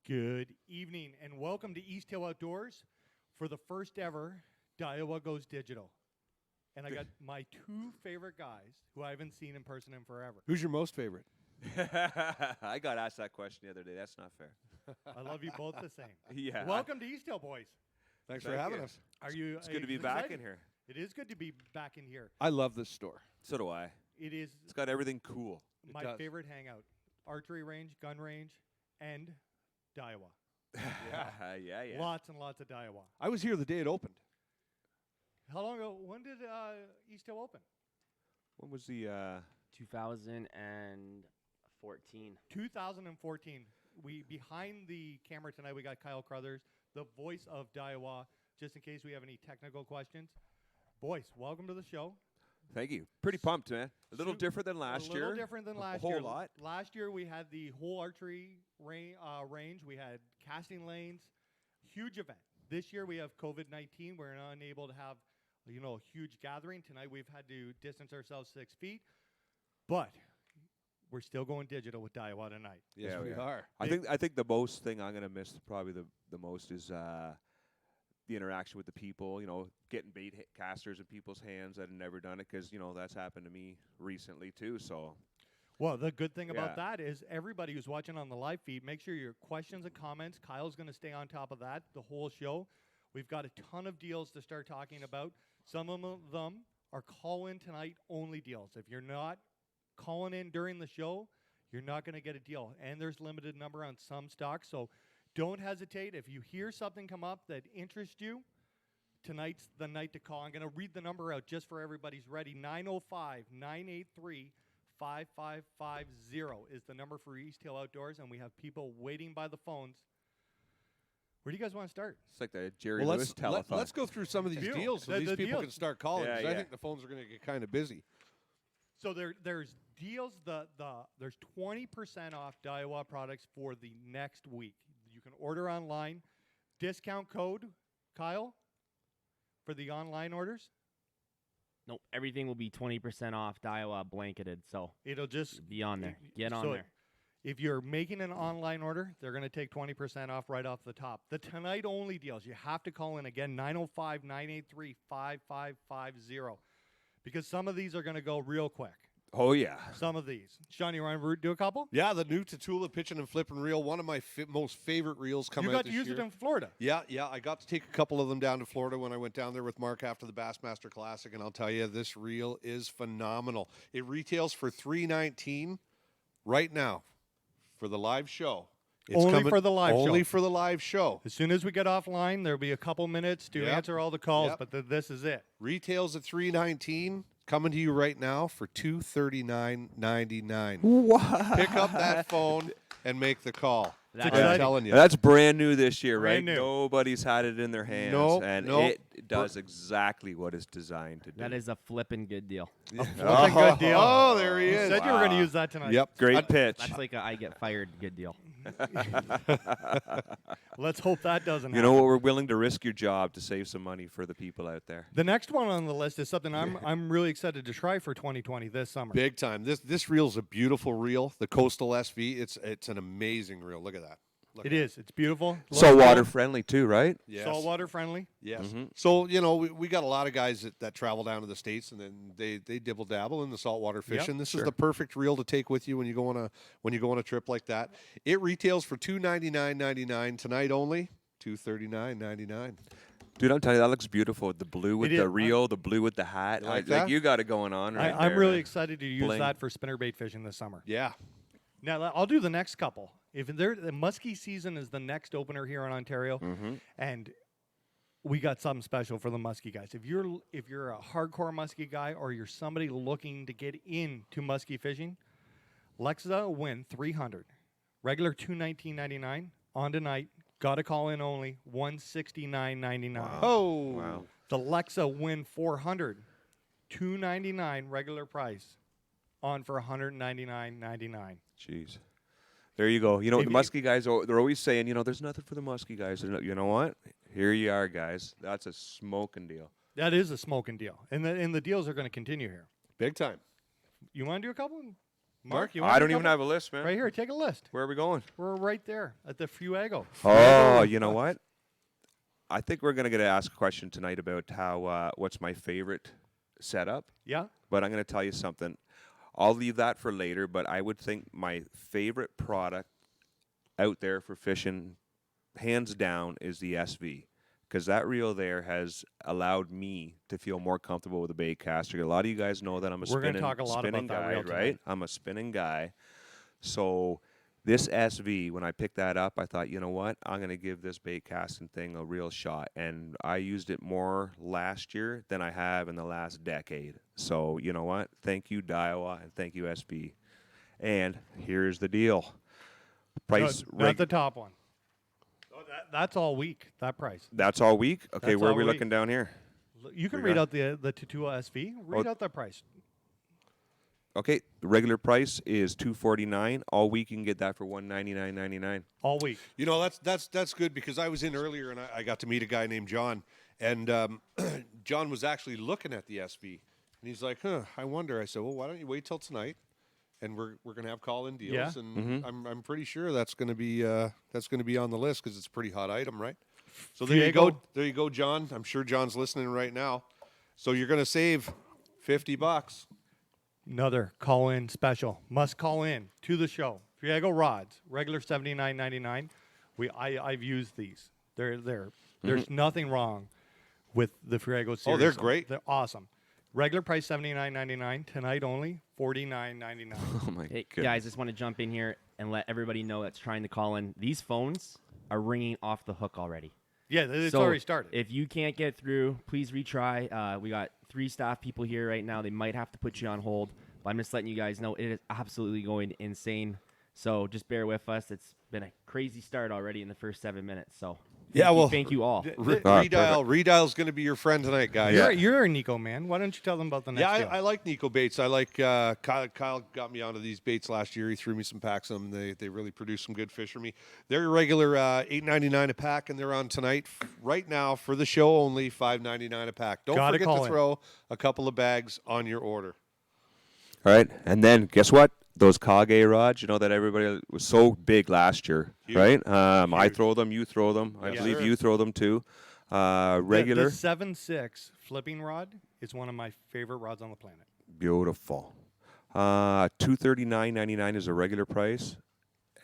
Good evening and welcome to Easthill Outdoors for the first ever Daiwa Goes Digital. And I got my two favorite guys who I haven't seen in person in forever. Who's your most favorite? I got asked that question the other day. That's not fair. I love you both the same. Yeah. Welcome to Easthill, boys. Thanks Thank for having you. us. Are you? It's good to be back in here. It is good to be back in here. I love this store. So do I. It is It's got everything cool. my does. favorite hangout: archery range, gun range, and Daiwa. Yeah. Lots and lots of Daiwa. I was here the day it opened. How long ago? When did Easthill open? When was the 2014. 2014. We behind the camera tonight. We got Kyle Crothers, the voice of Daiwa. Just in case we have any technical questions, boys, welcome to the show. Thank you. Pretty pumped, man. A little different than last year. A little different than last whole year. lot. Last year we had the whole archery range. We had casting lanes. Huge event. This year we have COVID-19. We're not unable to have, a huge gathering. Tonight we've had to distance ourselves 6 feet, but we're still going digital with Daiwa tonight. Yes, Yeah, we we are. I think the most thing I'm gonna miss probably the most is the interaction with the people. Getting bait casters in people's hands. I've never done it because that's happened to me recently too. So. Well, the good thing about Yeah. that is everybody who's watching on the live feed, make sure your questions and comments, Kyle's going to stay on top of that the whole show. We've got a ton of deals to start talking about. Some of them are call-in tonight only deals. If you're not calling in during the show, you're not going to get a deal. And there's limited number on some stocks, so don't hesitate. If you hear something come up that interests you, tonight's the night to call. I'm going to read the number out just for everybody's ready. 905-983-5550 is the number for Easthill Outdoors, and we have people waiting by the phones. Where do you guys want to start? It's like the Jerry Well, Lewis telethon. let's go through some of these Deal. deals so The these people deals. can start calling. Yeah, 'Cause I yeah. think the phones are going to get kind of busy. So there's deals. There's 20% off Daiwa products for the next week. You can order online. Discount code, Kyle, for the online orders. Nope, everything will be 20% off Daiwa blanketed, so It'll just be on there. Get on so there. If you're making an online order, they're going to take 20% off right off the top. The tonight only deals, you have to call in again, 905-983-5550, because some of these are going to go real quick. Oh yeah. Some of these. Shawn, you want to do a couple? Yeah, the new Tatula pitching and flipping reel, one of my most favorite reels coming You out got to this use year. it in Florida. Yeah, I got to take a couple of them down to Florida when I went down there with Mark after the Bassmaster Classic, and I'll tell you, this reel is phenomenal. It retails for $319 right now for the live show. Only for the live show. Only for the live show. As soon as we get offline, there'll be a couple minutes to Yep. answer all the calls, Yep. but this is it. Retails at $319. Coming to you right now for $239.99. What? Pick up that phone and make the call. That's I'm exciting. telling you. That's brand new this year, Brand right? new. Nobody's had it in their hands, Nope, and nope. it does exactly what it's designed to do. That is a flippin' good deal. What's a good deal? Oh, there he You is. said you were going to Wow. use that tonight. Yep. Great pitch. That's like a I get fired good deal. Let's hope that doesn't You happen. know what? We're willing to risk your job to save some money for the people out there. The next one on the list is something I'm really excited to try for 2020 this summer. Big time. This reel's a beautiful reel. The Coastal SV. It's an amazing reel. Look at that. Look It at is. It's beautiful. Saltwater friendly too, right? that. Yes. Saltwater friendly. Yes. Mhm. So we got a lot of guys that travel down to the States and then they dibble dabble in the saltwater fishing. This is the perfect reel to take with you when you go on a trip like that. It retails for $299.99 tonight only. $239.99. Dude, I'm telling you, that looks beautiful. The blue with It is. the reel, the blue with the hat. You like that? you got it going on right I'm there, really man. excited to use Bling. that for spinnerbait fishing this summer. Yeah. Now I'll do the next couple. The muskie season is the next opener here in Ontario, and we got something special for the muskie guys. If you're a hardcore muskie guy or you're somebody looking to get into muskie fishing, Lexa win 300, regular $219.99 on tonight. Got to call in only $169.99. Oh. Wow. The Lexa win 400, $299 regular price, on for $199.99. Jeez. There you go. You know, If the you- muskie guys, they're always saying, there's nothing for the muskie guys. You know what? Here you are, guys. That's a smoking deal. That is a smoking deal, and the deals are going to continue here. Big time. You want to do a couple? Mark, you I don't even have a list, man. right here. Take a list. Where are we going? We're right there at the Fuego. Oh, you know what? I think we're going to ask a question tonight about how what's my favorite setup. Yeah. But I'm going to tell you something. I'll leave that for later, but I would think my favorite product out there for fishing, hands down, is the SV. Because that reel there has allowed me to feel more comfortable with a bait caster. A lot of you guys know that I'm a We're gonna spinning, talk a lot spinning about that guy, reel right? tonight. I'm a spinning guy. So this SV, when I picked that up, I thought, you know what? I'm going to give this bait casting thing a real shot. And I used it more last year than I have in the last decade. So you know what? Thank you, Daiwa, and thank you, SV. And here's the deal. Price. Not the top one. Oh, that's all week, that price. That's all week? Okay, That's where are all we week. looking down here? You can We read got- out the Tatua SV. Read out that price. Okay, the regular price is $249. All week you can get that for $199.99. All week. You know, that's good because I was in earlier and I got to meet a guy named John, and John was actually looking at the SV, and he's like, I wonder. I said, well, why don't you wait till tonight, and we're gonna have call-in deals, Yeah. and I'm pretty sure that's gonna be on the list because it's a pretty hot item, right? So there you go, John. I'm sure John's listening right now. So you're gonna save $50. Another call-in special. Must call in to the show. Fuego rods, regular $79.99. I've used these. There's nothing wrong with the Fuego series. Oh, they're great. They're awesome. Regular price $79.99. Tonight only $49.99. Oh my Hey, goodness. guys, just want to jump in here and let everybody know that's trying to call in. These phones are ringing off the hook already. Yeah, it's So already started. If you can't get through, please retry. We got 3 staff people here right now. They might have to put you on hold, but I'm just letting you guys know it is absolutely going insane. So just bear with us. It's been a crazy start already in the first 7 minutes. So thank you all. Redial's going to be your friend tonight, guys. You're a Nico man. Why don't you tell them about the next deal? I like Nico baits. I like Kyle got me onto these baits last year. He threw me some packs of them. They really produce some good fish for me. They're a regular $8.99 a pack, and they're on tonight right now for the show only $5.99 a pack. Don't Gotta forget call to in. throw a couple of bags on your order. All right, and then guess what? Those Kage rods, you know that everybody was so big last year, Huge. right? I throw them, you throw them. I Yes, believe sir. you throw them too. The Regular, 7.6 flipping rod is one of my favorite rods on the planet. beautiful. $239.99 is a regular price,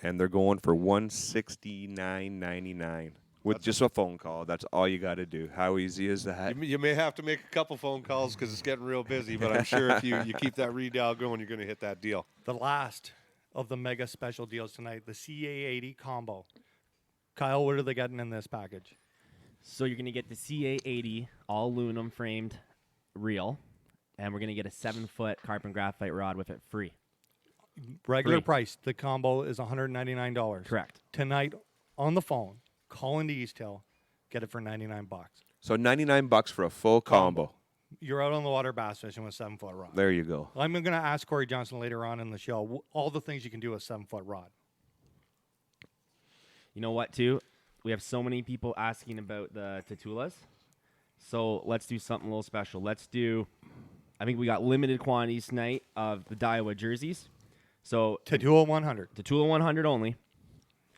and they're going for $169.99 with just a phone call. That's all you got to do. How easy is that? You may have to make a couple phone calls because it's getting real busy, but I'm sure if you keep that redial going, you're going to hit that deal. The last of the mega special deals tonight, the CA80 combo. Kyle, what are they getting in this package? So you're going to get the CA80 all aluminum framed reel, and we're going to get a 7-foot carbon graphite rod with it free. Regular Free. price, the combo is $199. Correct. Tonight on the phone, call into Easthill, get it for $99. So $99 for a full combo. You're out on the water bass fishing with 7-foot rod. There you go. I'm going to ask Cory Johnston later on in the show all the things you can do with a 7-foot rod. You know what, too? We have so many people asking about the Tatulas. So let's do something a little special. I think we got limited quantities tonight of the Daiwa jerseys. So Tatua 100. Tatula 100 only.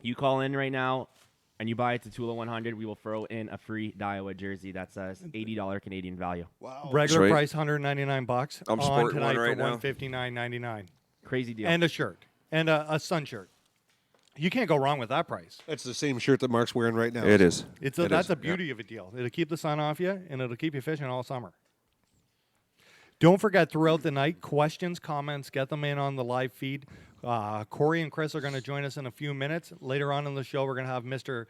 You call in right now and you buy a Tatula 100, we will throw in a free Daiwa jersey. That's a $80 Canadian value. Wow. Regular Sweet. price $199. I'm on sporting tonight one right for now. $159.99. Crazy deal. And a shirt. And a sun shirt. You can't go wrong with that price. That's the same shirt that Mark's wearing right now. It is. That's It is. a beauty of a deal. It'll keep the sun off you, and it'll keep you fishing all summer. Don't forget, throughout the night, questions, comments, get them in on the live feed. Cory and Chris are going to join us in a few minutes. Later on in the show, we're going to have Mr.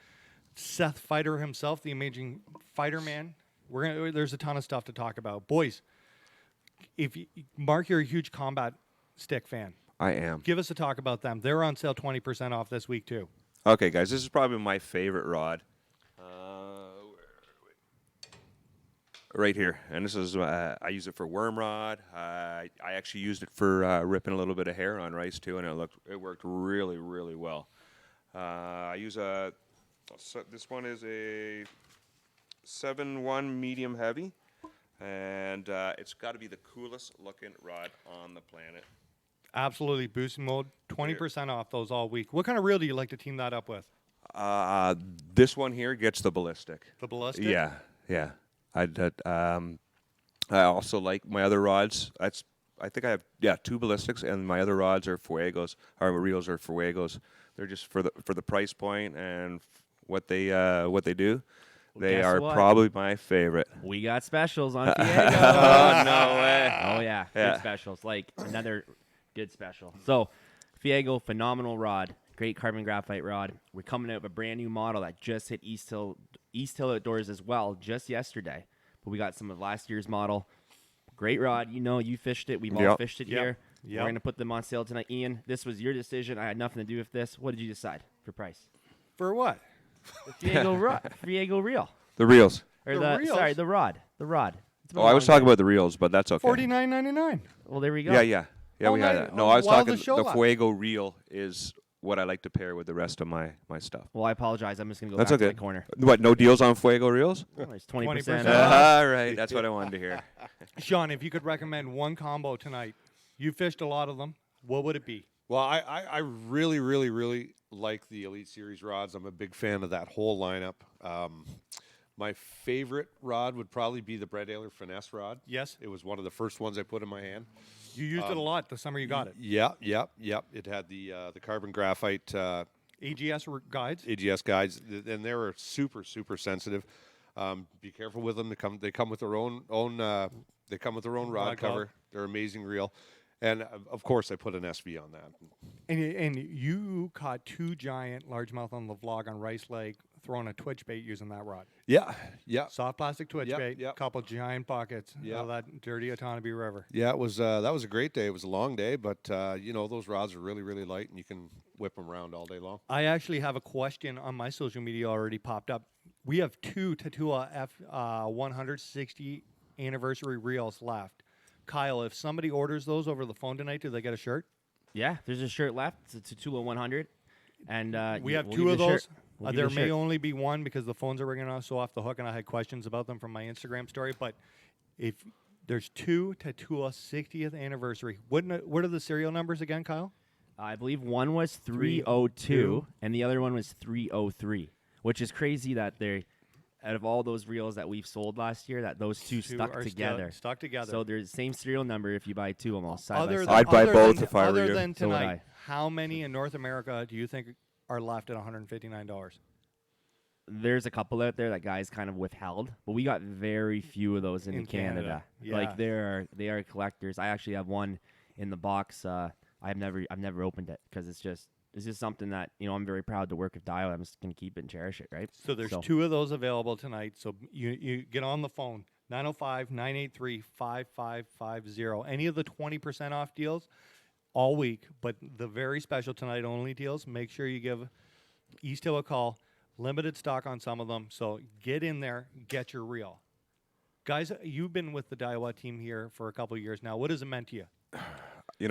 Seth Feider himself, the amazing fighter man. There's a ton of stuff to talk about. Boys, Mark, you're a huge combat stick fan. I am. Give us a talk about them. They're on sale 20% off this week, too. Okay, guys, this is probably my favorite rod. Right here, and this is I use it for worm rod. I actually used it for ripping a little bit of hair on rice too, and it worked really, really well. I use this one is a 7-1 medium heavy, and it's got to be the coolest looking rod on the planet. Absolutely. Boosting mode. 20% off those all week. What kind of reel do you like to team that up with? This one here gets the ballistic. The ballistic? Yeah, yeah. I also like my other rods. I think I have 2 ballistics, and my other rods are Fuegos. Our reels are Fuegos. They're just for the price point and what they do. They guess are what? probably my favorite. We got specials on Oh Fiego. no way! Oh yeah, Yeah. good specials. Like another good special. So, Fiego, phenomenal rod, great carbon graphite rod. We're coming out with a brand new model that just hit Easthill Outdoors as well just yesterday. But we got some of last year's model. Great rod. You know, you fished it. We've all Yep. fished it Yep. here. Yep. We're going to put them on sale tonight. Ian, this was your decision. I had nothing to do with this. What did you decide for price? For what? The Fiego reel. The reels. Or The reels? Sorry, the rod. The rod. It's been Oh, a I was long talking day. about the reels, but that's okay. $49.99. Well, there we go. Yeah. All We had night- that. No, I was while the talking. show The lasted. Fuego reel is what I like to pair with the rest of my stuff. Well, I apologize. I'm just going to go That's back to okay. my corner. What? No deals on Fuego reels? Oh, it's 20%. 20% off. All right, that's what I wanted to hear. Sean, if you could recommend one combo tonight, you fished a lot of them. What would it be? Well, I really, really, really like the Elite Series rods. I'm a big fan of that whole lineup. My favorite rod would probably be the Brett Ayler Finesse rod. Yes. It was one of the first ones I put in my hand. You used it a lot the summer you got it. Yep. It had the carbon graphite AGS guides. AGS guides, and they were super, super sensitive. Be careful with them. They come with their own they come with their own rod Rod cover. cover. They're amazing reel, and of course I put an SV on that. And you caught 2 giant largemouth on the vlog on Rice Lake throwing a twitch bait using that rod. Yeah. Soft plastic twitch Yep, bait, yep. couple giant buckets out Yep. of that dirty Otonabee River. Yeah, it was that was a great day. It was a long day, but those rods are really, really light, and you can whip them around all day long. I actually have a question on my social media already popped up. We have 2 Tatua F160 anniversary reels left. Kyle, if somebody orders those over the phone tonight, do they get a shirt? Yeah, there's a shirt left. It's a Tula 100. And We have we'll 2 give of you the those. shirt. We'll give There you the may shirt. only be one because the phones are ringing us so off the hook, and I had questions about them from my Instagram story. But if there's 2 Tatua 60th anniversary, what are the serial numbers again, Kyle? I believe one was 302 and the other one was 303, which is crazy that they, out of all those reels that we've sold last year, that those two stuck are together. Stuck together. So they're the same serial number if you buy 2 almost side by Other side. than, I'd buy other both than- if I were other you. than So would tonight, I. how many in North America do you think are left at $159? There's a couple out there that guys kind of withheld, but we got very few of those In in Canada, yeah. Like they are collectors. I actually have one in the box. I've never opened it because it's just something that I'm very proud to work with Daiwa. I'm just gonna keep it and cherish it, right? So there's 2 of those available tonight. So you get on the phone, 905-983-5550. Any of the 20% off deals all week, but the very special tonight only deals, make sure you give Easthill a call. Limited stock on some of them. So get in there, get your reel. Guys, you've been with the Daiwa team here for a couple of years now. What has it meant to you?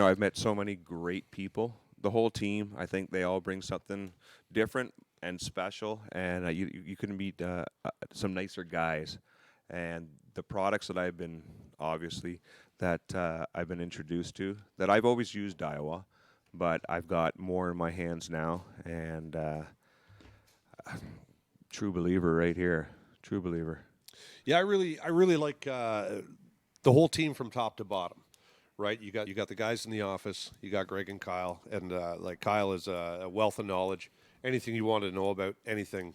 I've met so many great people. The whole team, I think they all bring something different and special. And you can meet some nicer guys. And the products that I've been introduced to, that I've always used Daiwa, but I've got more in my hands now. And true believer right here. True believer. Yeah, I really like the whole team from top to bottom. Right, you got the guys in the office. You got Greg and Kyle, and Kyle is a wealth of knowledge. Anything you want to know about anything,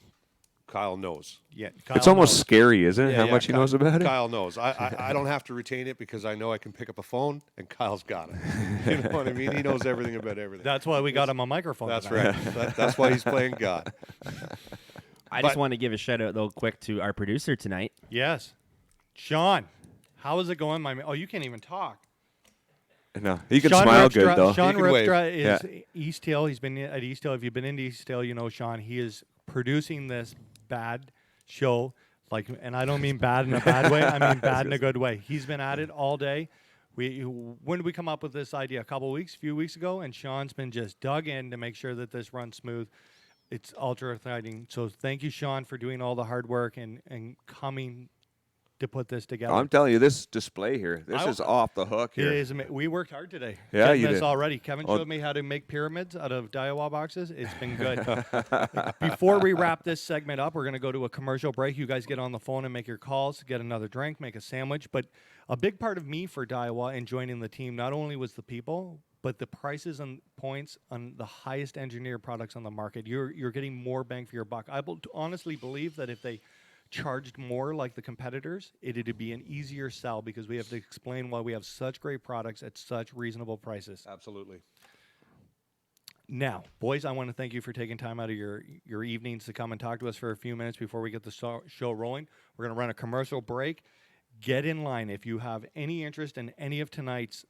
Kyle knows. Yeah, Kyle It's almost knows. scary, isn't it? Yeah, How yeah, much he Kyle- knows about it? Kyle knows. I don't have to retain it because I know I can pick up a phone, and Kyle's got it. You know what I mean? He knows everything about everything. That's why we got him a microphone. That's tonight. right. That's why he's playing God. I just But- want to give a shout out though, quick to our producer tonight. Yes. Sean, how is it going, my man? Oh, you can't even talk. No, he can Sean smile Ripstra, good though. Sean He can wave. Ripstra is Yeah. Easthill. He's been at Easthill. If you've been into Easthill, you know Sean. He is producing this bad show, and I don't mean bad in a bad way. I mean bad in a good way. He's been at it all day. When did we come up with this idea? A few weeks ago, and Sean's been just dug in to make sure that this runs smooth. It's ultra exciting. So thank you, Sean, for doing all the hard work and coming to put this together. I'm telling you, this display here, this is off the hook here. It is. We worked hard today. Yeah, getting you this did. already. Kevin showed me how to make pyramids out of Daiwa boxes. It's been good. Before we wrap this segment up, we're going to go to a commercial break. You guys get on the phone and make your calls, get another drink, make a sandwich. But a big part of me for Daiwa and joining the team not only was the people, but the prices and points on the highest engineered products on the market. You're getting more bang for your buck. I honestly believe that if they charged more like the competitors, it'd be an easier sell because we have to explain why we have such great products at such reasonable prices. Absolutely. Now, boys, I want to thank you for taking time out of your evenings to come and talk to us for a few minutes before we get the show rolling. We're going to run a commercial break. Get in line if you have any interest in any of tonight's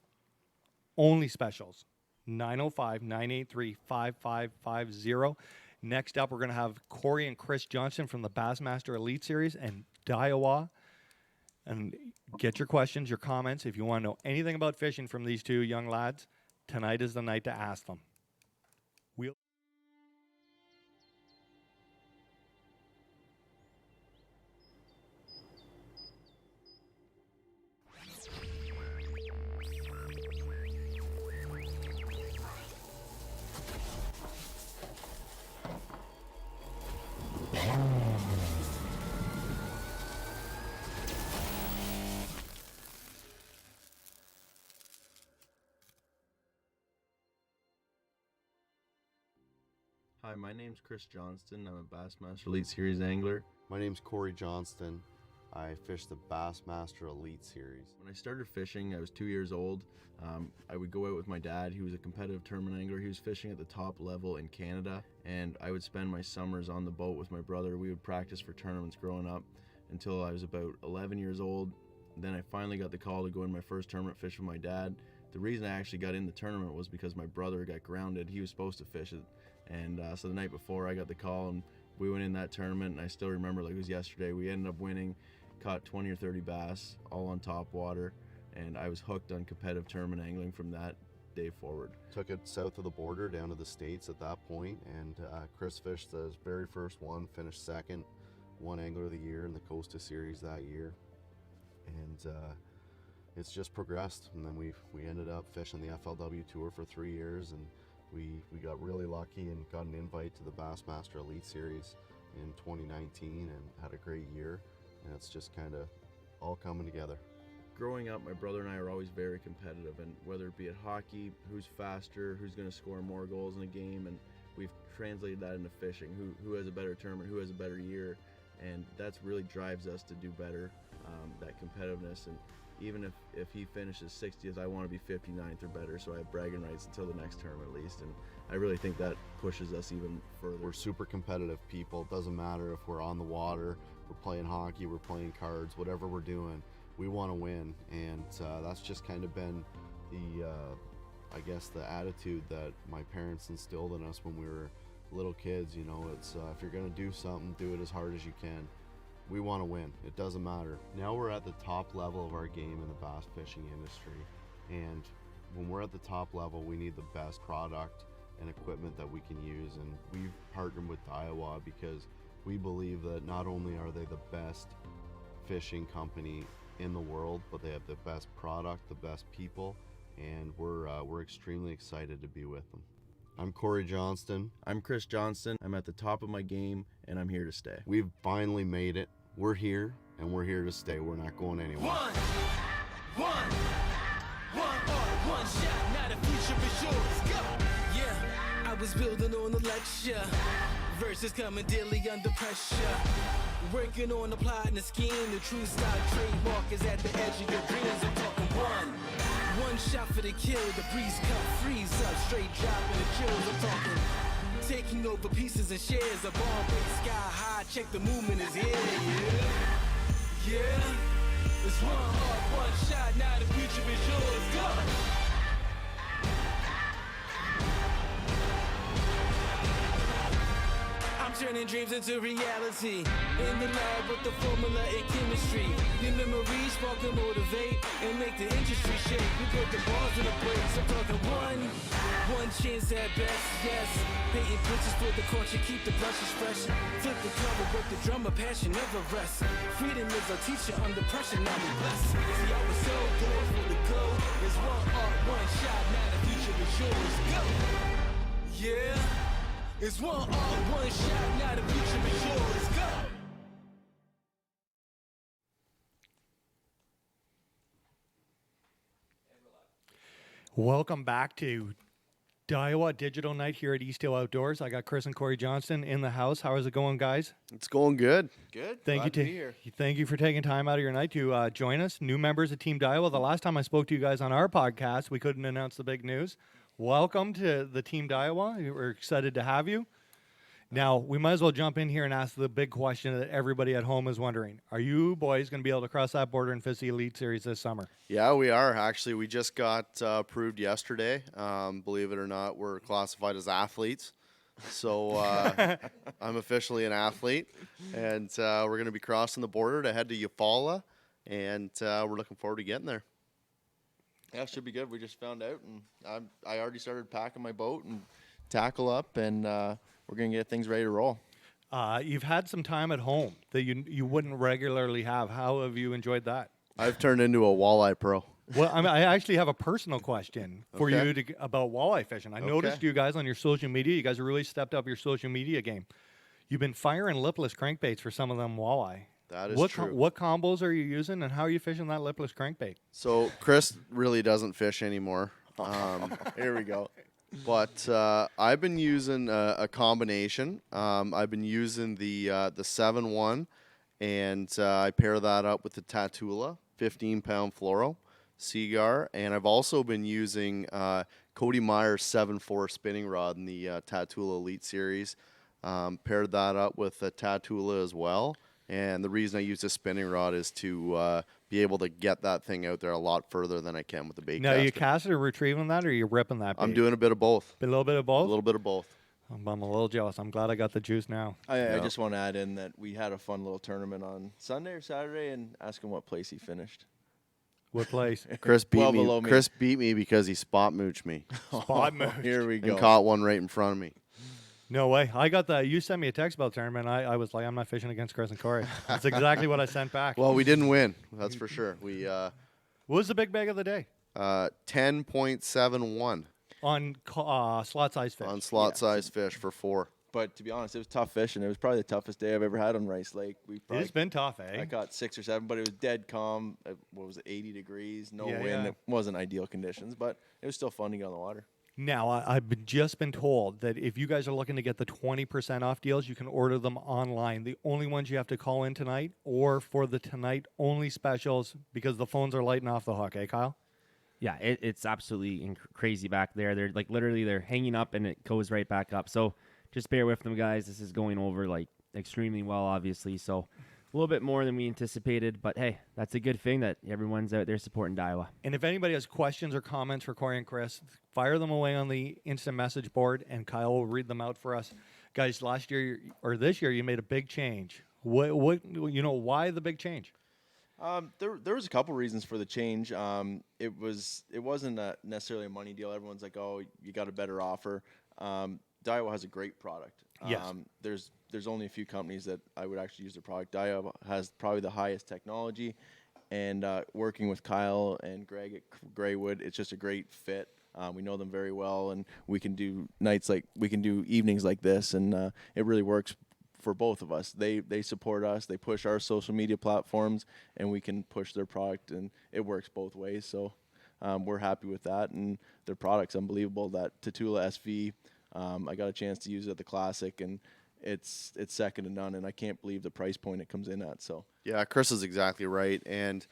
only specials. 905-983-5550. Next up, we're going to have Cory and Chris Johnston from the Bassmaster Elite Series and Daiwa. And get your questions, your comments. If you want to know anything about fishing from these two young lads, tonight is the night to ask them. Hi, my name's Chris Johnston. I'm a Bassmaster Elite Series angler. My name's Cory Johnston. I fish the Bassmaster Elite Series. When I started fishing, I was 2 years old. I would go out with my dad. He was a competitive tournament angler. He was fishing at the top level in Canada, and I would spend my summers on the boat with my brother. We would practice for tournaments growing up until I was about 11 years old. Then I finally got the call to go in my first tournament fish with my dad. The reason I actually got in the tournament was because my brother got grounded. He was supposed to fish it. And so the night before, I got the call, and we went in that tournament, and I still remember like it was yesterday. We ended up winning, caught 20 or 30 bass, all on top water, and I was hooked on competitive tournament angling from that day forward. Took it south of the border down to the States at that point, and Chris fished his very first one, finished second, won Angler of the Year in the Costa Series that year. And it's just progressed, and then we ended up fishing the FLW Tour for 3 years, and we got really lucky and got an invite to the Bassmaster Elite Series in 2019 and had a great year, and it's just kind of all coming together. Growing up, my brother and I were always very competitive, and whether it be at hockey, who's faster, who's going to score more goals in a game, and we've translated that into fishing, who has a better tournament, who has a better year, and that's really drives us to do better, that competitiveness. And even if he finishes 60th, I want to be 59th or better, so I have bragging rights until the next tournament at least, and I really think that pushes us even further. We're super competitive people. It doesn't matter if we're on the water, we're playing hockey, we're playing cards, whatever we're doing, we want to win, and that's just kind of been the, I guess, the attitude that my parents instilled in us when we were little kids. You know, it's if you're going to do something, do it as hard as you can. We want to win. It doesn't matter. Now we're at the top level of our game in the bass fishing industry, and when we're at the top level, we need the best product and equipment that we can use, and we've partnered with Daiwa because we believe that not only are they the best fishing company in the world, but they have the best product, the best people, and we're extremely excited to be with them. I'm Cory Johnston. I'm Chris Johnston. I'm at the top of my game, and I'm here to stay. We've finally made it. We're here, and we're here to stay. We're not going anywhere. One shot, now the future is yours. Go! Yeah, I was building on the lecture. Verses coming daily under pressure. Working on the plot and the scheme. The true style trademark is at the edge of your dreams. I'm talking one shot for the kill. The breeze cut, freeze up, straight dropping the chills. I'm talking taking over pieces and shares. A ball break sky high. Check the movement is here. Yeah. It's one heart, one shot. Now the future is yours. Go. I'm turning dreams into reality. In the lab with the formula and chemistry. Your memories spark and motivate and make the industry shake. We put the balls in the brakes. I'm talking one chance at best, yes. Painting pictures for the culture, keep the brushes fresh. Flip the cover, work the drummer, passion never rests. Freedom is our teacher under pressure, now we blessed. See, I was so good for the go. It's one art, one shot, now the future is yours. Go! Yeah. It's one art, one shot, now the future is yours. Go! Welcome back to Daiwa Digital Night here at Easthill Outdoors. I got Chris and Cory Johnston in the house. How is it going, guys? It's going good. Good. Thank Glad you. to be here. Thank you for taking time out of your night to join us. New members of Team Daiwa. The last time I spoke to you guys on our podcast, we couldn't announce the big news. Welcome to the Team Daiwa. We're excited to have you. Now, we might as well jump in here and ask the big question that everybody at home is wondering. Are you boys going to be able to cross that border and fish the Elite Series this summer? Yeah, we are. Actually, we just got approved yesterday. Believe it or not, we're classified as athletes. So I'm officially an athlete. And we're going to be crossing the border to head to Eufaula. And we're looking forward to getting there. Yeah, it should be good. We just found out. And I already started packing my boat and tackle up. And we're going to get things ready to roll. You've had some time at home that you wouldn't regularly have. How have you enjoyed that? I've turned into a walleye pro. Well, I actually have a personal question for Okay. you about walleye fishing. I noticed you guys on your social media. You guys have really stepped up your social media game. You've been firing lipless crankbaits for some of them walleye. That is true. What combos are you using, and how are you fishing that lipless crankbait? So Chris really doesn't fish anymore. Here we go. But I've been using a combination. I've been using the 7-1, and I pair that up with the Tatula 15-pound fluoro Seagar, and I've also been using Cody Meyer's 7-4 spinning rod in the Tatula Elite Series. Paired that up with the Tatula as well. And the reason I use this spinning rod is to be able to get that thing out there a lot further than I can with the bait Now, caster. you casting or retrieving that, or are you ripping that bait? I'm doing a bit of both. A little bit of both? A little bit of both. I'm a little jealous. I'm glad I got the juice now. I just want to add in that we had a fun little tournament on Sunday or Saturday and ask him what place he finished. What place? Chris beat Well me. below me. Chris beat me because he spot mooched me Spot move. Here we go. and caught one right in front of me. No way. I got the. You sent me a text about the tournament. I was like, I'm not fishing against Chris and Cory. That's exactly what I sent back. Well, we didn't win. That's for sure. We What was the big bag of the day? 10.71 On slot size fish. on slot size fish for 4. But to be honest, it was tough fishing. It was probably the toughest day I've ever had on Rice Lake. It's been tough, eh? I caught 6 or 7, but it was dead calm. What was it, 80 degrees, no Yeah, wind. yeah. It wasn't ideal conditions, but it was still fun to get on the water. Now, I've just been told that if you guys are looking to get the 20% off deals, you can order them online. The only ones you have to call in tonight or for the tonight only specials because the phones are lighting off the hook, eh, Kyle? Yeah, it's absolutely crazy back there. They're like literally they're hanging up and it goes right back up. So just bear with them, guys. This is going over like extremely well, obviously. So a little bit more than we anticipated, but hey, that's a good thing that everyone's out there supporting Daiwa. And if anybody has questions or comments for Cory and Chris, fire them away on the instant message board, and Kyle will read them out for us. Guys, last year or this year, you made a big change. What why the big change? There was a couple reasons for the change. It wasn't necessarily a money deal. Everyone's like, oh, you got a better offer. Daiwa has a great product. Yes. There's only a few companies that I would actually use their product. Daiwa has probably the highest technology, and working with Kyle and Greg at Graywood, it's just a great fit. We know them very well, and we can do evenings like this, and it really works for both of us. They support us, they push our social media platforms, and we can push their product, and it works both ways. So we're happy with that, and their product's unbelievable. That Tatula SV, I got a chance to use it at the Classic, and it's second to none, and I can't believe the price point it comes in at. So Yeah, Chris is exactly right. And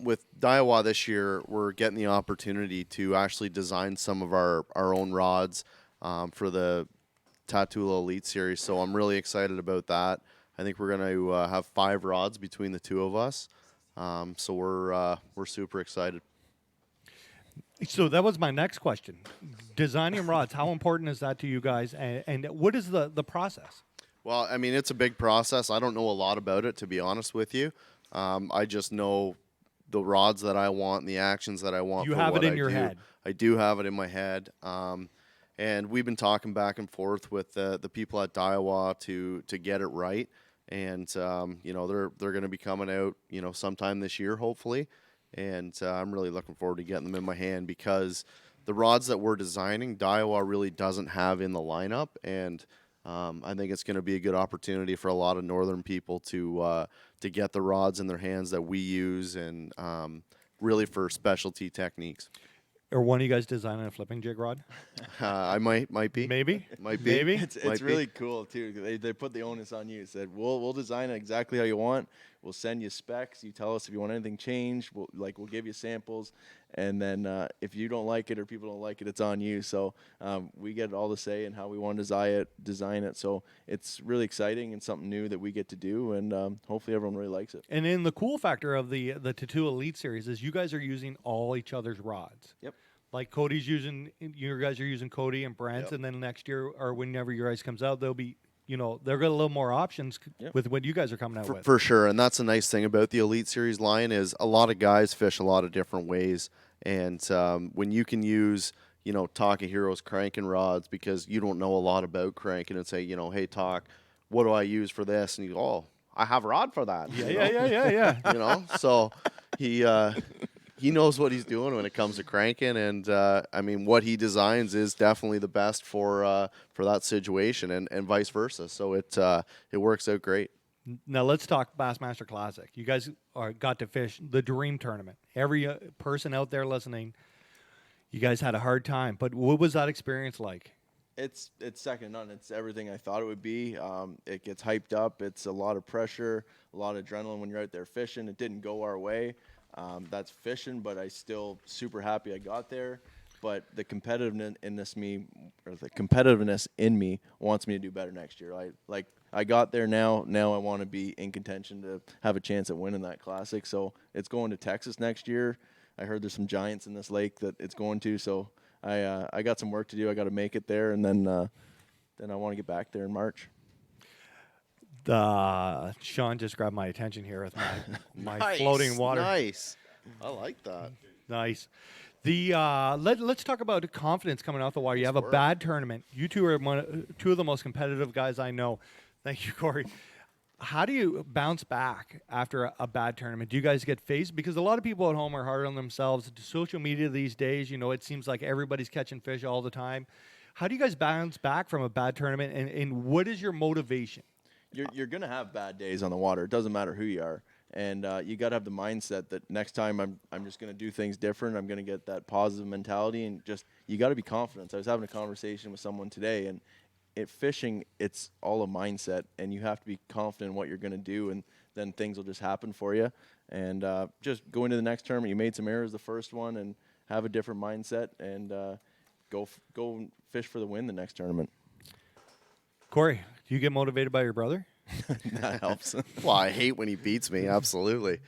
with Daiwa this year, we're getting the opportunity to actually design some of our own rods for the Tatula Elite Series. So I'm really excited about that. I think we're going to have 5 rods between the two of us. So we're super excited. So that was my next question. Designing rods, how important is that to you guys? And what is the process? Well, I mean, it's a big process. I don't know a lot about it, to be honest with you. I just know the rods that I want and the actions that I want. You for have it what in I your do. head. I do have it in my head. And we've been talking back and forth with the people at Daiwa to get it right. And they're going to be coming out sometime this year, hopefully. And I'm really looking forward to getting them in my hand, because the rods that we're designing, Daiwa really doesn't have in the lineup. And I think it's going to be a good opportunity for a lot of northern people to get the rods in their hands that we use, and really for specialty techniques. Or one of you guys designing a flipping jig rod? I might be. Maybe. Might be. Maybe. It's Might be. really cool too. They put the onus on you. Said we'll design it exactly how you want. We'll send you specs. You tell us if you want anything changed. We'll give you samples, and then if you don't like it or people don't like it, it's on you. So we get all the say in how we want to design it. So it's really exciting and something new that we get to do, and hopefully everyone really likes it. And then the cool factor of the Tattoo Elite series is you guys are using all each other's rods. Yep. Like Cody's using, you guys are using Cody and Brent, Yep. and then next year or whenever your guys comes out, they'll be, they've got a little more options Yep. with what you guys are coming out with. For sure, and that's the nice thing about the Elite Series line is a lot of guys fish a lot of different ways, and when you can use Takahiro's cranking rods, because you don't know a lot about cranking, and say hey Talk, what do I use for this, and you go, oh, I have a rod for that. Yeah. So he knows what he's doing when it comes to cranking, and I mean, what he designs is definitely the best for that situation, and vice versa. So it works out great. Now let's talk Bassmaster Classic. You guys got to fish the Dream Tournament. Every person out there listening, you guys had a hard time, but what was that experience like? It's second to none. It's everything I thought it would be. It gets hyped up. It's a lot of pressure, a lot of adrenaline when you're out there fishing. It didn't go our way. That's fishing, but I still super happy I got there. But the competitiveness in me wants me to do better next year. I got there now. Now I want to be in contention to have a chance at winning that classic. So it's going to Texas next year. I heard there's some giants in this lake that it's going to. So I got some work to do. I got to make it there, and then I want to get back there in March. Shawn just grabbed my attention here with my Nice, floating water. Nice. I like that. Nice. Let's talk about the confidence coming out the water. You have a work. bad tournament. You two are two of the most competitive guys I know. Thank you, Cory. How do you bounce back after a bad tournament? Do you guys get phased? Because a lot of people at home are hard on themselves. Social media these days, it seems like everybody's catching fish all the time. How do you guys bounce back from a bad tournament, and what is your motivation? You're going to have bad days on the water. It doesn't matter who you are. And you got to have the mindset that next time I'm just going to do things different. I'm going to get that positive mentality, and just you got to be confident. I was having a conversation with someone today, and fishing, it's all a mindset, and you have to be confident in what you're going to do, and then things will just happen for you. And just go into the next tournament. You made some errors the first one, and have a different mindset, and go fish for the win the next tournament. Cory, do you get motivated by your brother? That helps. Well, I hate when he beats me. Absolutely.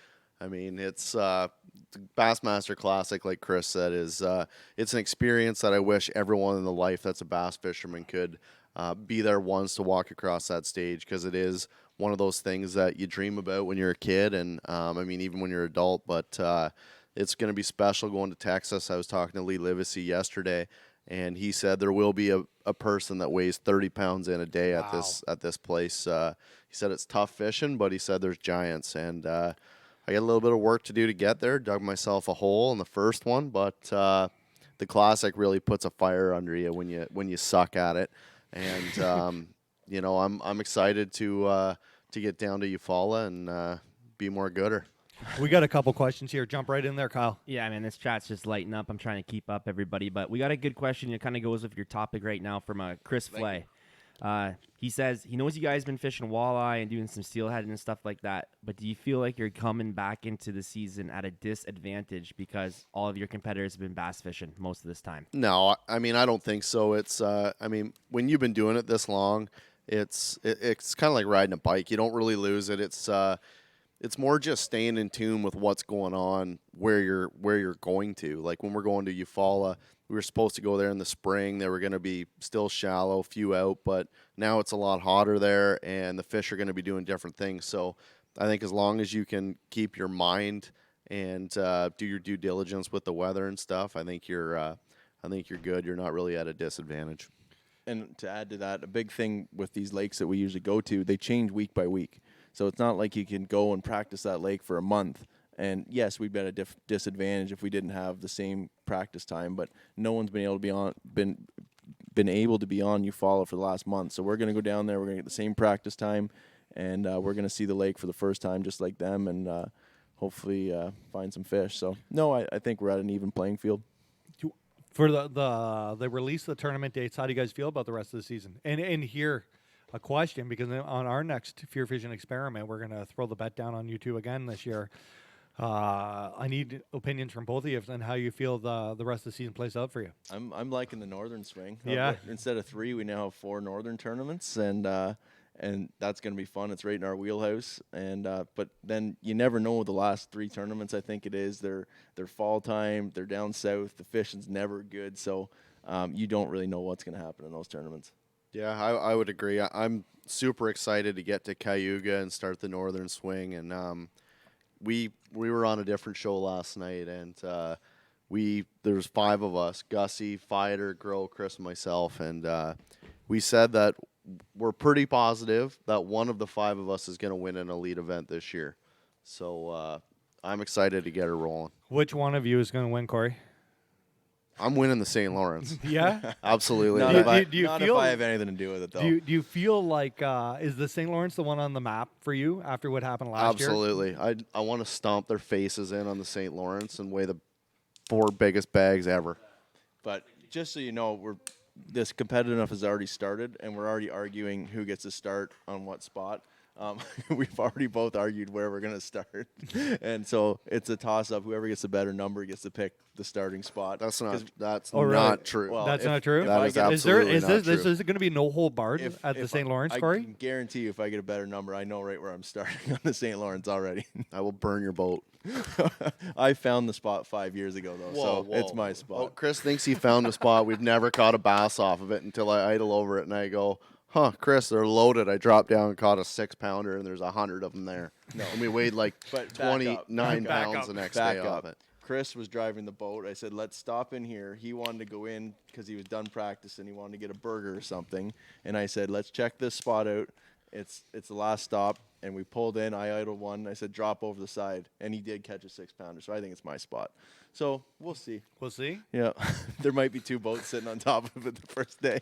I mean, it's Bassmaster Classic, like Chris said, is it's an experience that I wish everyone in the life that's a bass fisherman could be there once to walk across that stage, because it is one of those things that you dream about when you're a kid, and I mean, even when you're an adult. But it's going to be special going to Texas. I was talking to Lee Livesey yesterday, and he said there will be a person that weighs 30 pounds in a day at this place. He said it's tough fishing, but he said there's giants, and I got a little bit of work to do to get there. Dug myself a hole in the first one, but the Classic really puts a fire under you when you suck at it. And I'm excited to get down to Eufaula and be more gooder. We got a couple questions here. Jump right in there, Kyle. Yeah, man, this chat's just lighting up. I'm trying to keep up, everybody. But we got a good question. It kind of goes with your topic right now from Chris Flay. He says he knows you guys been fishing walleye and doing some steelhead and stuff like that. But do you feel like you're coming back into the season at a disadvantage because all of your competitors have been bass fishing most of this time? No, I mean, I don't think so. It's I mean, when you've been doing it this long, it's kind of like riding a bike. You don't really lose it. it's more just staying in tune with what's going on where you're going to. Like when we're going to Eufaula, we were supposed to go there in the spring. They were going to be still shallow, few out, but now it's a lot hotter there, and the fish are going to be doing different things. So I think as long as you can keep your mind and do your due diligence with the weather and stuff, I think you're good. You're not really at a disadvantage. And to add to that, a big thing with these lakes that we usually go to, they change week by week. So it's not like you can go and practice that lake for a month. And yes, we'd be at a disadvantage if we didn't have the same practice time. But no one's been able to be on Eufaula for the last month. So we're going to go down there. We're going to get the same practice time, and we're going to see the lake for the first time, just like them, and hopefully find some fish. So no, I think we're at an even playing field. For the release of the tournament dates, how do you guys feel about the rest of the season? And here, a question, because on our next Fear Fishing experiment, we're going to throw the bet down on you two again this year. I need opinions from both of you on how you feel the rest of the season plays out for you. I'm liking the northern swing. Yeah. Instead of 3, we now have 4 northern tournaments, and that's going to be fun. It's right in our wheelhouse. And but then you never know the last 3 tournaments. I think it is they're fall time. They're down south. The fishing's never good, so you don't really know what's going to happen in those tournaments. Yeah, I would agree. I'm super excited to get to Cayuga and start the northern swing. And we were on a different show last night, and there was 5 of us: Gussie, Feider, Grow, Chris, and myself. And we said that we're pretty positive that one of the 5 of us is going to win an elite event this year. So I'm excited to get her rolling. Which one of you is going to win, Cory? I'm winning the St. Lawrence. Yeah? Absolutely. Not, Do you if feel- I have anything to do with it, though. Do you feel like is the St. Lawrence the one on the map for you after what happened last year? Absolutely. I want to stomp their faces in on the St. Lawrence and weigh the 4 biggest bags ever. But just so you know, this competitiveness has already started, and we're already arguing who gets to start on what spot. We've already both argued where we're going to start, and so it's a toss-up. Whoever gets the better number gets to pick the starting spot. That's not really? not true. Well, That's if- not true? if That I is get- absolutely not true. Is it going to be no hold barred if- at the if St. Lawrence, I Cory? can guarantee you, if I get a better number, I know right where I'm starting on the St. Lawrence already. I will burn your boat. I found the spot 5 years ago, though, so it's my Oh, spot. Chris thinks he found a spot. We've never caught a bass off of it until I idle over it and I go, huh, Chris, they're loaded. I dropped down and caught a 6-pounder, and there's 100 of them there. No. And we weighed like But back up. 29 Back pounds up. the next Back day up. off it. Chris was driving the boat. I said, let's stop in here. He wanted to go in because he was done practicing. He wanted to get a burger or something. And I said, let's check this spot out. It's the last stop. And we pulled in. I idled one. I said, drop over the side. And he did catch a 6-pounder. So I think it's my spot. So we'll see. We'll see. Yeah. There might be 2 boats sitting on top of it the first day.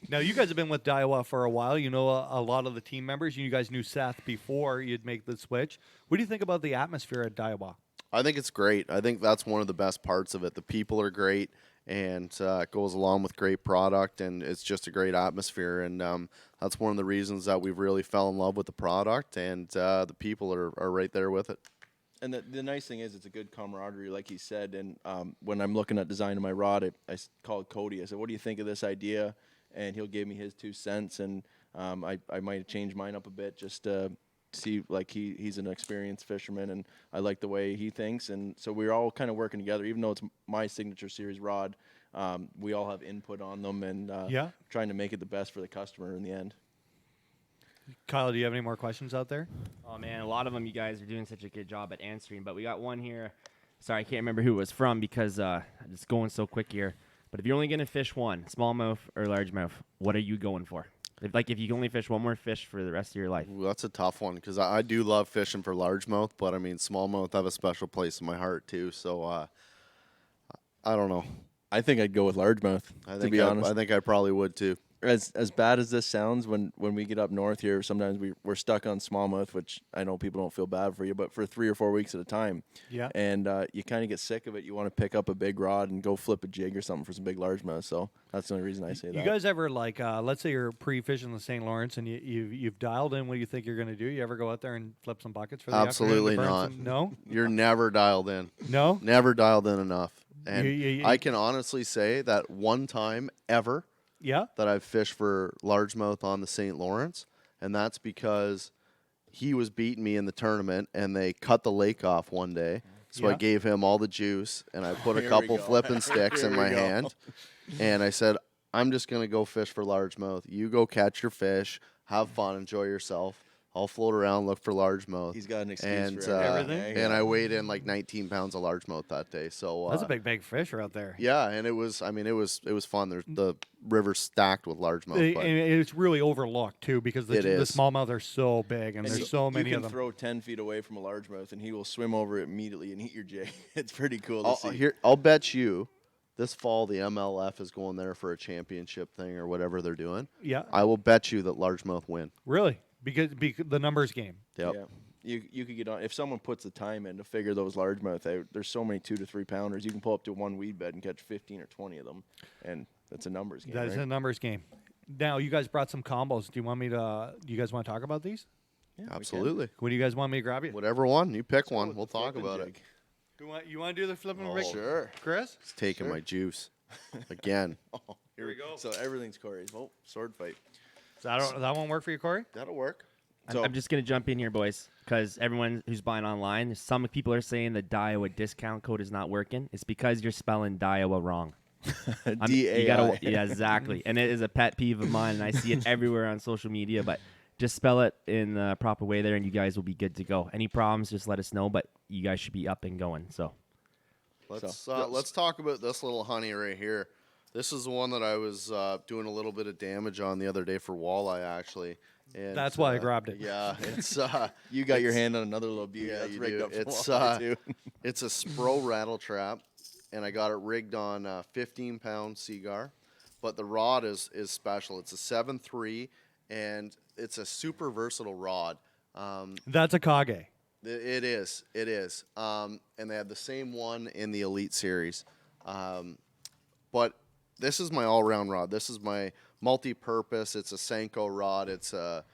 Now, you guys have been with Daiwa for a while. You know a lot of the team members. You guys knew Seth before you'd make the switch. What do you think about the atmosphere at Daiwa? I think it's great. I think that's one of the best parts of it. The people are great, and it goes along with great product, and it's just a great atmosphere. And that's one of the reasons that we've really fell in love with the product, and the people are right there with it. And the nice thing is it's a good camaraderie, like he said. And when I'm looking at designing my rod, I called Cody. I said, what do you think of this idea? And he'll give me his 2 cents. And I might change mine up a bit just to see, like, he's an experienced fisherman, and I like the way he thinks. And so we're all kind of working together. Even though it's my signature series rod, we all have input on them, and trying to make it the best for the customer in the end. Kyle, do you have any more questions out there? Oh, man, a lot of them you guys are doing such a good job at answering, but we got one here. Sorry, I can't remember who it was from because it's going so quick here. But if you're only going to fish one, smallmouth or largemouth, what are you going for? If you can only fish one more fish for the rest of your life. Ooh, that's a tough one because I do love fishing for largemouth, but I mean smallmouth have a special place in my heart too. So I don't know. I think I'd go with largemouth, to be honest. I think I probably would too. As bad as this sounds, when we get up north here, sometimes we're stuck on smallmouth, which I know people don't feel bad for you, but for 3 or 4 weeks at a time. Yeah. And you kind of get sick of it. You want to pick up a big rod and go flip a jig or something for some big largemouth. So that's the only reason I say that. You guys ever, like, let's say you're pre-fishing the St. Lawrence and you've dialed in what you think you're going to do. You ever go out there and flip some buckets for the Absolutely afternoon to burn not. some- No? You're never dialed in. No? Never dialed in enough. And You- I can honestly say that one time ever Yeah? that I've fished for largemouth on the St. Lawrence, and that's because he was beating me in the tournament, and they cut the lake off one day. So I Yeah. gave him all the juice, and I put a Here we couple go. flipping sticks Here in we my go. hand, and I said, I'm just going to go fish for largemouth. You go catch your fish, have fun, enjoy yourself. I'll float around, look for largemouth. He's got an excuse and, for everything. And I weighed in like 19 pounds of largemouth that day. So That's a big fish out there. yeah, and it was fun. There's the river's stacked with largemouth. But And it's really overlooked too because the It is. smallmouth are so big and there's so many you of can them. throw 10 feet away from a largemouth, and he will swim over it immediately and eat your jig. It's pretty cool to see. I'll bet you this fall the MLF is going there for a championship thing or whatever they're doing. Yeah, I will bet you that largemouth win. really, because the numbers game. Yep. Yeah. You could get on if someone puts the time in to figure those largemouth out. There's so many 2 to 3 pounders. You can pull up to one weed bed and catch 15 or 20 of them, and that's a numbers game. That is right? a numbers game. Now you guys brought some combos. Do you guys want to talk about these? Yeah, we can. Absolutely. What do you guys want me to grab you? Whatever one you pick Go one, with we'll the talk flipping about it. jig. You want to do the flipping Oh, rig, sure. Chris? It's taking my juice again. Here we go. So everything's Cory's. Oh, sword fight. That won't work for you, Cory? That'll work. So I'm just going to jump in here, boys, because everyone who's buying online, some people are saying the Daiwa discount code is not working. It's because you're spelling Daiwa wrong. You DAI. gotta, yeah, exactly. And it is a pet peeve of mine, and I see it everywhere on social media. But just spell it in the proper way there, and you guys will be good to go. Any problems, just let us know. But you guys should be up and going. So Let's talk about this little honey right here. This is the one that I was doing a little bit of damage on the other day for walleye, actually. And, That's why I grabbed it. Yeah, it's You got your hand on another little beauty. yeah, that's you rigged do. up for It's walleye, too. it's a Spro rattle trap, and I got it rigged on a 15-pound Seagar, but the rod is special. It's a 7.3, and it's a super versatile rod. That's a Kage. It is. And they have the same one in the Elite Series. But this is my all-round rod. This is my multi-purpose. It's a Senko rod. It's a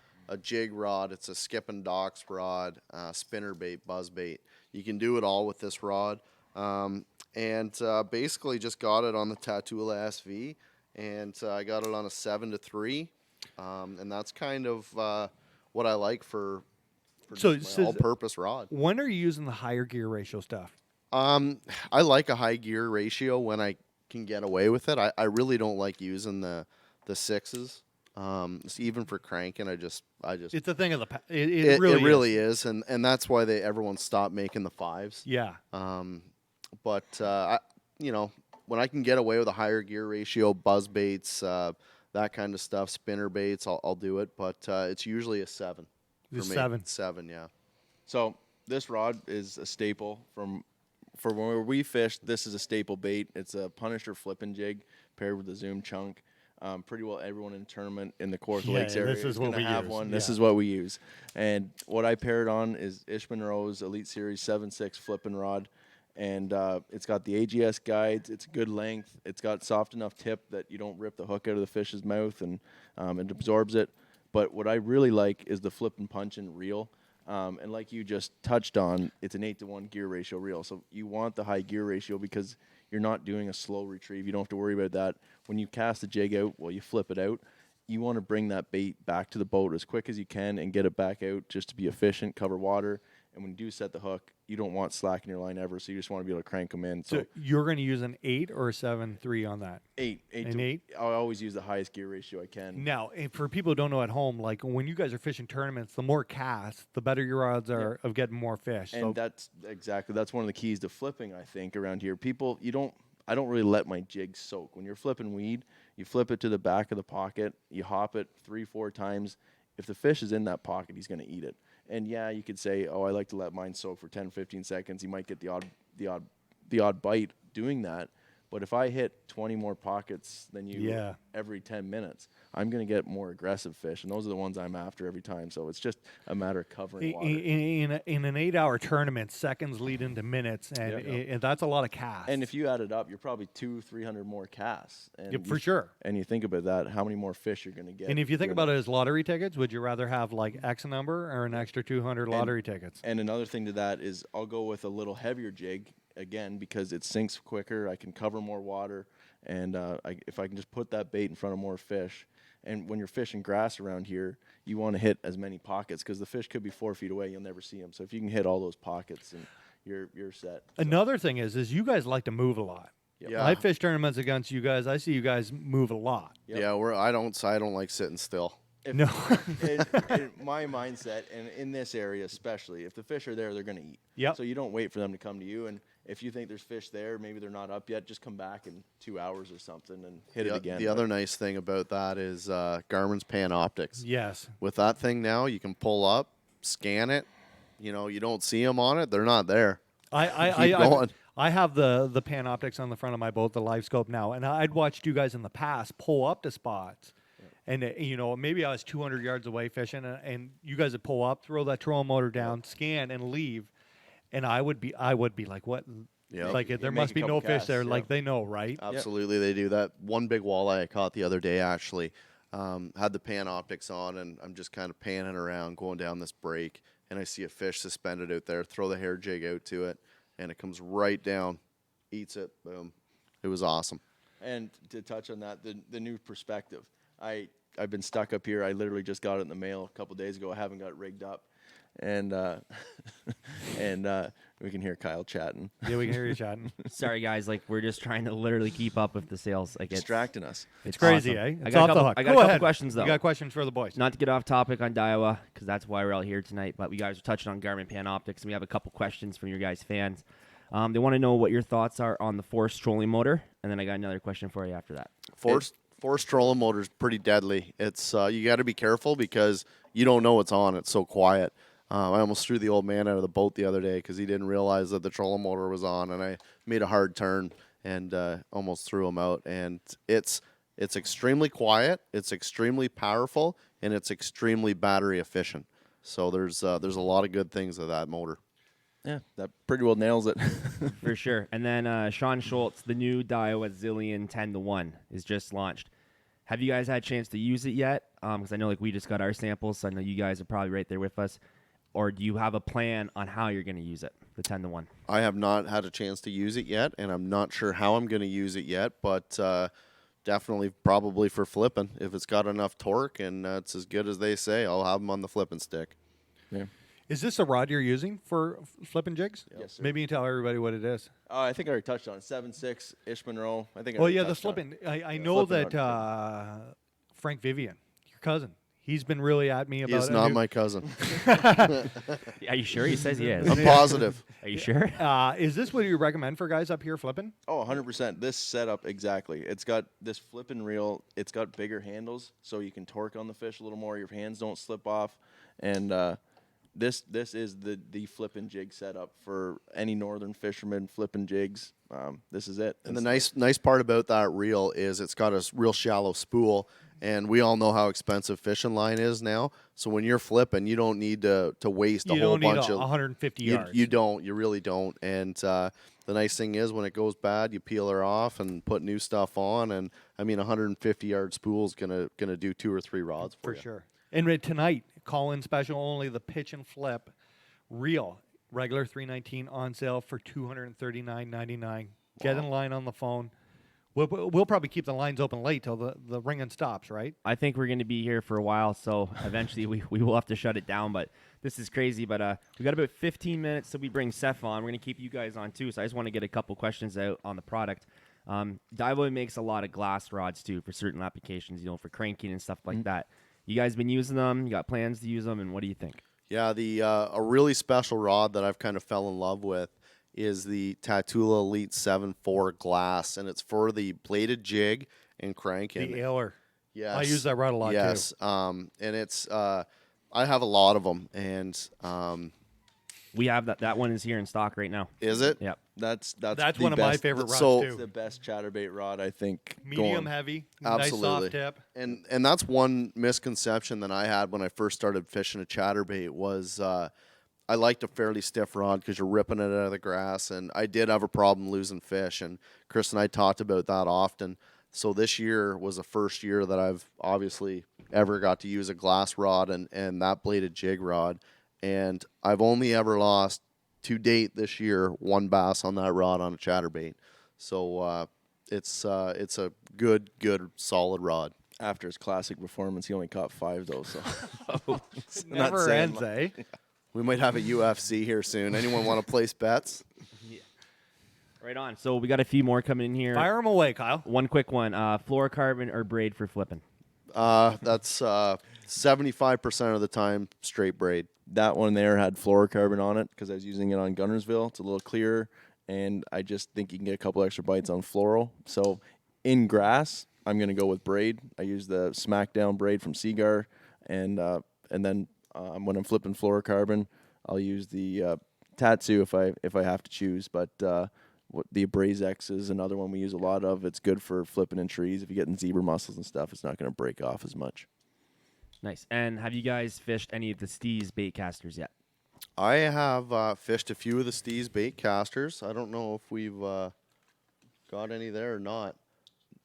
jig rod. It's a skip and docks rod, spinner bait, buzz bait. You can do it all with this rod. Basically just got it on the Tatula SV, and I got it on a 7-3. And that's kind of what I like for just my all-purpose rod. When are you using the higher gear ratio stuff? I like a high gear ratio when I can get away with it. I really don't like using the sixes. Even for cranking, I just It's a thing of the past. It it really really is, and that's why everyone stopped making the fives. Yeah. When I can get away with a higher gear ratio, buzz baits, that kind of stuff, spinner baits, I'll do it. But it's usually a 7. It's for me. 7. 7, yeah. So this rod is a staple for where we fish. This is a staple bait. It's a Punisher flipping jig paired with a Zoom chunk. Pretty well everyone in the tournament in the Cork Yeah, Lakes area this is is what going to we have use. one. This Yeah. is what we use. And what I paired on is Ishman Rose Elite Series 7.6 flipping rod. And it's got the AGS guides. It's a good length. It's got soft enough tip that you don't rip the hook out of the fish's mouth, and it absorbs it. But what I really like is the flip and punch and reel. And like you just touched on, it's an 8-to-1 gear ratio reel. So you want the high gear ratio because you're not doing a slow retrieve. You don't have to worry about that. When you cast the jig out, you flip it out. You want to bring that bait back to the boat as quick as you can and get it back out just to be efficient, cover water. And when you do set the hook, you don't want slack in your line ever, so you just want to be able to crank them in. So you're going to use an 8 or a 7.3 on that? 8. An 8? I always use the highest gear ratio I can. Now, for people who don't know at home, like when you guys are fishing tournaments, the more casts, the better your odds are of getting more fish. And So that's one of the keys to flipping, I think, around here. I don't really let my jig soak. When you're flipping weed, you flip it to the back of the pocket, you hop it 3-4 times. If the fish is in that pocket, he's going to eat it. And yeah, you could say, I like to let mine soak for 10-15 seconds. You might get the odd bite doing that. But if I hit 20 more pockets than you every 10 minutes, I'm going to get more aggressive fish, and those are the ones I'm after every time. So it's just a matter of covering water. in an 8-hour tournament, seconds lead into minutes, and that's a lot of casts. And if you add it up, you're probably 200-300 more casts. And for sure. And you think about that, how many more fish you're going to get. And if you think about it as lottery tickets, would you rather have like X number or an extra 200 lottery tickets? And another thing to that is I'll go with a little heavier jig, again, because it sinks quicker. I can cover more water. And if I can just put that bait in front of more fish And when you're fishing grass around here, you want to hit as many pockets because the fish could be 4 feet away. You'll never see them. So if you can hit all those pockets, and you're set. Another thing is you guys like to move a lot. Yeah. I fish tournaments against you guys. I see you guys move a lot. Yep. Yeah, I don't like sitting still. No. In my mindset, and in this area especially, if the fish are there, they're going to eat. Yep. So you don't wait for them to come to you. And if you think there's fish there, maybe they're not up yet, just come back in 2 hours or something and hit it again. The other nice thing about that is Garmin's Panoptics. Yes. With that thing now, you can pull up, scan it. You know, you don't see them on it; they're not there. Keep going. I have the Panoptics on the front of my boat, the live scope now, and I'd watched you guys in the past pull up to spots. And, maybe I was 200 yards away fishing, and you guys would pull up, throw that trolling motor down, scan, and leave. And I would be like, what? Yep. Like, there make must a be no couple fish casts, there. yeah. Like, they know, right? Absolutely, they do that. One big walleye I caught the other day actually had the Panoptics on, and I'm just kind of panning around, going down this break, and I see a fish suspended out there. Throw the hair jig out to it, and it comes right down, eats it, boom. It was awesome. And to touch on that, the new perspective. I've been stuck up here. I literally just got it in the mail a couple days ago. I haven't got it rigged up. And we can hear Kyle chatting. Yeah, we can hear you chatting. Sorry, guys. Like, we're just trying to literally keep up with the sales. Like, Distracting us. It's crazy, awesome. eh? I It's got a off the couple- hook. I got a Go couple ahead. questions, though. You got questions for the boys? Not to get off topic on Daiwa, because that's why we're all here tonight, but we guys are touching on Garmin Panoptics, and we have a couple questions from your guys' fans. They want to know what your thoughts are on the forced trolling motor, and then I got another question for you after that. Forced trolling motor is pretty deadly. It's you got to be careful because you don't know what's on. It's so quiet. I almost threw the old man out of the boat the other day because he didn't realize that the trolling motor was on, and I made a hard turn and almost threw him out. And it's extremely quiet, it's extremely powerful, and it's extremely battery efficient. So there's a lot of good things of that motor. Yeah, that pretty well nails it. For sure. And then Shawn Schultz, the new Daiwa Zillion 10-1 is just launched. Have you guys had a chance to use it yet? Because I know we just got our samples, so I know you guys are probably right there with us. Or do you have a plan on how you're going to use it, the 10-1? I have not had a chance to use it yet, and I'm not sure how I'm going to use it yet, but definitely probably for flipping. If it's got enough torque and it's as good as they say, I'll have them on the flipping stick. Yeah. Is this a rod you're using for flipping jigs? Yes, sir. Maybe you can tell everybody what it is. I think I already touched on it. 7.6 Ish Monroe. I think. I Well, already yeah, the touched on it. flipping. I know flipping that Frank Vivian, your cousin, he's been really at me about He is it. not my cousin. Are you sure? He says he is. I'm positive. Are you sure? Is this what you recommend for guys up here flipping? Oh, 100%. This setup, exactly. It's got this flipping reel. It's got bigger handles, so you can torque on the fish a little more. Your hands don't slip off. And this is the flipping jig setup for any northern fisherman flipping jigs. This is it. And the nice part about that reel is it's got a real shallow spool, and we all know how expensive fishing line is now. So when you're flipping, you don't need to waste a whole bunch of 150 yards. You don't. You really don't. And the nice thing is when it goes bad, you peel her off and put new stuff on. And I mean, 150-yard spool is gonna do 2 or 3 rods for you. sure. And tonight, call-in special only, the pitch and flip reel, regular $319 on sale for $239.99. Get in line on the phone. We'll probably keep the lines open late till the ringing stops, right? I think we're going to be here for a while, so eventually we will have to shut it down. But this is crazy. But we got about 15 minutes till we bring Seth on. We're going to keep you guys on, too. So I just want to get a couple questions out on the product. Daiwa makes a lot of glass rods, too, for certain applications, for cranking and stuff like that. You guys been using them? You got plans to use them, and what do you think? Yeah, a really special rod that I've kind of fell in love with is the Tatula Elite 7.4 glass, and it's for the bladed jig and cranking. The ailer. Yes. I use that rod a lot, yes. too. And it's I have a lot of them, and We have that one is here in stock right now. is it? Yep. That's That's the one of my best- favorite rods, so- It's too. the best chatterbait rod, I think. Medium going. heavy, Absolutely. nice soft tip. And that's one misconception that I had when I first started fishing a chatterbait was I liked a fairly stiff rod because you're ripping it out of the grass, and I did have a problem losing fish, and Chris and I talked about that often. So this year was the first year that I've obviously ever got to use a glass rod and that bladed jig rod, and I've only ever lost to date this year 1 bass on that rod on a chatterbait. So it's a good solid rod. After his classic performance, he only caught 5 though. So it's not Never saying ends, much. eh? We might have a UFC here soon. Anyone want to place bets? Right on. So we got a few more coming in here. Fire them away, Kyle. One quick one. Fluorocarbon or braid for flipping? That's 75% of the time straight braid. That one there had fluorocarbon on it because I was using it on Gunnersville. It's a little clearer, and I just think you can get a couple extra bites on fluoro. So in grass, I'm going to go with braid. I use the Smackdown braid from Seagar, and then when I'm flipping fluorocarbon, I'll use the Tatsu if I have to choose. But the Abrase X is another one we use a lot of. It's good for flipping in trees. If you're getting zebra mussels and stuff, it's not going to break off as much. Nice. And have you guys fished any of the Steez bait casters yet? I have fished a few of the Steez bait casters. I don't know if we've got any there or not.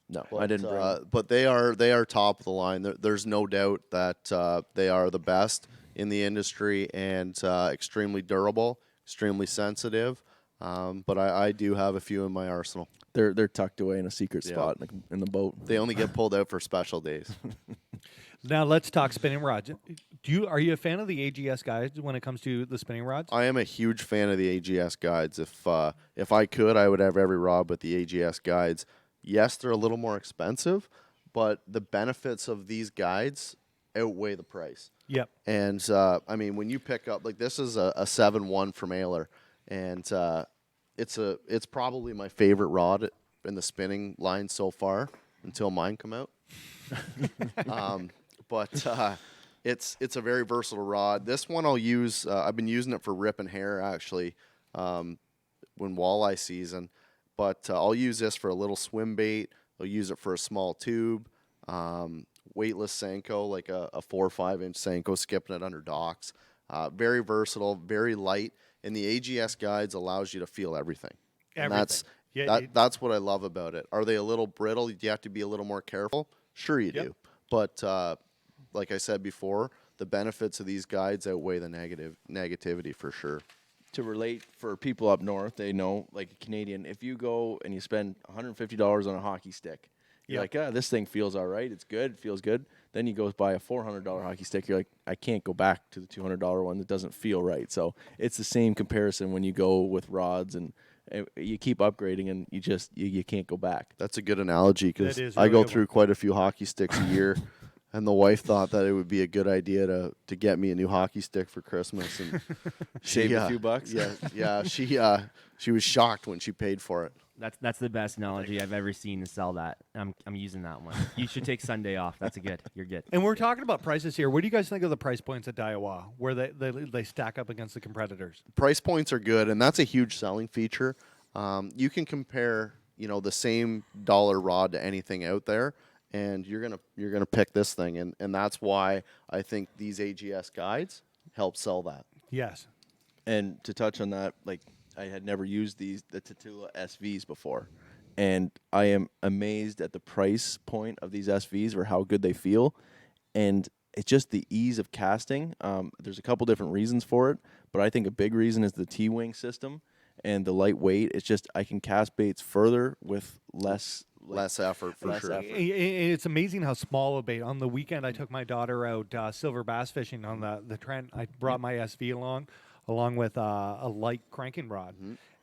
No, But, I didn't bring but they are top of the line. There's no doubt that they are the best in the industry and extremely durable, extremely sensitive. But I do have a few in my arsenal. They're tucked away in a secret Yeah. spot in the boat. They only get pulled out for special days. Now let's talk spinning rods. Are you a fan of the AGS guides when it comes to the spinning rods? I am a huge fan of the AGS guides. If I could, I would have every rod with the AGS guides. Yes, they're a little more expensive, but the benefits of these guides outweigh the price. Yep. And I mean, when you pick up like this is a 7-1 from Ayler, and it's probably my favorite rod in the spinning line so far until mine come out. But it's a very versatile rod. This one I'll use. I've been using it for ripping hair actually when walleye season. But I'll use this for a little swim bait. I'll use it for a small tube, weightless Senko, like a 4 or 5 inch Senko, skipping it under docks. Very versatile, very light, and the AGS guides allows you to feel everything. And that's that's what I love about it. Are they a little brittle? Do you have to be a little more careful? Sure you do. But like I said before, the benefits of these guides outweigh the negativity for sure. To relate for people up north, they know, like a Canadian, if you go and you spend $150 on a hockey stick, you're like, this thing feels all right. It's good. It feels good. Then you go buy a $400 hockey stick. You're like, I can't go back to the $200 one. That doesn't feel right. So it's the same comparison when you go with rods and you keep upgrading and you can't go back. That's a good analogy because That is I really go good through quite a few hockey sticks a year, and the wife thought that it would be a good idea to get me a new hockey stick for Christmas, and Save a few bucks. Yeah. She was shocked when she paid for it. That's the best analogy I've ever seen to sell that. I'm using that one. You should take Sunday off. That's you're good. And we're talking about prices here. What do you guys think of the price points at Daiwa, where they stack up against the competitors? Price points are good, and that's a huge selling feature. You can compare, the same dollar rod to anything out there, and you're gonna pick this thing, and that's why I think these AGS guides help sell that. Yes. And to touch on that, like I had never used the Tatula SVs before, and I am amazed at the price point of these SVs or how good they feel, and it's just the ease of casting. There's a couple different reasons for it, but I think a big reason is the T-wing system and the lightweight. It's just I can cast baits further with less effort for sure. It's amazing how small a bait. On the weekend, I took my daughter out silver bass fishing on the Trent. I brought my SV along with a light cranking rod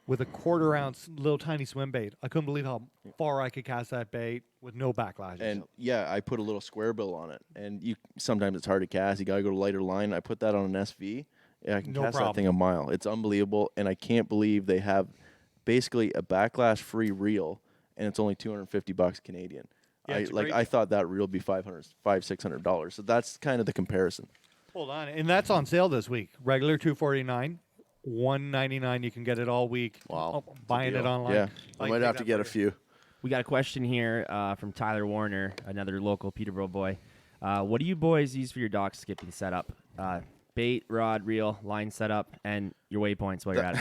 with a 1/4 ounce little tiny swim bait. I couldn't believe how far I could cast that bait with no backlash. And I put a little square bill on it, and sometimes it's hard to cast. You gotta go to lighter line. I put that on an SV. And I can cast that thing a mile. It's unbelievable, and I can't believe they have basically a backlash-free reel, and it's only $250 Canadian. Yeah, I thought that reel would be $600. So that's kind of the comparison. Hold on, and that's on sale this week. Regular $249, $199. You can get it all week. Wow, buying it online. Yeah, I might have to get a few. We got a question here from Tyler Warner, another local Peterborough boy. What do you boys use for your dock skipping setup? Bait, rod, reel, line setup, and your waypoints while you're at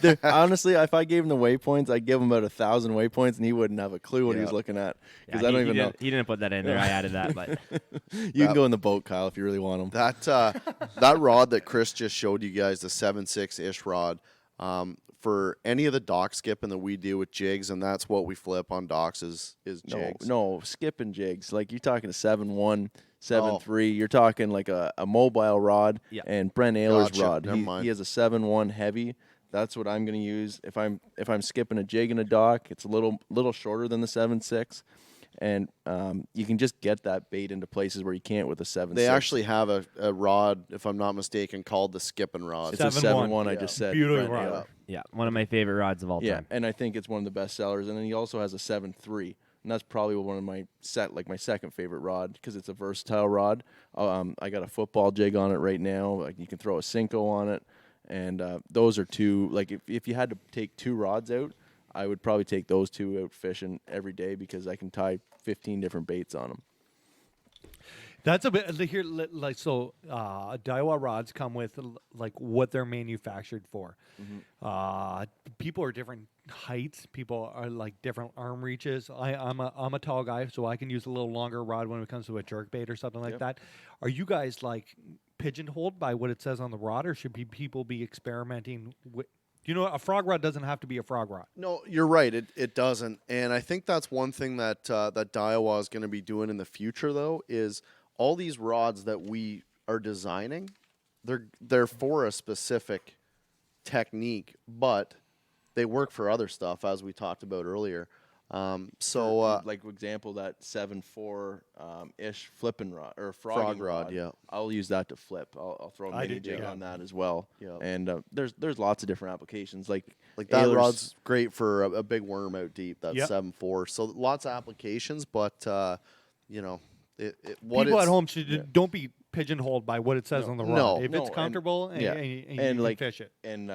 it. Honestly, if I gave him the waypoints, I'd give him about 1,000 waypoints, and he wouldn't have a clue what he was looking at. Because I don't even know. He didn't put that in there. I added that, but you can go in the boat, Kyle, if you really want them. That rod that Chris just showed you guys, the 7.6 ish rod, for any of the dock skipping that we do with jigs, and that's what we flip on docks is jigs. No, skipping jigs. Like you're talking a 7-1, 7-3. You're talking like a mobile rod. Yeah. And Brent Ayler's Gotcha. rod. Never mind. He has a 7-1 heavy. That's what I'm going to use if I'm skipping a jig in a dock. It's a little shorter than the 7-6. And you can just get that bait into places where you can't with a 7-6. They actually have a rod, if I'm not mistaken, called the skipping rod. It's a 7-1. I just said. Beautiful Brent rod. Ayler. Yeah, one of my favorite rods of all Yeah, time. and I think it's one of the best sellers. And then he also has a 7-3, and that's probably one of my my second favorite rod because it's a versatile rod. I got a football jig on it right now. Like you can throw a Cinco on it, and those are two. Like if you had to take two rods out, I would probably take those two out fishing every day because I can tie 15 different baits on them. That's a bit here. Like so, Daiwa rods come with like what they're manufactured for. People are different heights. People are like different arm reaches. I'm a tall guy, so I can use a little longer rod when it comes to a jerk bait or something like that. Are you guys like pigeonholed by what it says on the rod, or should people be experimenting with? A frog rod doesn't have to be a frog rod. No, you're right. It doesn't, and I think that's one thing that that Daiwa is going to be doing in the future, though, is all these rods that we are designing, they're for a specific technique, but they work for other stuff, as we talked about earlier. Like for example, that 7-4 ish flipping rod or frog rod, yeah. I'll use that to flip. I'll throw a mini jig on that as well. Yeah. And there's lots of different applications. Like that Ayler's- rod's great for a big worm out deep. That's Yep. 7-4. So lots of applications, but People at home don't be pigeonholed by what it says on the rod. No. If No, it's comfortable and you can like fish it. And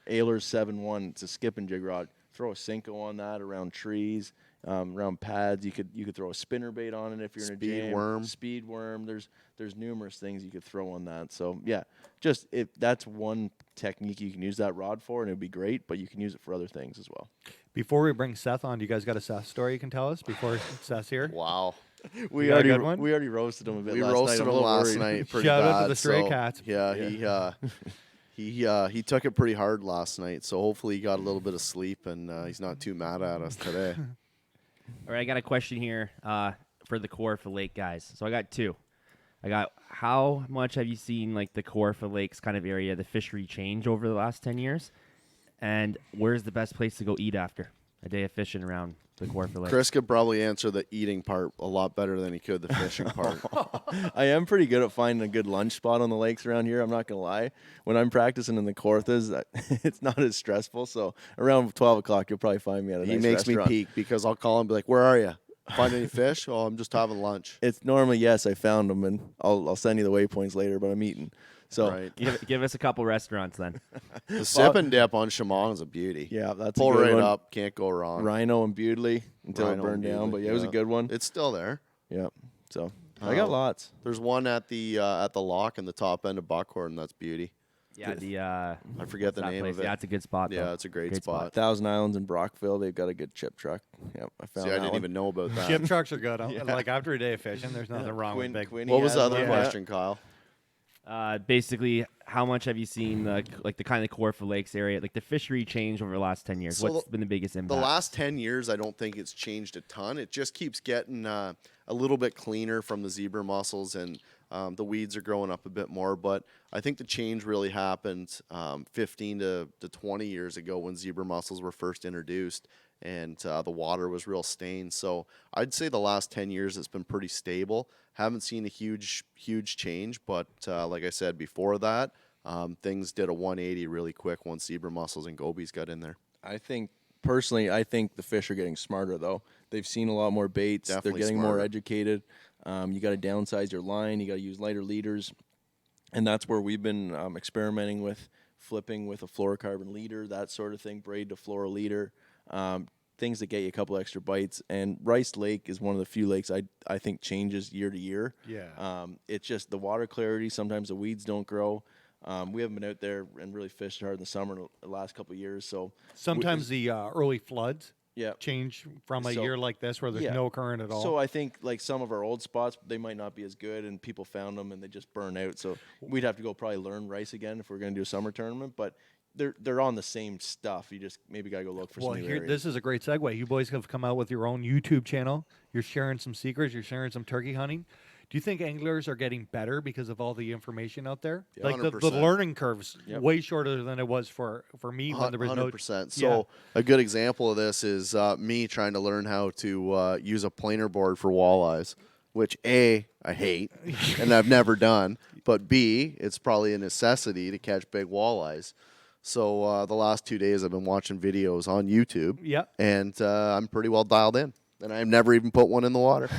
Ayler's 7-1. It's a skip and jig rod. Throw a Cinco on that around trees, around pads. You could throw a spinner bait on it if you're in a jam. Speed worm. There's numerous things you could throw on that. So yeah, that's one technique you can use that rod for, and it'd be great. But you can use it for other things as well. Before we bring Seth on, do you guys got a Seth story you can tell us before Seth's here? Wow. We got a already good one? we already roasted him a bit. We last roasted night. him last night pretty Shout bad. out to the stray so, cats. Yeah, he took it pretty hard last night. So hopefully he got a little bit of sleep and he's not too mad at us today. All right, I got a question here for the Kawartha Lake guys. So I got two. How much have you seen like the Kawartha Lakes kind of area, the fishery change over the last 10 years? And where's the best place to go eat after a day of fishing around the Kawartha Lake? Chris could probably answer the eating part a lot better than he could the fishing part. I am pretty good at finding a good lunch spot on the lakes around here. I'm not gonna lie. When I'm practicing in the Kawarthas, it's not as stressful. So around 12 o'clock, you'll probably find me at a He nice makes restaurant. me peek because I'll call him and be like, "Where are you? Find any fish?" "Oh, I'm just having lunch." It's normally yes, I found them, and I'll send you the waypoints later. But I'm eating. So Right. Give us a couple restaurants then. The sip and dip on Shaman is a beauty. yeah, that's Pull a good right one. up, can't go wrong. Rhino and Bewdley until Rhino it burned and down. Bewdley, But yeah, it was a yeah. good one. It's still there. Yeah. So I got lots. There's one at the lock in the top end of Buckhorn. That's beauty. Yeah, I forget the that name place? of it. Yeah, it's a good spot. Yeah, though. it's a great Great spot. Thousand Islands in Brockville, they've got a good chip truck. Yep, I found See, I that didn't one. even know about that. Chip trucks are good. Like after a day of fishing, there's nothing wrong with big. Quinny What was the has other one. question, Kyle? Basically, how much have you seen the kind of Kawartha Lakes area, like the fishery change over the last 10 years? So What's been the biggest The impact? last 10 years, I don't think it's changed a ton. It just keeps getting a little bit cleaner from the zebra mussels, and the weeds are growing up a bit more. But I think the change really happened 15 to 20 years ago when zebra mussels were first introduced, and the water was real stained. So I'd say the last 10 years it's been pretty stable. Haven't seen a huge change, but like I said before that, things did a 180 really quick once zebra mussels and gobies got in there. Personally, I think the fish are getting smarter, though. They've seen a lot more baits. Definitely They're getting more smarter. educated. You got to downsize your line. You got to use lighter leaders. And that's where we've been experimenting with flipping with a fluorocarbon leader, that sort of thing, braid to fluoro leader, things that get you a couple extra bites. And Rice Lake is one of the few lakes I think changes year to year. Yeah. It's just the water clarity. Sometimes the weeds don't grow. We haven't been out there and really fished hard in the summer the last couple of years. So Sometimes the early floods yeah. change from a So- year like this where there's yeah. no current at all. So I think like some of our old spots, they might not be as good, and people found them and they just burn out. So we'd have to go probably learn rice again if we're going to do a summer tournament. But they're on the same stuff. You just maybe gotta go look for Well, some new here, areas. this is a great segue. You boys have come out with your own YouTube channel. You're sharing some secrets. You're sharing some turkey hunting. Do you think anglers are getting better because of all the information out there? Yeah, Like the 100%. learning curve's Yep. way shorter than it was for me when there was no. 100%. Yeah. So a good example of this is me trying to learn how to use a planer board for walleyes, which A, I hate and I've never done, but B, it's probably a necessity to catch big walleyes. So the last 2 days I've been watching videos on YouTube, Yeah. and I'm pretty well dialed in. And I've never even put one in the water.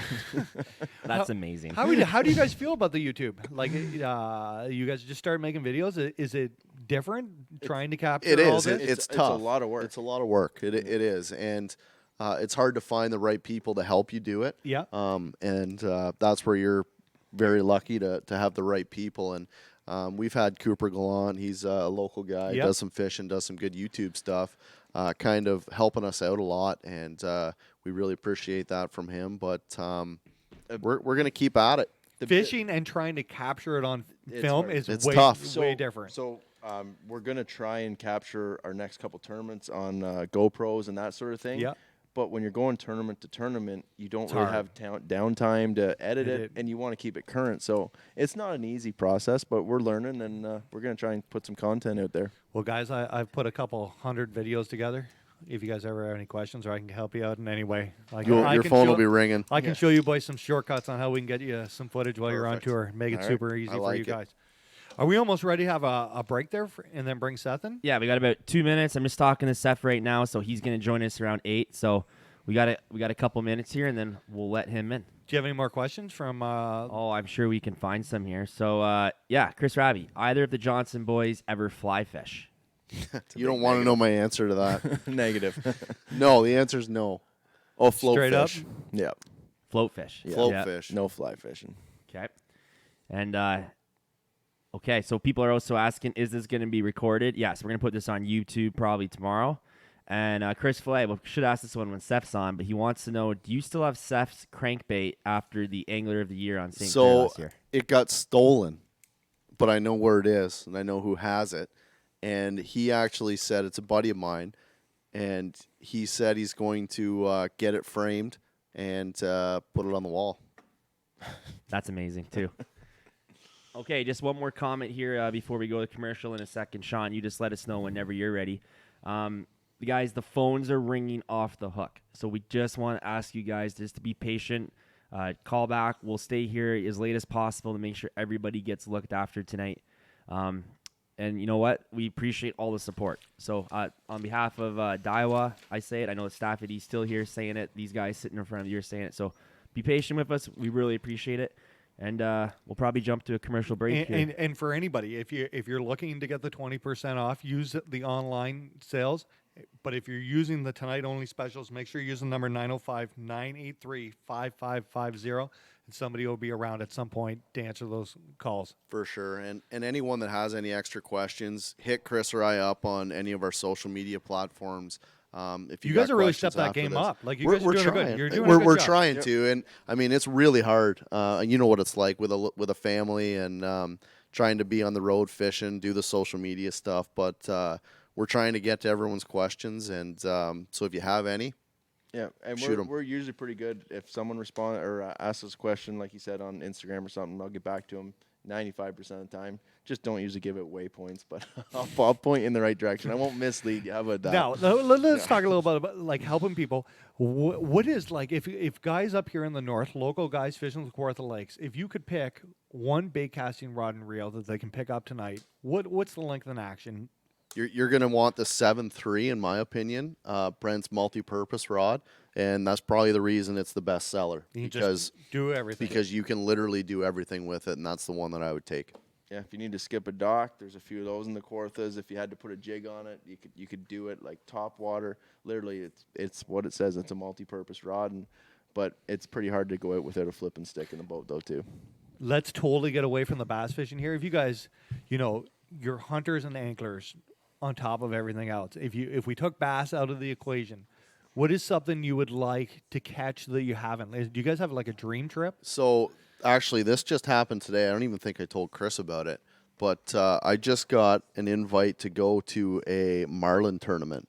That's amazing. How do you guys feel about the YouTube? Like, you guys just started making videos. Is it different trying to capture It all is. this? It's It's a tough. lot of work. It's a lot of work. It is, and it's hard to find the right people to help you do it. Yeah. And that's where you're very lucky to have the right people. And we've had Cooper Gallant. He's a local guy. Yep. Does some fishing, does some good YouTube stuff, kind of helping us out a lot. And we really appreciate that from him. But we're gonna keep at it. Fishing and trying to capture it on It's film hard. is It's way, tough. way different. So we're gonna try and capture our next couple tournaments on GoPros and that sort of thing. Yeah. But when you're going tournament to tournament, you don't It's really hard. have downtime to edit Edit. it, and you want to keep it current. So it's not an easy process, but we're learning, and we're gonna try and put some content out there. Well, guys, I've put a couple hundred videos together. If you guys ever have any questions or I can help you out in any way, Your phone will be ringing. I can show you boys some shortcuts on how we can get you some footage while you're on Perfect. tour. Make it All right. super easy I for like you it. guys. Are we almost ready to have a break there and then bring Seth in? Yeah, we got about 2 minutes. I'm just talking to Seth right now, so he's gonna join us around 8. So we got a couple minutes here, and then we'll let him in. Do you have any more questions from? Oh, I'm sure we can find some here. So yeah, Chris Raby, either of the Johnston boys ever fly fish? You don't want to know my answer to that. Negative. No, the answer is no. Oh, float Straight up? fish. Yeah. Float fish. Float Yeah. fish. No fly fishing. Okay. And okay, so people are also asking, is this going to be recorded? Yes, we're going to put this on YouTube probably tomorrow. And Chris Flay, we should ask this one when Seth's on, but he wants to know, do you still have Seth's crankbait after the Angler of the Year on St. Clair So last year? it got stolen, but I know where it is and I know who has it. And he actually said, it's a buddy of mine, and he said he's going to get it framed and put it on the wall. That's amazing, too. Okay, just one more comment here before we go to commercial in a second. Shawn, you just let us know whenever you're ready. Guys, the phones are ringing off the hook. So we just want to ask you guys just to be patient. Call back. We'll stay here as late as possible to make sure everybody gets looked after tonight. And you know what? We appreciate all the support. So on behalf of Daiwa, I say it. I know the staff at Easthill here saying it. These guys sitting in front of you are saying it. So be patient with us. We really appreciate it. And we'll probably jump to a commercial break here. And for anybody, if you're looking to get the 20% off, use the online sales. But if you're using the tonight only specials, make sure you use the number 905-983-5550, and somebody will be around at some point to answer those calls. For sure. And anyone that has any extra questions, hit Chris or I up on any of our social media platforms. If You got guys are really questions stepped that after game this. up. Like, you We're- guys are we're doing trying. good. You're doing a good we're job. trying to, and I mean it's really hard. You know what it's like with a family and trying to be on the road fishing, do the social media stuff. But we're trying to get to everyone's questions, and so if you have any, Yeah, and Shoot 'em. we're usually pretty good. If someone responds or asks us a question, like you said, on Instagram or something, I'll get back to them 95% of the time. Just don't usually give it waypoints, but I'll point in the right direction. I won't mislead you. How about that? Now, let's talk a little bit about like helping people. What is like if guys up here in the north, local guys fishing the Kawartha Lakes, if you could pick one bait casting rod and reel that they can pick up tonight, what's the length in action? you're going to want the 7.3, in my opinion, Brent's multi-purpose rod, and that's probably the reason it's the best seller You can because just do everything. because you can literally do everything with it, and that's the one that I would take. Yeah, if you need to skip a dock, there's a few of those in the Kawarthas. If you had to put a jig on it, you could do it like top water. Literally, it's what it says. It's a multi-purpose rod, but it's pretty hard to go out without a flipping stick in the boat though too. Let's totally get away from the bass fishing here. If you guys, you're hunters and anglers on top of everything else. If we took bass out of the equation, what is something you would like to catch that you haven't? Do you guys have like a dream trip? So actually, this just happened today. I don't even think I told Chris about it. but I just got an invite to go to a marlin tournament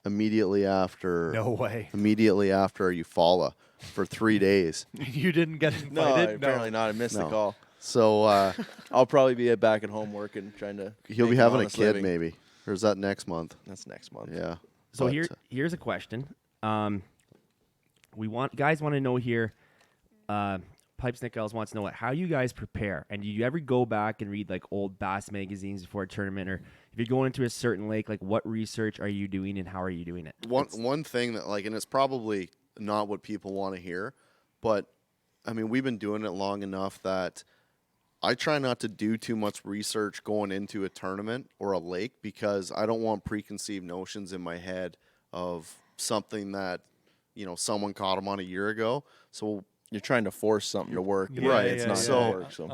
immediately after. No way. Immediately after Eufaula for 3 days. You didn't get invited? No, apparently not. I missed the No. call. So I'll probably be back at home working, trying to. he'll be make an having a honest kid living. maybe, or is that next month? That's next month. Yeah. So But, here's a question. Guys want to know here. Pipes Nichols wants to know how you guys prepare, and do you ever go back and read like old bass magazines before a tournament, or if you're going into a certain lake, like what research are you doing and how are you doing it? one thing that and it's probably not what people want to hear, but I mean we've been doing it long enough that I try not to do too much research going into a tournament or a lake because I don't want preconceived notions in my head of something that someone caught them on a year ago. So You're trying to force something to work. Yeah, right. yeah, It's not yeah, going yeah. to work. So.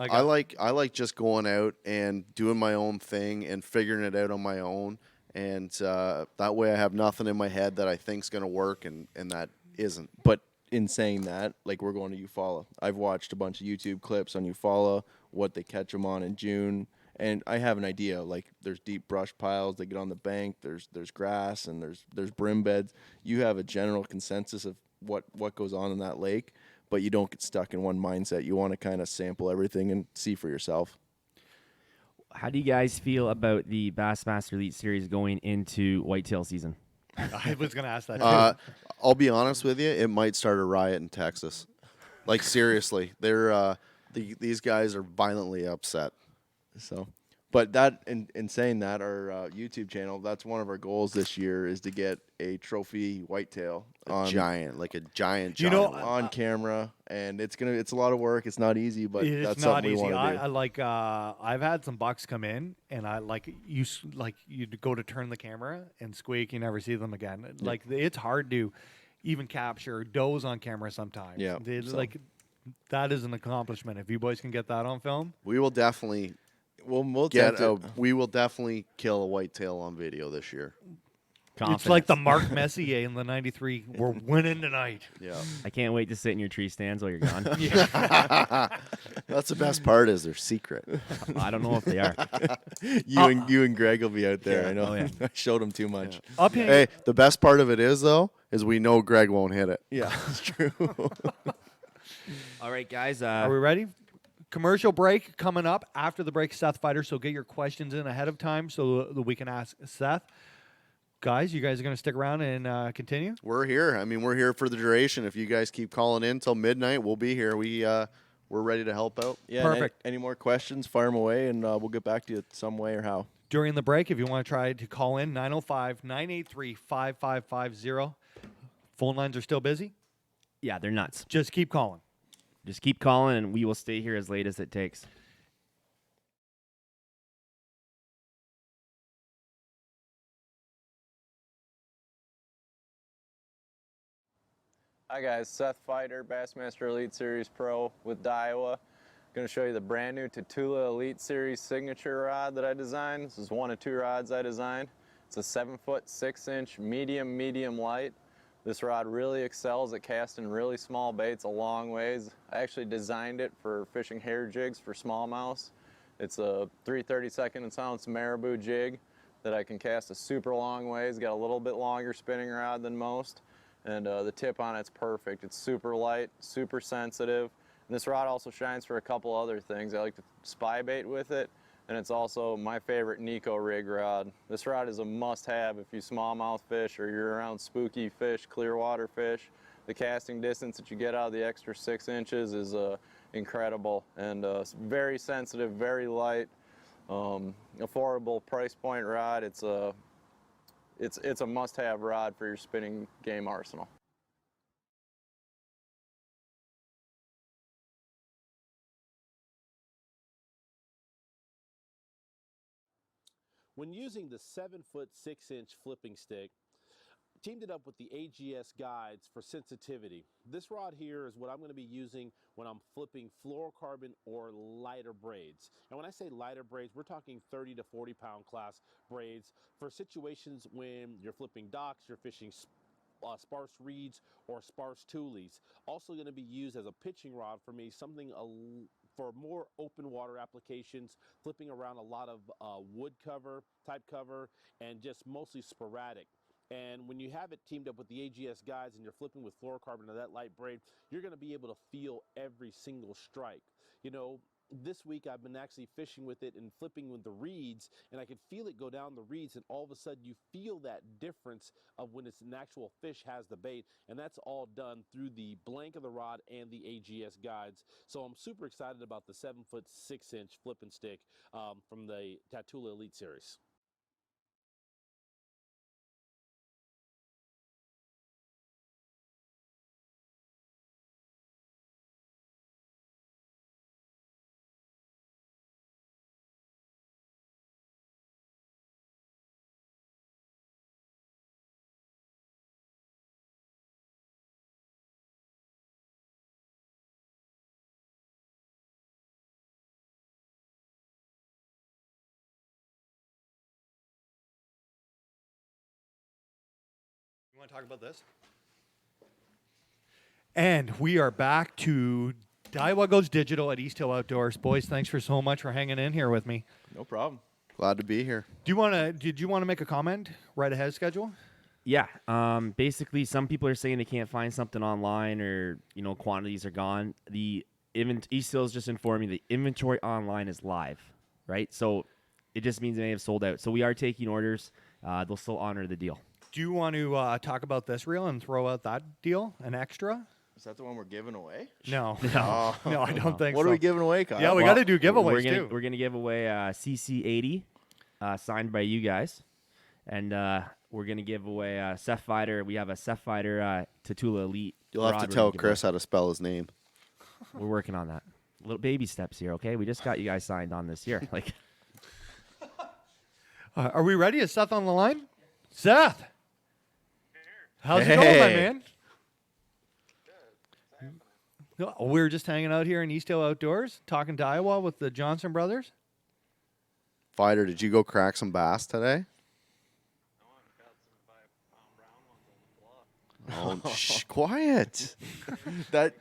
I like just going out and doing my own thing and figuring it out on my own, and that way I have nothing in my head that I think's going to work and that isn't. But in saying that, like we're going to Eufaula. I've watched a bunch of YouTube clips on Eufaula, what they catch them on in June, and I have an idea. Like there's deep brush piles, they get on the bank, there's grass, and there's brim beds. You have a general consensus of what goes on in that lake, but you don't get stuck in one mindset. You want to kind of sample everything and see for yourself. How do you guys feel about the Bassmaster Elite Series going into whitetail season? I was going to ask that too. I'll be honest with you, it might start a riot in Texas. Like seriously, they're these guys are violently upset. So, but that in saying that, our YouTube channel, that's one of our goals this year is to get a trophy whitetail A giant You know, one. on camera, and it's a lot of work. It's not easy, but It's that's not something we easy. want to do. I like. I've had some bucks come in, and I like you go to turn the camera and squeak. You never see them again. Like it's hard to even capture does on camera sometimes. Yeah, It's so- like that is an accomplishment. If you boys can get that on film, We will definitely We'll get attempt it. we will definitely kill a whitetail on video this year. it's like the Mark Messier in the '93. We're winning tonight. Yeah. I can't wait to sit in your tree stands while you're gone. That's the best part is they're secret. I don't know if they are. You and Greg will be out there. Yeah. I know. Oh, yeah. I showed him too much. Up here, Hey, the best part of it is though, is we know Greg won't hit it. Yeah, that's true. All right, guys. are we ready? Commercial break coming up. After the break, Seth Feider. So get your questions in ahead of time so that we can ask Seth. Guys, you guys are going to stick around and continue? We're here. I mean, we're here for the duration. If you guys keep calling in till midnight, we'll be here. We're ready to help out. Yeah. and Perfect. Any more questions? Fire them away, and we'll get back to you some way or how. During the break, if you want to try to call in, 905-983-5550. Phone lines are still busy. Yeah, they're nuts. Just keep calling. Just keep calling, and we will stay here as late as it takes. Hi guys, Seth Feider, Bassmaster Elite Series Pro with Daiwa. Going to show you the brand new Tatula Elite Series signature rod that I designed. This is one of two rods I designed. It's a 7-foot 6-inch medium light. This rod really excels at casting really small baits a long ways. I actually designed it for fishing hair jigs for smallmouth. It's a 3/32 ounce marabou jig that I can cast a super long ways. Got a little bit longer spinning rod than most. And the tip on it's perfect. It's super light, super sensitive. And this rod also shines for a couple other things. I like to spy bait with it, and it's also my favorite Nico rig rod. This rod is a must-have if you smallmouth fish or you're around spooky fish, clear water fish. The casting distance that you get out of the extra 6 inches is incredible, and very sensitive, very light, affordable price point rod. It's a must-have rod for your spinning game arsenal. When using the 7-foot 6-inch flipping stick, teamed it up with the AGS guides for sensitivity. This rod here is what I'm going to be using when I'm flipping fluorocarbon or lighter braids. And when I say lighter braids, we're talking 30 to 40 pound class braids for situations when you're flipping docks, you're fishing sparse reeds or sparse toolies. Also going to be used as a pitching rod for me, something for more open water applications, flipping around a lot of wood cover, type cover, and just mostly sporadic. And when you have it teamed up with the AGS guides and you're flipping with fluorocarbon or that light braid, you're going to be able to feel every single strike. You know, this week I've been actually fishing with it and flipping with the reeds, and I could feel it go down the reeds, and all of a sudden you feel that difference of when it's an actual fish has the bait, and that's all done through the blank of the rod and the AGS guides. So I'm super excited about the 7-foot 6-inch flipping stick from the Tatula Elite Series. You want to talk about this? And we are back to Daiwa Goes Digital at Easthill Outdoors. Boys, thanks for so much for hanging in here with me. No problem. Glad to be here. Did you want to make a comment right ahead of schedule? Yeah. Basically, some people are saying they can't find something online, or quantities are gone. The Easthill is just informing the inventory online is live, right? So it just means they may have sold out. So we are taking orders. They'll still honor the deal. Do you want to talk about this reel and throw out that deal, an extra? Is that the one we're giving away? No, Oh. no, I don't think so. What are we giving away, Kyle? Yeah, we got to do giveaways We're too. gonna give away a CC80 signed by you guys, and we're gonna give away a Seth Feider. We have a Seth Feider Tatula Elite. You'll have to rod we're tell gonna give Chris away. how to spell his name. We're working on that. Little baby steps here, okay? We just got you guys signed on this year. Like, Are we ready? Is Seth on the line? Seth, how's it going, my man? No, we were just hanging out here in Easthill Outdoors, talking to Iowa with the Johnston brothers. Feider, did you go crack some bass today? Oh, shh, quiet. That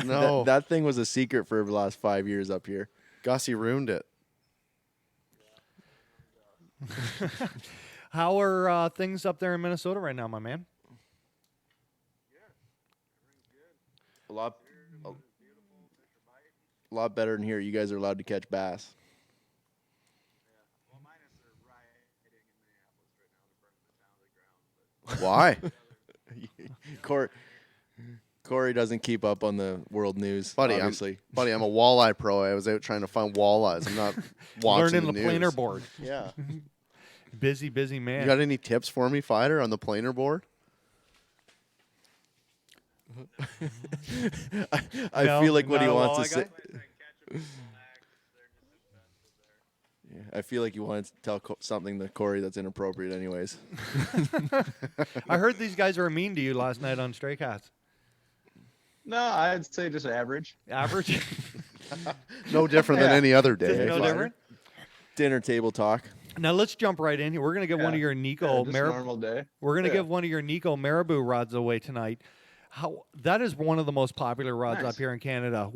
No, that thing was a secret for the last 5 years up here. Gussie ruined it. How are things up there in Minnesota right now, my man? A lot better than here. You guys are allowed to catch bass. Why? Cory doesn't keep up on the world news, Buddy, obviously. I'm a walleye pro. I was out trying to find walleyes. I'm not watching Learning the news. planer board. Yeah. Busy, busy man. You got any tips for me, Feider, on the planer board? I No, feel like what he not a wants to walleye say. guy? Yeah, I feel like you wanted to tell something to Cory that's inappropriate, anyways. I heard these guys were mean to you last night on Stray Cats. No, I'd say just average. Average? No different than any other day. No different? Dinner table talk. Now let's jump right in here. We're gonna give one of your Nico just normal day. We're gonna Yeah. give one of your Nico Marabou rods away tonight. That is one of the most popular rods Nice. up here in Canada.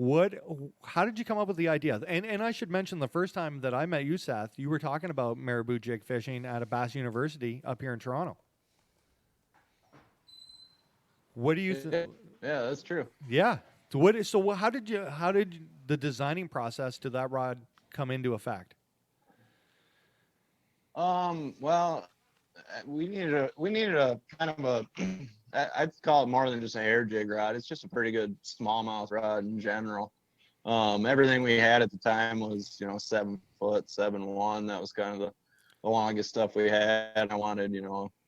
How did you come up with the idea? And I should mention the first time that I met you, Seth, you were talking about marabou jig fishing at a Bass University up here in Toronto. What do you think? Yeah, that's true. Yeah. So how did the designing process to that rod come into effect? Well, we needed a kind of a I'd call it more than just a hair jig rod. It's just a pretty good smallmouth rod in general. Everything we had at the time was 7 foot, 7'1". That was kind of the longest stuff we had. I wanted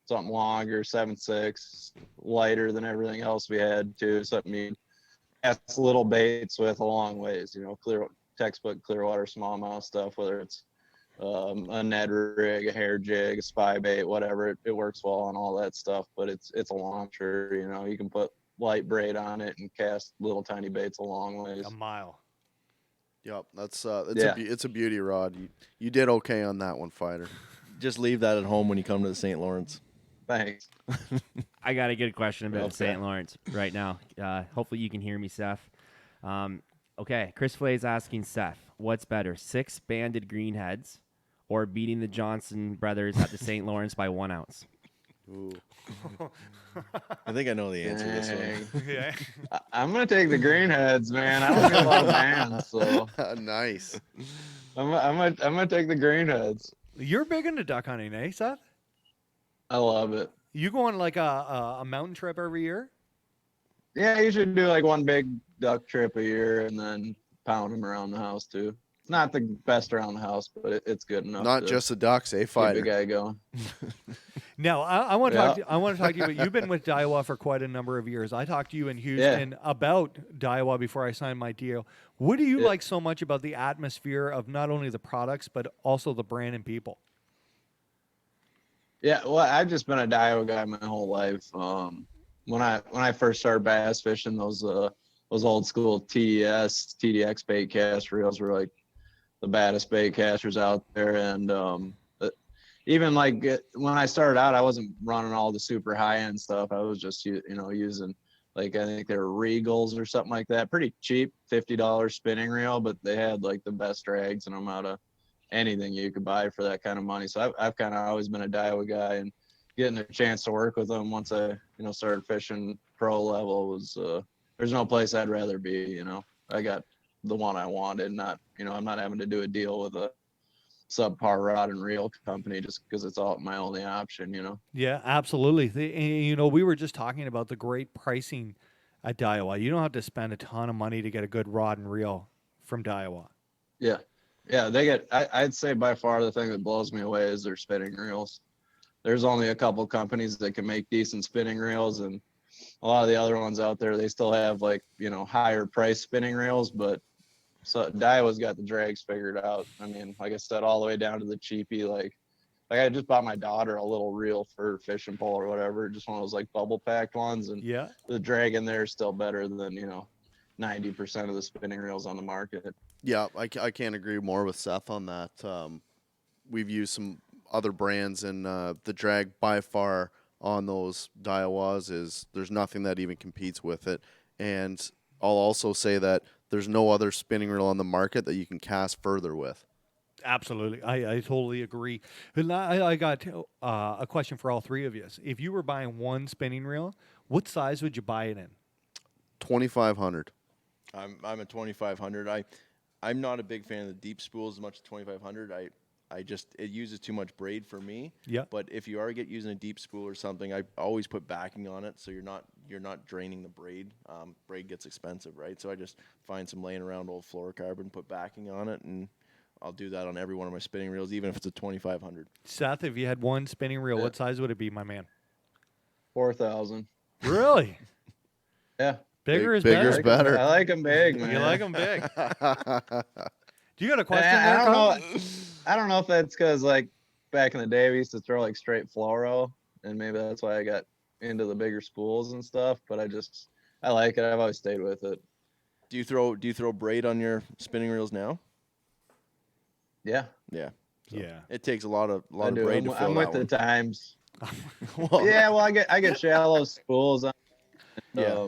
something longer, 7'6", lighter than everything else we had too. Something you cast little baits with a long ways. Clear textbook Clearwater smallmouth stuff, whether it's a Ned rig, a hair jig, a spy bait, whatever. It works well on all that stuff, but it's a launcher. You can put light braid on it and cast little tiny baits a long ways. A mile. Yep, it's Yeah. it's a beauty rod. You did okay on that one, Feider. Just leave that at home when you come to the St. Lawrence. Thanks. I got a good question about Okay. St. Lawrence right now. Hopefully you can hear me, Seth. Okay, Chris Flay is asking Seth, what's better, 6 banded greenheads or beating the Johnston brothers at the St. Lawrence by 1 ounce? Ooh. I think I know the answer to this one. Yeah. I'm gonna take the greenheads, man. I don't get a lot of bands, so Nice. I'm gonna take the greenheads. You're big into duck hunting, eh, Seth? I love it. You go on like a mountain trip every year? Yeah, you should do like one big duck trip a year and then pound them around the house too. It's not the best around the house, but it's good enough. Not to just the ducks, keep the Feider. guy going. Now, I want to talk. I want to talk to you. But you've been with Daiwa for quite a number of years. I talked to you in Houston about Daiwa before I signed my deal. What do you like so much about the atmosphere of not only the products but also the brand and people? Yeah, well, I've just been a Daiwa guy my whole life. When I first started bass fishing, those old school TDX bait cast reels were like the baddest bait casters out there, and even like when I started out, I wasn't running all the super high end stuff. I was just using like, I think they were Regals or something like that, pretty cheap, $50 spinning reel, but they had like the best drags in them out of anything you could buy for that kind of money. So I've kind of always been a Daiwa guy, and getting a chance to work with them once I started fishing pro level was there's no place I'd rather be. I got the one I wanted, not I'm not having to do a deal with a subpar rod and reel company just because it's all my only option. Yeah, absolutely. We were just talking about the great pricing at Daiwa. You don't have to spend a ton of money to get a good rod and reel from Daiwa. Yeah, they get. I'd say by far the thing that blows me away is their spinning reels. There's only a couple companies that can make decent spinning reels, and a lot of the other ones out there, they still have like higher price spinning reels, but so Daiwa's got the drags figured out. I mean, like I said, all the way down to the cheapie. Like I just bought my daughter a little reel for fishing pole or whatever, just one of those like bubble packed ones, and the drag in there is still better than 90% of the spinning reels on the market. Yeah, I can't agree more with Seth on that. We've used some other brands, and the drag by far on those Daiwas is there's nothing that even competes with it. And I'll also say that there's no other spinning reel on the market that you can cast further with. Absolutely. I totally agree. And I got a question for all three of you. If you were buying one spinning reel, what size would you buy it in? 2,500. I'm a 2,500. I'm not a big fan of the deep spools as much as 2,500. It uses too much braid for me. Yeah. But if you are using a deep spool or something, I always put backing on it, so you're not draining the braid. Braid gets expensive, right? So I just find some laying around old fluorocarbon, put backing on it, and I'll do that on every one of my spinning reels, even if it's a 2,500. Seth, if you had one spinning reel, what size would it be, my man? 4,000. Really? Yeah. Bigger is better. I like them big, man. You like them big. Do you got a question I there, don't Carl? know. I don't know if that's because like back in the day we used to throw like straight fluoro, and maybe that's why I got into the bigger spools and stuff. But I like it. I've always stayed with it. Do you throw braid on your spinning reels now? Yeah. Yeah. So yeah. It takes a lot of braid to fill I'm with the times. Well, yeah. Well, I get shallow spools. Yeah.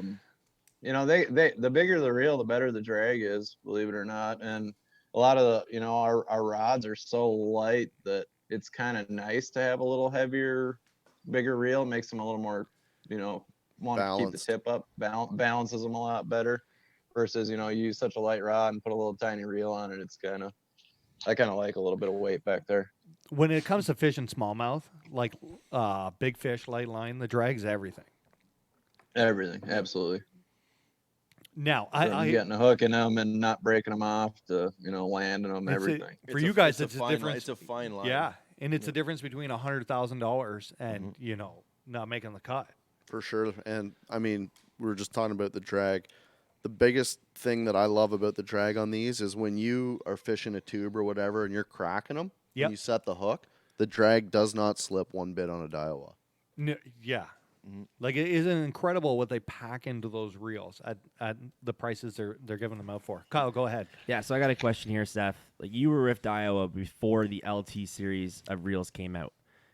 The bigger the reel, the better the drag is, believe it or not. And a lot of the, our rods are so light that it's kind of nice to have a little heavier, bigger reel. It makes them a little more, want to keep the tip up, balances them a lot better versus, you use such a light rod and put a little tiny reel on it. I kind of like a little bit of weight back there. When it comes to fishing smallmouth, like big fish, light line, the drag's everything. Everything, absolutely. Now, I'm getting a hook in them and not breaking them off to, landing them, everything. For you guys, it's a difference. It's a fine line. Yeah, and it's a difference between $100,000 and not making the cut. For sure. And I mean, we were just talking about the drag. The biggest thing that I love about the drag on these is when you are fishing a tube or whatever and you're cracking them, and you set the hook, the drag does not slip one bit on a Daiwa. No, yeah. Like, it is incredible what they pack into those reels at the prices they're giving them out for. Kyle, go ahead. Yeah, so I got a question here, Seth. Like, you were with Daiwa before the LT series of reels came out.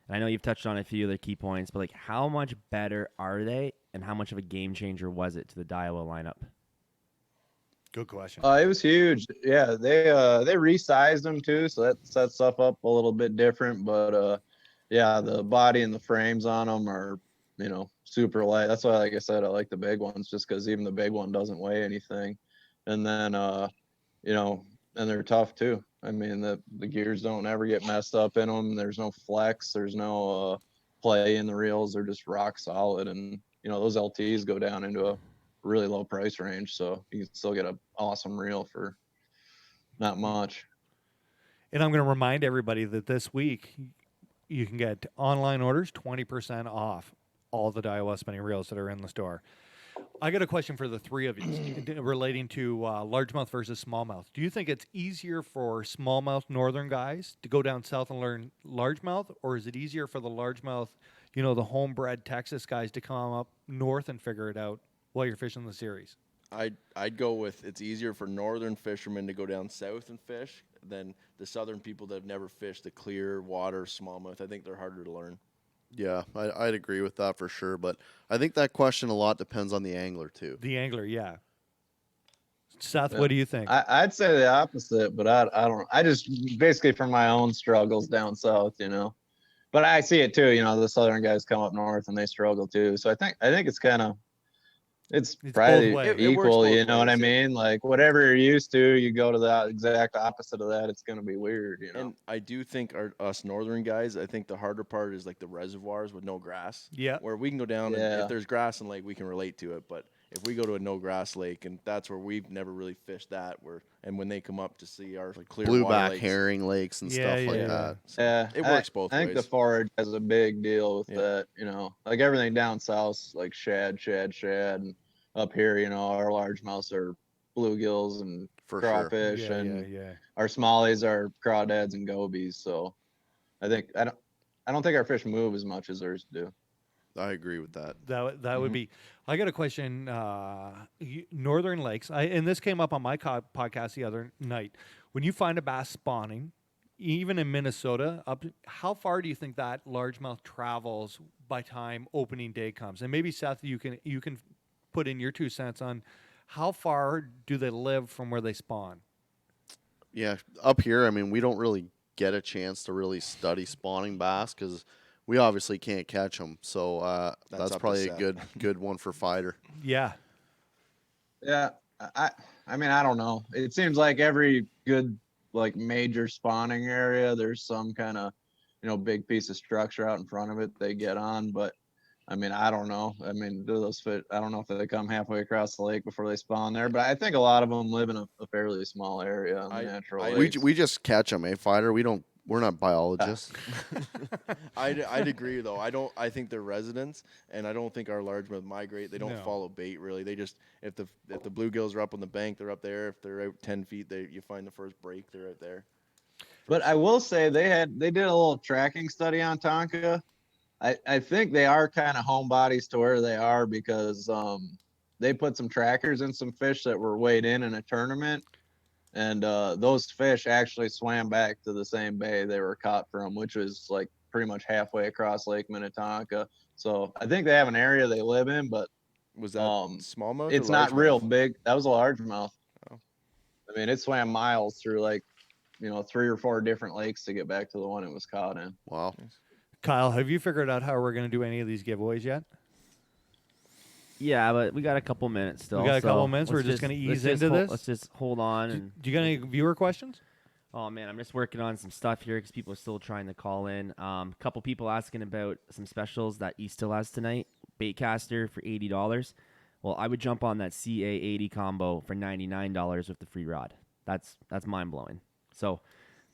And I know you've touched on a few of the key points, but like, how much better are they, and how much of a game changer was it to the Daiwa lineup? Good question. It was huge. Yeah, they resized them too, so that sets stuff up a little bit different. But yeah, the body and the frames on them are, super light. That's why, like I said, I like the big ones, just because even the big one doesn't weigh anything. And then and they're tough too. I mean, the gears don't ever get messed up in them. There's no flex. There's no play in the reels. They're just rock solid. And those LTs go down into a really low price range, so you can still get an awesome reel for not much. And I'm going to remind everybody that this week you can get online orders 20% off all the Daiwa spinning reels that are in the store. I got a question for the three of you relating to largemouth versus smallmouth. Do you think it's easier for smallmouth northern guys to go down south and learn largemouth, or is it easier for the largemouth, the homebred Texas guys to come up north and figure it out while you're fishing the series? I'd go with it's easier for northern fishermen to go down south and fish than the southern people that have never fished the clear water smallmouth. I think they're harder to learn. Yeah, I'd agree with that for sure. But I think that question a lot depends on the angler too. The angler, yeah. Seth, what do you think? I'd say the opposite, but I don't. I just basically from my own struggles down south, But I see it too. The southern guys come up north and they struggle too. So I think it's kind of. It's probably equal, you know what I mean? Like whatever you're used to, you go to the exact opposite of that, it's going to be weird, And I do think us northern guys, I think the harder part is like the reservoirs with no grass. Yeah. Where we can go down and if there's grass in the lake, we can relate to it. But if we go to a no grass lake, and that's where we've never really fished that, and when they come up to see our clear blueback lakes, herring lakes and stuff like that. So yeah, it works both ways. I think the forage has a big deal with that, like everything down south, like shad, and up here, our largemouths are bluegills and crawfish, and our smallies are crawdads and gobies. So I don't think our fish move as much as theirs do. I agree with that. That would be. I got a question. Northern lakes, and this came up on my podcast the other night. When you find a bass spawning, even in Minnesota, how far do you think that largemouth travels by time opening day comes? And maybe Seth, you can put in your 2 cents on how far do they live from where they spawn? Yeah, up here, I mean, we don't really get a chance to really study spawning bass because we obviously can't catch them. So that's probably a good one for Feider. Yeah. Yeah. I mean, I don't know. It seems like every good major spawning area, there's some kind of, big piece of structure out in front of it they get on. But I mean, I don't know. I mean, do those fit? I don't know if they come halfway across the lake before they spawn there, but I think a lot of them live in a fairly small area on the natural lakes. We just catch them, Feider? We're not biologists. I'd agree though. I think they're residents, and I don't think our largemouth migrate. They don't follow bait really. They just if the bluegills are up on the bank, they're up there. If they're out 10 feet, you find the first break. They're right there. But I will say they did a little tracking study on Tonka. I think they are kind of homebodies to where they are because they put some trackers in some fish that were weighed in a tournament, and those fish actually swam back to the same bay they were caught from, which was like pretty much halfway across Lake Minnetonka. So I think they have an area they live in, but was that smallmouth? It's not real big. That was a largemouth. Oh. I mean, it swam miles through 3 or 4 different lakes to get back to the one it was caught in. Wow. Kyle, have you figured out how we're going to do any of these giveaways yet? Yeah, but we got a couple minutes still. We got a couple minutes. We're just going to ease into this. Let's just hold on. Do you got any viewer questions? Oh, man, I'm just working on some stuff here because people are still trying to call in. A couple people asking about some specials that Easthill has tonight. Baitcaster for $80. Well, I would jump on that CA80 combo for $99 with the free rod. That's mind-blowing. So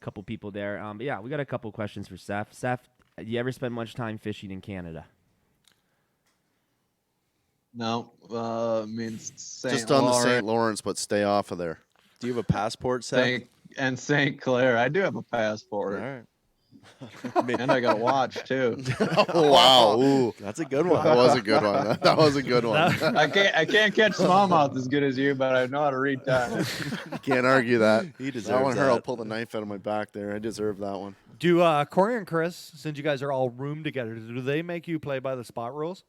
a couple people there. But, yeah, we got a couple questions for Seth. Seth, do you ever spend much time fishing in Canada? No, I mean just on the St. Lawrence, but stay off of there. Do you have a passport, Seth? And St. Clair, I do have a passport. All right. And I got a watch too. Oh, wow, ooh, that's a good one. That was a good one. That was a good one. I can't catch smallmouth as good as you, but I know how to read time. Can't argue that. He deserves that one. That. I'll pull the knife out of my back there. I deserve that one. Do Cory and Chris, since you guys are all roomed together, do they make you play by the spot rules?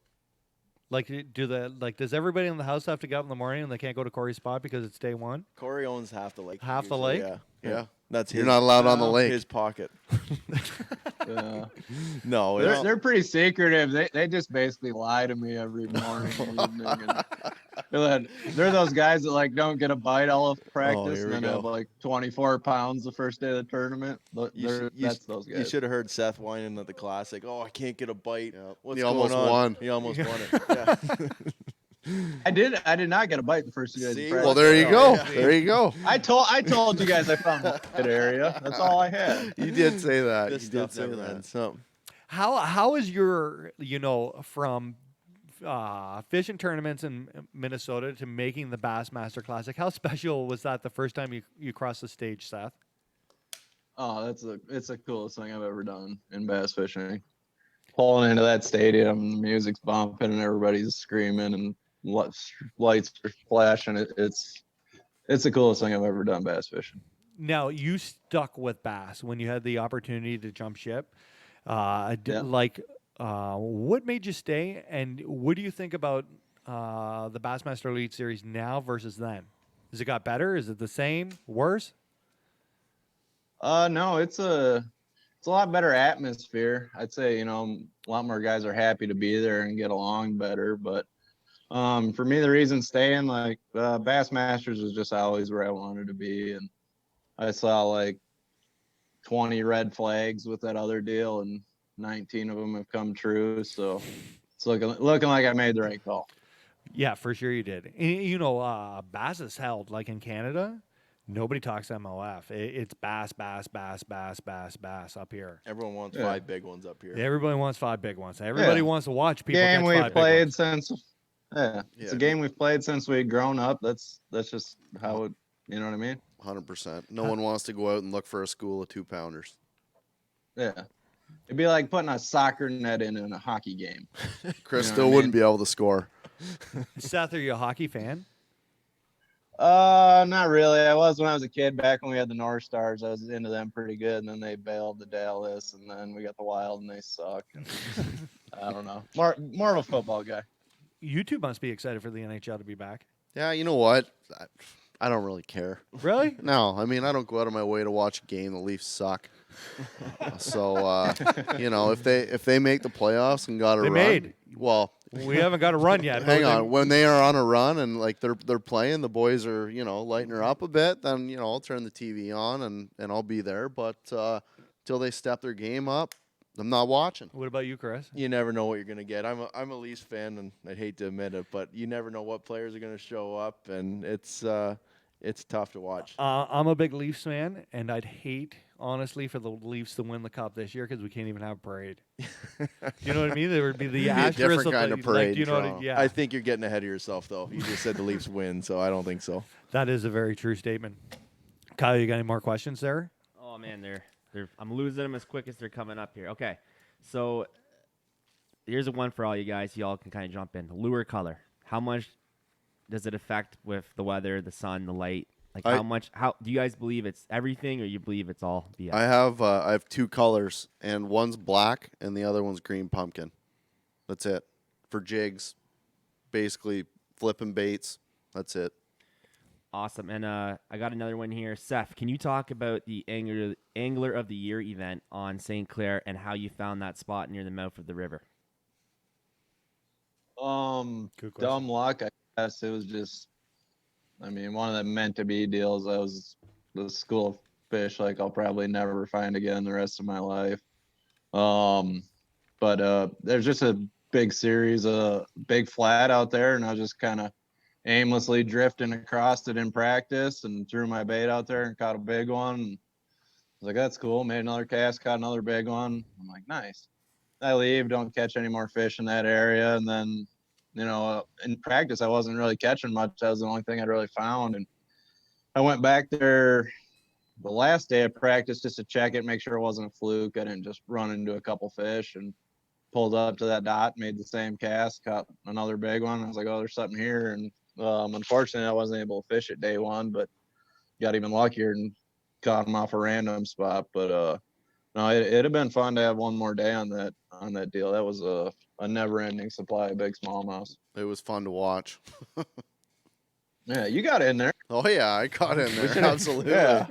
Like, does everybody in the house have to get up in the morning and they can't go to Cory's spot because it's day one? Cory owns half the lake. Half the usually, lake? Yeah. That's You're his. not allowed on the lake. His pocket. No, They're pretty secretive. They just basically lie to me every morning and evening. And then they're those guys that like don't get a bite all of practice here and we then go. have like 24 pounds the first day of the tournament. That's those You guys. should have heard Seth whining at the classic. Oh, I can't get a bite. What's He going almost on? won. He almost won it. Yeah. I did not get a bite the first 2 days. See? Of Well, practice. there you go. yeah. There you go. I told you guys I found a good area. That's all I had. You did say that. This You did stuff say never that. ends. So, How is your, from fishing tournaments in Minnesota to making the Bassmaster Classic? How special was that the first time you crossed the stage, Seth? Oh, it's the coolest thing I've ever done in bass fishing. Pulling into that stadium, the music's bumping and everybody's screaming and lights are flashing. It's the coolest thing I've ever done bass fishing. Now, you stuck with bass when you had the opportunity to jump ship. Yeah. What made you stay, and what do you think about the Bassmaster Elite Series now versus then? Has it got better? Is it the same? Worse? No, it's a lot better atmosphere. I'd say, a lot more guys are happy to be there and get along better. But for me, the reason staying, like Bassmasters was just always where I wanted to be, and I saw like 20 red flags with that other deal, and 19 of them have come true. So it's looking like I made the right call. Yeah, for sure you did. Bass is held like in Canada. Nobody talks MOF. It's bass up here. everyone wants 5 big ones up here. Everybody wants 5 big ones. Everybody wants to watch people Game catch we've 5 big played ones. since. Yeah, it's a game we've played since we'd grown up. That's just how it. You know what I mean? 100%. No one wants to go out and look for a school of 2-pounders. Yeah. It'd be like putting a soccer net in a hockey game. Chris You know still what I wouldn't mean? be able to score. Seth, are you a hockey fan? Not really. I was when I was a kid. Back when we had the North Stars, I was into them pretty good. And then they bailed to Dallas, and then we got the Wild, and they suck. And I don't know. More of a football guy. You two must be excited for the NHL to be back. Yeah, you know what? I don't really care. Really? No, I mean, I don't go out of my way to watch a game. The Leafs suck. So, if they make the playoffs and got a They run, made. well, We haven't got a run yet. hang on. When they are on a run and like they're playing, the boys are lighting her up a bit. Then I'll turn the TV on and I'll be there. But till they step their game up, I'm not watching. What about you, Chris? You never know what you're gonna get. I'm a Leafs fan, and I'd hate to admit it, but you never know what players are gonna show up, and it's tough to watch. I'm a big Leafs fan, and I'd hate, honestly, for the Leafs to win the cup this year because we can't even have a parade. You know what I mean? There would be the Be a asterisk different of kind the, of parade, Like, you know what I, Toronto. yeah, I think you're getting ahead of yourself, though. You just said the Leafs win, so I don't think so. that is a very true statement. Kyle, you got any more questions there? Oh man, I'm losing them as quick as they're coming up here. Okay, so here's a one for all you guys. Y'all can kind of jump in. Lure color. How much does it affect with the weather, the sun, the light? Like how do you guys believe it's everything, or you believe it's all BS? I have 2 colors, and one's black and the other one's green pumpkin. That's it for jigs, basically flipping baits. That's it. Awesome. And I got another one here. Seth, can you talk about the Angler of the Year event on St. Clair and how you found that spot near the mouth of the river? Good question. Dumb luck, I guess. It was just, one of the meant to be deals. I was the school of fish like I'll probably never find again the rest of my life. But there's just a big series of big flat out there, and I was just kind of aimlessly drifting across it in practice and threw my bait out there and caught a big one. And I was like, that's cool. Made another cast, caught another big one. I'm like, nice. I leave, don't catch any more fish in that area. And then, in practice, I wasn't really catching much. That was the only thing I'd really found. And I went back there the last day of practice just to check it, make sure it wasn't a fluke. I didn't just run into a couple fish, and pulled up to that dot, made the same cast, caught another big one. I was like, oh, there's something here. And unfortunately, I wasn't able to fish it day one, but got even luckier and caught him off a random spot. But no, it'd have been fun to have one more day on that. on that deal. That was a never-ending supply of big smallmouth. It was fun to watch. Yeah, you got in there. Oh yeah, I caught in there. should've- Absolutely. Yeah.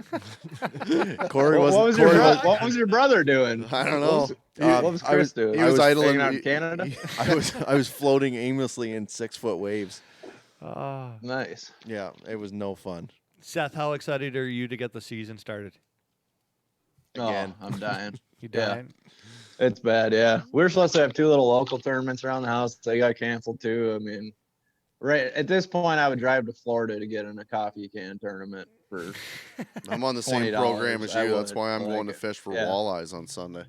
Corey What, wasn't. was your Corey bro- was- what was your brother doing? I don't know. What was I Chris doing? He was Hanging idling out in Canada. I was floating aimlessly in 6-foot waves. Nice. Yeah, it was no fun. Seth, how excited are you to get the season started? Again. Oh, I'm dying. You Yeah. dying? It's bad, yeah. We were supposed to have 2 little local tournaments around the house. They got canceled too. I mean, right at this point, I would drive to Florida to get in a coffee can tournament for. I'm on the same $20. program as you. I That's would. why I'm I going like to it. fish for Yeah. walleyes on Sunday.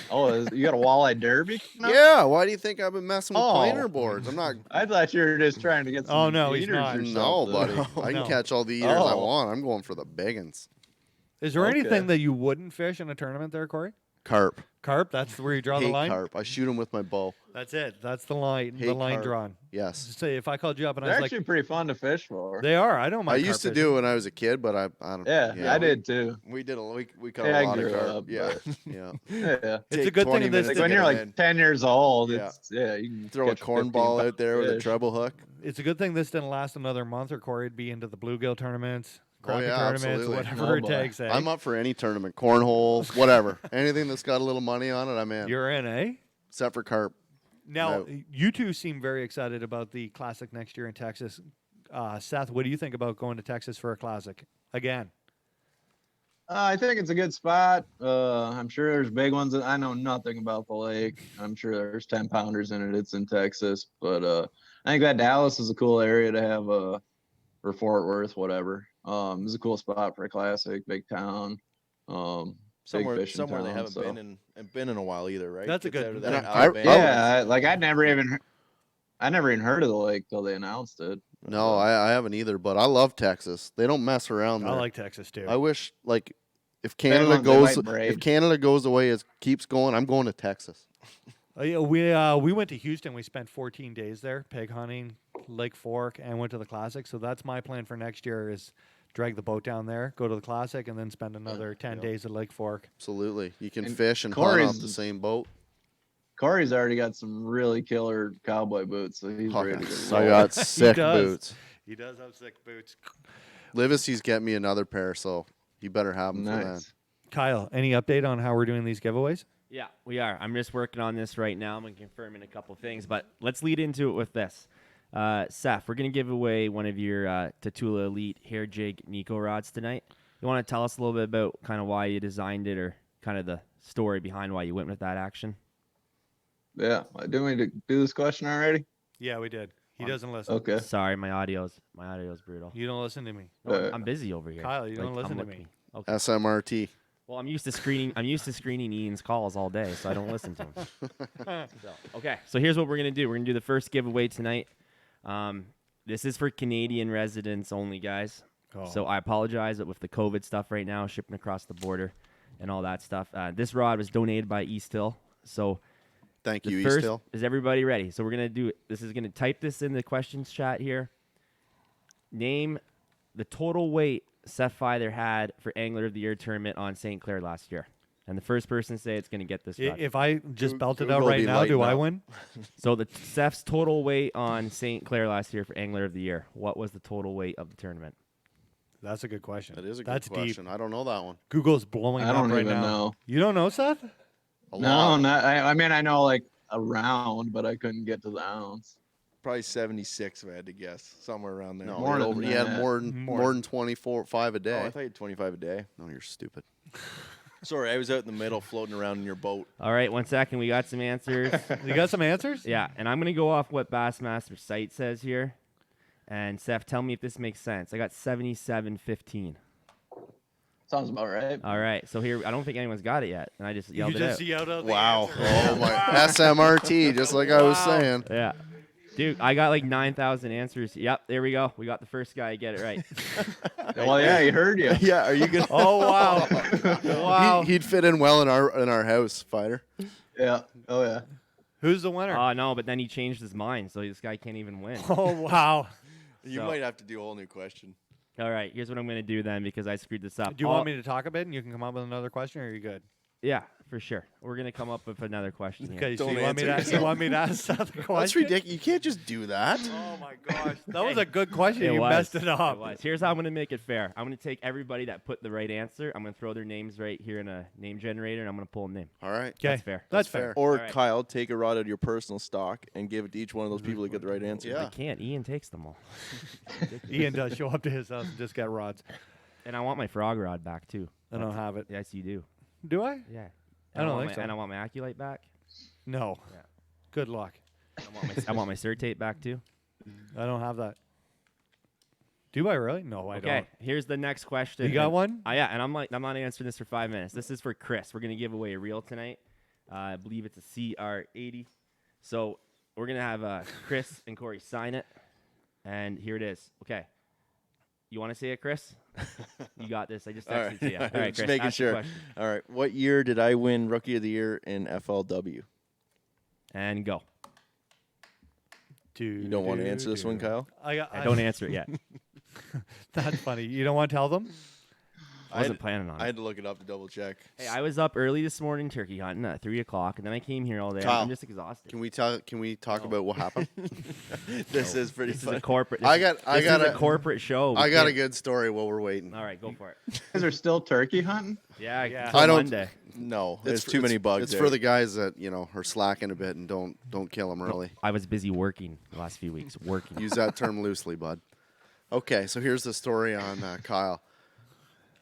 Oh, you got a walleye derby? coming up? Yeah. Why do you think I've been messing with Oh. planer boards? I'm not. I thought you were just trying to get some. Oh, no, he's eaters not. or No, something. buddy. I can No. catch all the eaters I Oh. want. I'm going for the biggins. Is there Okay. anything that you wouldn't fish in a tournament there, Corey? Carp. Carp, that's where you draw the Hate line? carp. I shoot them with my bow. That's it. That's the line. the Hate line carp. drawn. Yes. Just say if I called you up and I They're was actually like, pretty fun to fish for. they are. I don't I mind. used to carp do it fishing. when I was a kid, but I don't. Yeah, I did too. We did we caught Yeah, I a lot of grew carp. up, Yeah. but- Yeah. Yeah. It's a Take good 20 thing minutes this. to When get you're 'em like in. 10 years old, Yeah. it's you can Throw a catch 15 cornball out there with a fish. treble hook. It's a good thing this didn't last another month, or Corey'd be into the bluegill tournaments, crappie yeah, tournaments, absolutely. whatever Oh, it boy. takes. Eh? I'm up for any tournament, cornhole, whatever. Anything that's got a little money on it, I'm in. You're in, eh? Except for carp. Now, No. you two seem very excited about the Classic next year in Texas. Seth, what do you think about going to Texas for a Classic again? I think it's a good spot. I'm sure there's big ones. I know nothing about the lake. I'm sure there's 10-pounders in it. It's in Texas, but I think that Dallas is a cool area to have or Fort Worth, whatever. It's a cool spot for a Classic, big town. Somewhere big fishing somewhere they town, haven't so. been in a while either, right? That's a Gets good- out of and that I- Alabama. Yeah, like I never even heard of the lake till they announced it. No, I haven't either, but I love Texas. They don't mess around there. I like Texas too. I wish, like, if Depends Canada on the goes, white braid. if Canada goes the way it keeps going, I'm going to Texas. Yeah, we went to Houston. We spent 14 days there, pig hunting, Lake Fork, and went to the Classic. So that's my plan for next year: is drag the boat down there, go to the Classic, and then spend another 10 days at Lake Fork. Absolutely, you can And fish and hunt Corey's- off the same boat. Corey's already got some really killer cowboy boots, so he's Oh, ready to yes. go. I got He sick does. boots. He does have sick boots. Livisty's get me another pair, so you better have them for then. Nice. Kyle, any update on how we're doing these giveaways? Yeah, we are. I'm just working on this right now. I'm going to confirm in a couple things, but let's lead into it with this. Seth, we're going to give away one of your Tatula Elite hair jig Nico rods tonight. You want to tell us a little bit about kind of why you designed it or kind of the story behind why you went with that action? Yeah, do we do this question already? Yeah, we did. He doesn't listen. Okay. Sorry, my audio's brutal. You don't listen to me. No, I'm busy over here. Kyle, you don't listen to I'm me. looking. Okay. SMRT. Well, I'm used to screening Ian's calls all day, so I don't listen to him. So here's what we're gonna do. We're gonna do the first giveaway tonight. This is for Canadian residents only, guys. Oh. So I apologize, but with the COVID stuff right now, shipping across the border and all that stuff, this rod was donated by Easthill. So Thank the you, first, Easthill. is everybody ready? So we're gonna do it. This is gonna type this in the questions chat here. Name the total weight Seth Feider had for Angler of the Year tournament on St. Clair last year. And the first person to say it's going to get this rod. If I just belt it out Google right be now, do lighting I up. win? So the Seth's total weight on St. Clair last year for Angler of the Year. What was the total weight of the tournament? That's a good question. That is a good That's question. I don't know that one. Google's blowing I up don't right even now. know. You don't know, Seth? A No, lot. not. I mean, I know like a round, but I couldn't get to the ounce. Probably 76 if I had to guess. Somewhere around there. No, More he than had that. more than 24.5 a Oh, day. I thought you had 25 a day. No, you're stupid. Sorry, I was out in the middle floating around in your boat. All right, 1 second. We got some answers. You got some answers? Yeah, and I'm going to go off what Bassmaster site says here. And Seth, tell me if this makes sense. I got 77.15. Sounds about right. All right, so here, I don't think anyone's got it yet. And I just yelled You it just out. yelled out the Wow. answer. Oh my. SMRT, just like I was Wow. saying. Yeah. Dude, I got like 9,000 answers. Yep, there we go. We got the first guy to get it right. Well, yeah, he heard you. Yeah, are you gonna? Oh, wow. Wow. He'd fit in well in our house, Fighter. Yeah. Oh yeah. Who's the winner? Oh, no, but then he changed his mind, so this guy can't even win. Oh, wow. You So- might have to do a whole new question. All right, here's what I'm going to do then because I screwed this up. Do you want me to talk a bit and you can come up with another question, or are you good? Yeah, for sure. We're gonna come up with another question here. Okay, so Don't you want me to answer you want me to ask Seth a question? That's ridiculous. You can't just do that. Oh my gosh, that was a good question. It You was. messed it up. It was. Here's how I'm gonna make it fair. I'm gonna take everybody that put the right answer. I'm gonna throw their names right here in a name generator, and I'm gonna pull a name. All right. Okay, That's fair. That's fair. Or All right. Kyle, take a rod out of your personal stock and give it to each one of those people to get the right answer. Yeah. I can't. Ian takes them all. Ian does show up to his house and just get rods. And I want my frog rod back too. I don't have it. Yes, you do. Do I? Yeah. I don't want think so. And I want my Aculite back. No. Yeah. Good luck. I want my Certate back too. I don't have that. Do I really? No, I Okay, don't. here's the next question. You got And- one? Yeah, and I'm not answering this for 5 minutes. This is for Chris. We're gonna give away a reel tonight. I believe it's a CR80. So we're gonna have Chris and Cory sign it, and here it is. Okay. You want to say it, Chris? You got this. I just All texted right. it to you. All right, Just Chris. making ask the sure. question. All right. What year did I win Rookie of the Year in FLW? And go. You don't want to answer this one, Kyle? I don't answer it yet. That's funny. You don't want to tell them? I wasn't planning on I it. had to look it up to double check. Hey, I was up early this morning turkey hunting at 3 o'clock, and then I came here all day. Kyle, I'm just exhausted. Can we talk about what happened? This is pretty This is funny. a corporate. I got a corporate show. I got a good story while we're waiting. All right, go for it. You guys are still turkey hunting? Yeah, Yeah. till I don't- Monday. No, there's for- too many bugs It's there. for the guys that are slacking a bit and don't kill them early. I was busy working the last few weeks. Working. Use that term loosely, bud. Okay, so here's the story on Kyle.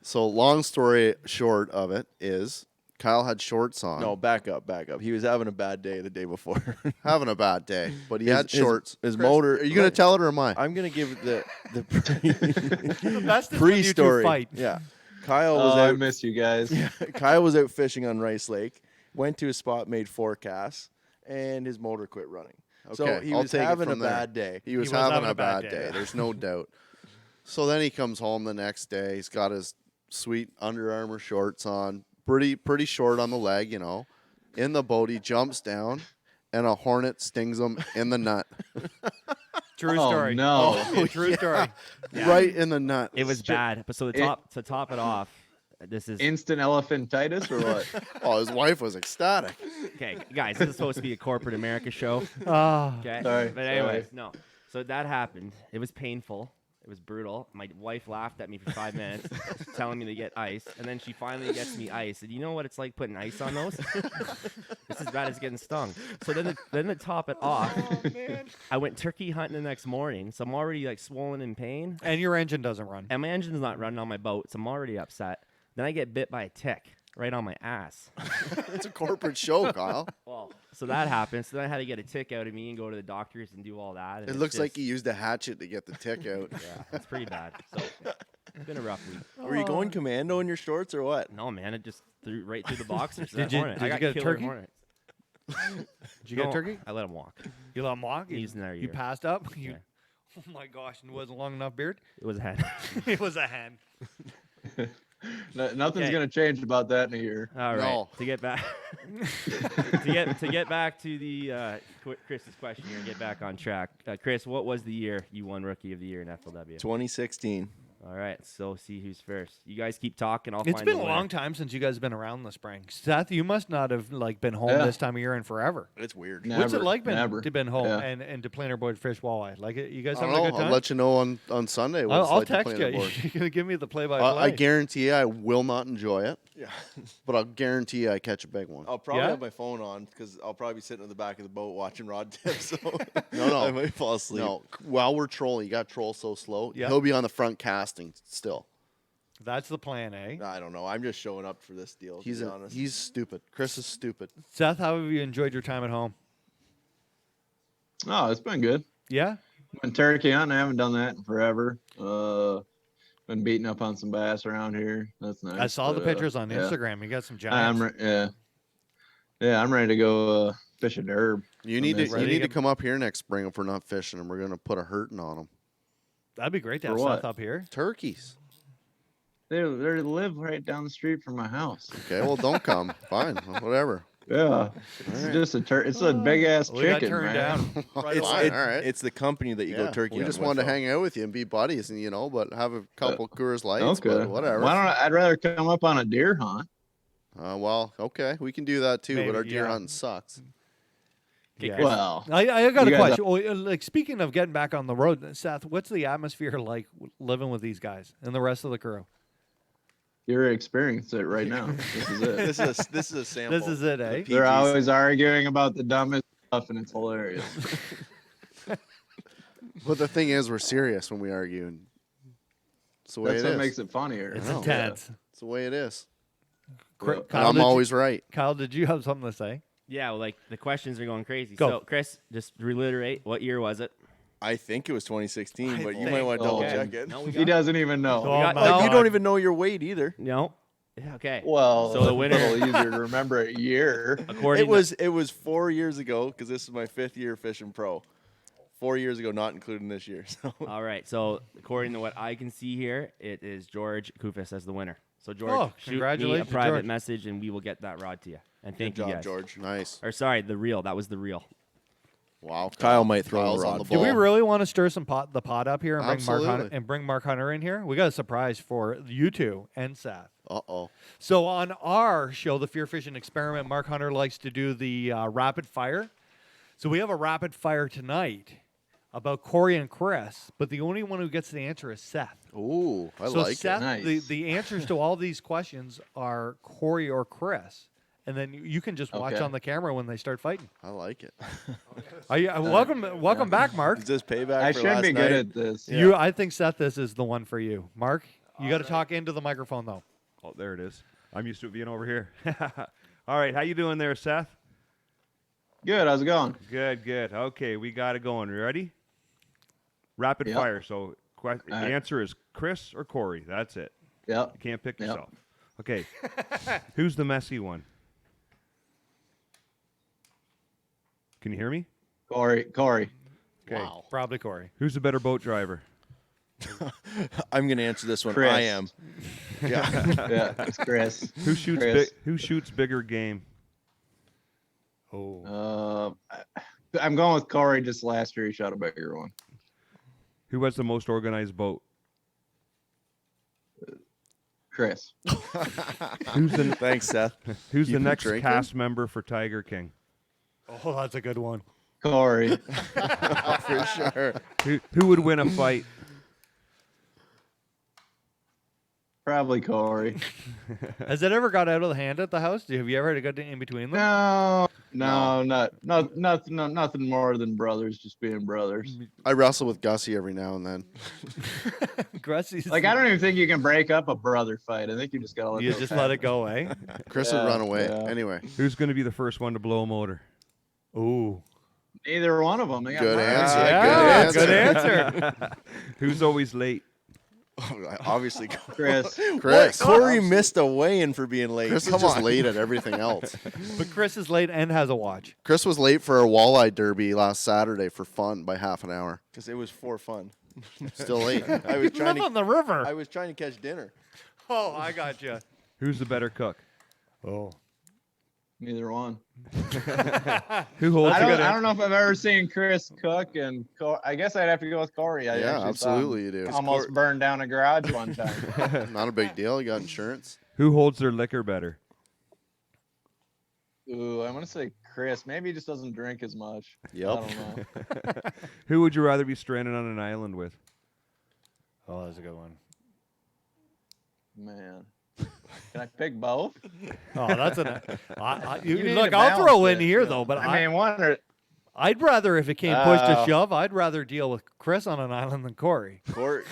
So long story short of it is Kyle had shorts on. No, back up. He was having a bad day the day before. Having a bad day, but he His- had his- shorts. his Chris, motor- Are you going to tell it or am I? I'm gonna give the The best is when you two pre-story. fight. Yeah, Kyle was Oh, I out. miss you guys. Kyle was out fishing on Rice Lake. Went to a spot, made 4 casts, and his motor quit running. So Okay, he I'll was take it having a from there. bad day. He was having a bad day. There's no doubt. So then he comes home the next day. He's got his sweet Under Armour shorts on, pretty short on the leg, In the boat, he jumps down, and a hornet stings him in the nut. True Oh, story. no. Oh, true story. Right in the nut. It was bad. But so to top it off, this is Instant elephantitis or what? Oh, his wife was ecstatic. okay, guys. This is supposed to be a corporate America show. Ah. Okay. Sorry, But anyways, no. So that happened. It was painful. It was brutal. My wife laughed at me for 5 minutes, telling me to get ice, and then she finally gets me ice. And you know what it's like putting ice on those? It's as bad as getting stung. So then to top it off, I went turkey hunting the next morning. So I'm already like swollen in pain, And your engine doesn't run. and my engine's not running on my boat, so I'm already upset. Then I get bit by a tick right on my ass. It's a corporate show, Kyle. Well, so that happened. So then I had to get a tick out of me and go to the doctors and do all that. And It it's looks like just- he used a hatchet to get the tick out. Yeah, it's pretty bad. So it's been a rough week. Were you going commando in your shorts or what? No, man, it just threw right through the boxers. Did That you- hornet. did I you got get a killer turkey? hornets. Did you get No, turkey? I let him walk. You let him walk? He's another You year. passed up? You, Yeah. Oh my gosh, and it wasn't long enough beard? It was a hen. It was a hen. Nothing's Okay. gonna change about that in a year. All right. No. To get back to get back to the Chris's question here and get back on track. Chris, what was the year you won Rookie of the Year in FLW? 2016. All right, so see who's first. You guys keep talking. I'll It's find been the a winner. long time since you guys have been around the spring. Seth, you must not have been home Yeah. this time of year in forever. It's weird. What's it Never, like never. to been home Yeah. and to plan our board fish walleye? Like it, you guys I having don't a know. good time? I'll let you know on Sunday. What it's I'll like to text play on the you. board. You're gonna give me the play-by-play. I guarantee you I will not enjoy it. Yeah. But I'll guarantee you I catch a big one. I'll probably Yeah? have my phone on because I'll probably be sitting in the back of the boat watching rod tips. So No. I might fall asleep. No, while we're trolling, you got troll so slow. Yeah. He'll be on the front casting still. That's the plan, eh? I don't know. I'm just showing up for this deal. He's to be honest. he's stupid. Chris is stupid. Seth, how have you enjoyed your time at home? Oh, it's been good. Yeah. Been turkey hunting. I haven't done that in forever. Been beating up on some bass around here. That's nice. I saw the but, pictures on yeah. Instagram. You got some I'm giants. I'm ready to go fish a derb. You need this to ready to you need to get- come up here next spring if we're not fishing, and we're gonna put a hurting on them. That'd be great to For have what? Seth up here. Turkeys. They live right down the street from my house. Okay, well don't come. Fine, whatever. Yeah, it's just it's a big ass We got chicken, turned man. down. Right It's, away. it- all right. it's the company that you go turkey. We hunting just with, wanted to though. hang out with you and be buddies, and but have a couple Coors Lights, Okay, but whatever. Why don't I'd rather come up on a deer hunt. Well, okay, we can do that too, Maybe, but our deer yeah. hunting sucks. Yeah. Well, I got a you guys question. Well, like speaking of getting back on the road, Seth, what's the atmosphere like living with these guys and the rest of the crew? You're experiencing it right now. This is it. This is a sample. This is it, eh? They're always arguing about the dumbest stuff, and it's hilarious. But the thing is, we're serious when we argue, and it's the way That's it what is. makes it funnier. It's know. intense. It's the way it is. Kyle, And I'm did you- always right. Kyle, did you have something to say? Yeah, well, like the questions are going crazy. Go. So, Chris, just reiterate, what year was it? I think it was 2016, but you think- might want to double Okay. check it. No, we He got, doesn't even know. Oh, got- my no, You God. don't even know your weight either. no. Yeah, okay. Well, So the winner- it's a little easier to remember a year. According It was 4 years ago because this is my 5th year fishing pro. 4 years ago, not including this year. So All right. So according to what I can see here, it is George Kufis as the winner. So George, Oh, shoot me a congratulations, private George. message, and we will get that rod to you. And thank good you job, guys. George. Nice. Or sorry, the reel. That was the reel. Wow. Kyle might throw Kyle's the on rod. the Do we ball. really want to stir some the pot up here and Absolutely. bring Mark Hunter in here? We got a surprise for you two and Seth. Uh-oh. So on our show, the Fear Fishing Experiment, Mark Hunter likes to do the rapid fire. So we have a rapid fire tonight about Cory and Chris, but the only one who gets the answer is Seth. Ooh, I So like Seth, Nice. the answers to all these questions are Cory or Chris, and then you can just watch Okay. on the camera when they start fighting. it. I like it. Are you, welcome back, Mark. Is this payback I for should last be night? good at this. I think Seth, this is the one for you. Mark, you got to talk into the microphone though. Oh, there it is. I'm used to it being over here. All right, how you doing there, Seth? Good. How's it going? Good, good. Okay, we got it going. You ready? Rapid Yep. fire. So the right. answer is Chris or Cory. That's it. Yep. You can't pick Yep. yourself. Okay. Who's the messy one? Can you hear me? Cory. Okay. Wow. Probably Cory. Who's the better boat driver? I'm going to answer this one. Chris. I am. Yeah. Yeah, it's Chris. Who shoots bigger game? Oh, I'm going with Cory. Just last year, he shot a bigger one. Who has the most organized boat? Chris. Who's the Thanks, Seth. Who's Keep the him next drinking? cast member for Tiger King? oh, that's a good one. Cory. For sure. Who would win a fight? Probably Cory. Has it ever got out of the hand at the house? Have you ever had to get in between them? No, nothing more than brothers just being brothers. I wrestle with Gussie every now and then. Gussy's Like I don't even think you can break up a brother fight. I think you just gotta let you those just happen. let it go, eh? Chris Yeah, would run away. yeah. Anyway. Who's going to be the first one to blow a motor? Ooh, Either one of them. They got Good mine. answer. yeah, Good good answer. Who's always late? Obviously. Chris. Chris. Cory missed a weigh-in for being late. Chris is Come just on. late at everything else. But Chris is late and has a watch. Chris was late for a walleye derby last Saturday for fun by half an hour. Because it was for fun. Still late. I was trying Live on to. the river. I was trying to catch dinner. Oh, I got you. Who's the better cook? Oh, Neither one. Who holds I the don't know if I've ever seen Chris cook, and I guess I'd have to go with Cory. I Yeah, actually saw him absolutely you do. Almost burned down a garage one time. Not a big deal. You got insurance. Who holds their liquor better? Ooh, I'm gonna say Chris. Maybe he just doesn't drink as much. I Yep. don't know. Who would you rather be stranded on an island with? oh, that's a good one. Man, can I pick both? Oh, that's You need look. to I'll throw balance in it, here yeah. though, but I mean, one or I'd rather, if it came push to Oh. shove, I'd rather deal with Chris on an island than Cory. Cory.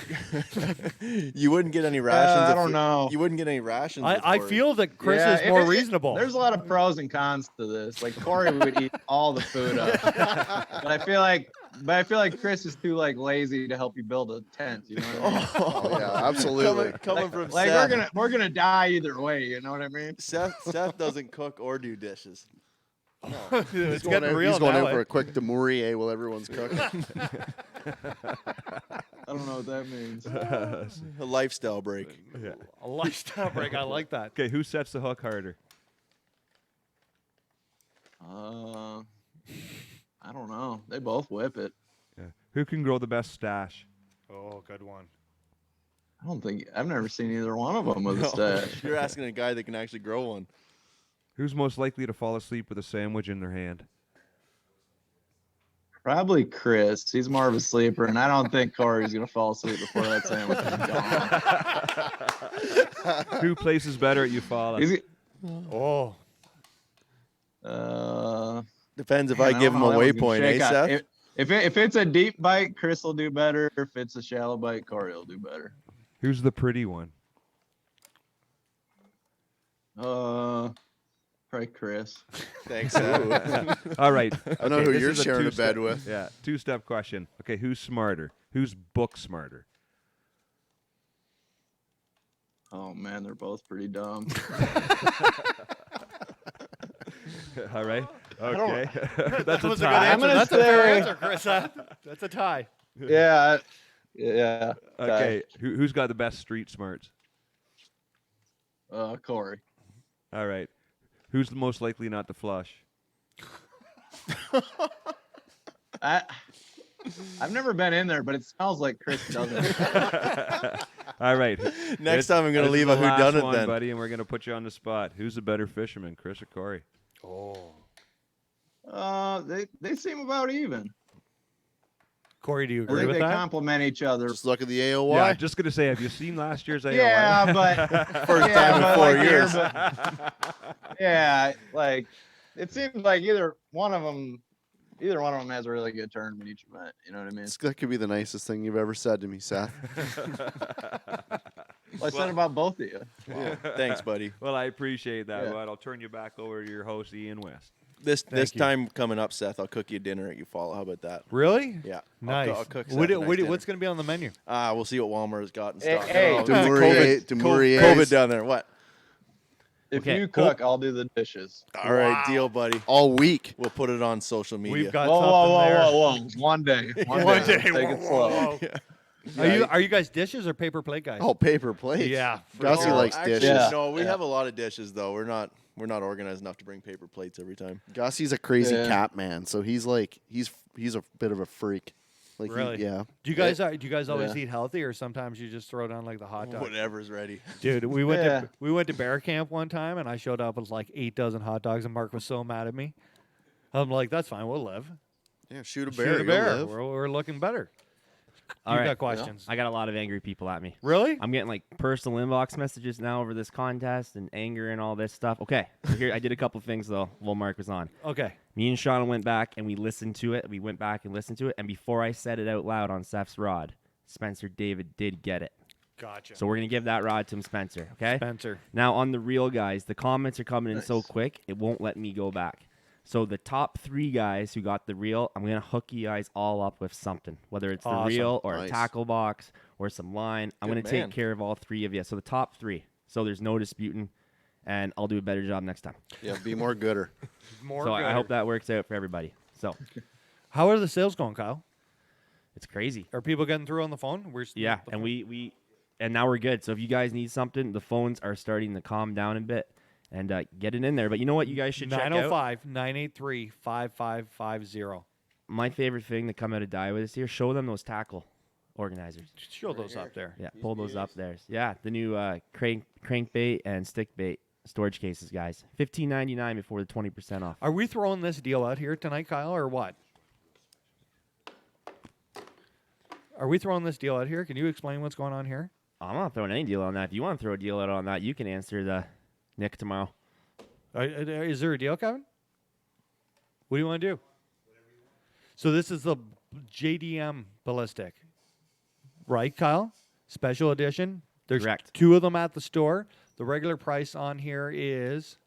You wouldn't get any rations. I if don't you- know. You wouldn't get any rations. with I Cory. feel that Chris Yeah, is if more it- reasonable. There's a lot of pros and cons to this. Like Cory would eat all the food up, but I feel like Chris is too like lazy to help you build a tent. You know what I mean? Oh, yeah, absolutely. Coming from Like Seth. we're gonna die either way. You know what I mean? Seth doesn't cook or do dishes. it's He's going getting in, real he's going now. in for eh? a quick demourie while everyone's cooking. I don't know what that means. A lifestyle break. A lifestyle break. I like that. Okay, who sets the hook harder? I don't know. They both whip it. Yeah. Who can grow the best stash? Oh, good one. I don't think I've never seen either one of them with a stash. You're asking a guy that can actually grow one. Who's most likely to fall asleep with a sandwich in their hand? Probably Chris. He's more of a sleeper, and I don't think Cory's gonna fall asleep before that sandwich is gone. Who places better at Eufaula? Oh. Depends if Man, I give him don't a know. That one's gonna waypoint, eh, shake out. Seth? If it's a deep bite, Chris will do better. If it's a shallow bite, Cory will do better. Who's the pretty one? Probably Chris. Thanks, Seth. All right. I know okay, who this you're is a sharing a two-step- bed with. Yeah, two-step question. Okay, who's smarter? Who's book smarter? Oh man, they're both pretty dumb. All right. Okay. That's a was a tie. good answer. That's a fair answer, Chris. That's a tie. Yeah. Okay. Who's got the best street smarts? Cory. All right. Who's the most likely not to flush? I've never been in there, but it smells like Chris doesn't. All right. Next time I'm going to This is leave the a last whodunit one, then. buddy, and we're going to put you on the spot. Who's the better fisherman, Chris or Cory? They seem about even. Cory, do you I agree think with they that? complement each other. Just look at the AOY. Yeah, just going to say, have you seen last year's AOY? Yeah, but First time in 4 years. Yeah, like it seems like either one of them has a really good tournament each event. You know what I mean? That could be the nicest thing you've ever said to me, Seth. Well, I said about both of you. Yeah. Thanks, buddy. Well, I appreciate that, Yeah. bud. I'll turn you back over to your host, Ian West. This you. time coming up, Seth, I'll cook you dinner at Eufaula. How about that? Really? Yeah. Nice. I'll cook Seth What a do- nice what do- dinner. what's going to be on the menu? We'll see what Walmart's got in Hey, stock. hey, COVID down there. What? If Okay. you cook, I'll do the dishes. All right, deal, buddy. All week. We'll put it on social media. We've got Whoa, something whoa, there. whoa, whoa, whoa! One day. One day. Take it slow. Are you guys dishes or paper plate guys? Oh, paper plates. Yeah. for Gussie sure. likes Actually, dishes. Yeah. No, we have a lot of dishes though. We're not organized enough to bring paper plates every time. Gussie's a crazy Yeah. cat man, so he's a bit of a freak. Like Really? yeah. Do you guys always eat healthy, or sometimes you just throw down like the hot dog? Whatever's ready. Dude, we went Yeah. to bear camp one time, and I showed up with like 8 dozen hot dogs, and Mark was so mad at me. I'm like, that's fine, we'll live. Yeah, shoot a bear. Shoot a you'll bear. live. We're looking better. All You right. got questions? I got a lot of angry people at me. Really? I'm getting like personal inbox messages now over this contest and anger and all this stuff. Okay, so here I did a couple things though while Mark was on. Okay. Me and Shawn went back and we listened to it. We went back and listened to it, and before I said it out loud on Seth's rod, Spencer David did get it. Gotcha. So we're gonna give that rod to him, Spencer. Okay. Spencer. Now on the reel, guys, the comments are coming in so quick it won't let me go back. So the top 3 guys who got the reel, I'm gonna hook you guys all up with something, whether it's the Awesome. reel or Nice. a tackle box or some line. I'm Good gonna man. take care of all 3 of you. So the top 3. So there's no disputing, and I'll do a better job next time. Yeah, be more gooder. More So I good. hope that works out for everybody. So How are the sales going, Kyle? it's crazy. Are people getting through on the phone? Yeah, and we and now we're good. So if you guys need something, the phones are starting to calm down a bit, and get it in there. But you know what? You guys should check out 905-983-5550. my favorite thing to come out of Daiwa this year. Show them those tackle organizers. Show those up there. Yeah, pull those up there. Yeah, the new crankbait and stick bait storage cases, guys. $15.99 before the 20% off. Are we throwing this deal out here tonight, Kyle, or what? Are we throwing this deal out here? Can you explain what's going on here? I'm not throwing any deal on that. If you want to throw a deal out on that, you can answer the Nick tomorrow. Is there a deal, Kevin? What do you want to do? So this is the JDM ballistic, right, Kyle? Special edition. There's Correct. 2 of them at the store. The regular price on here is.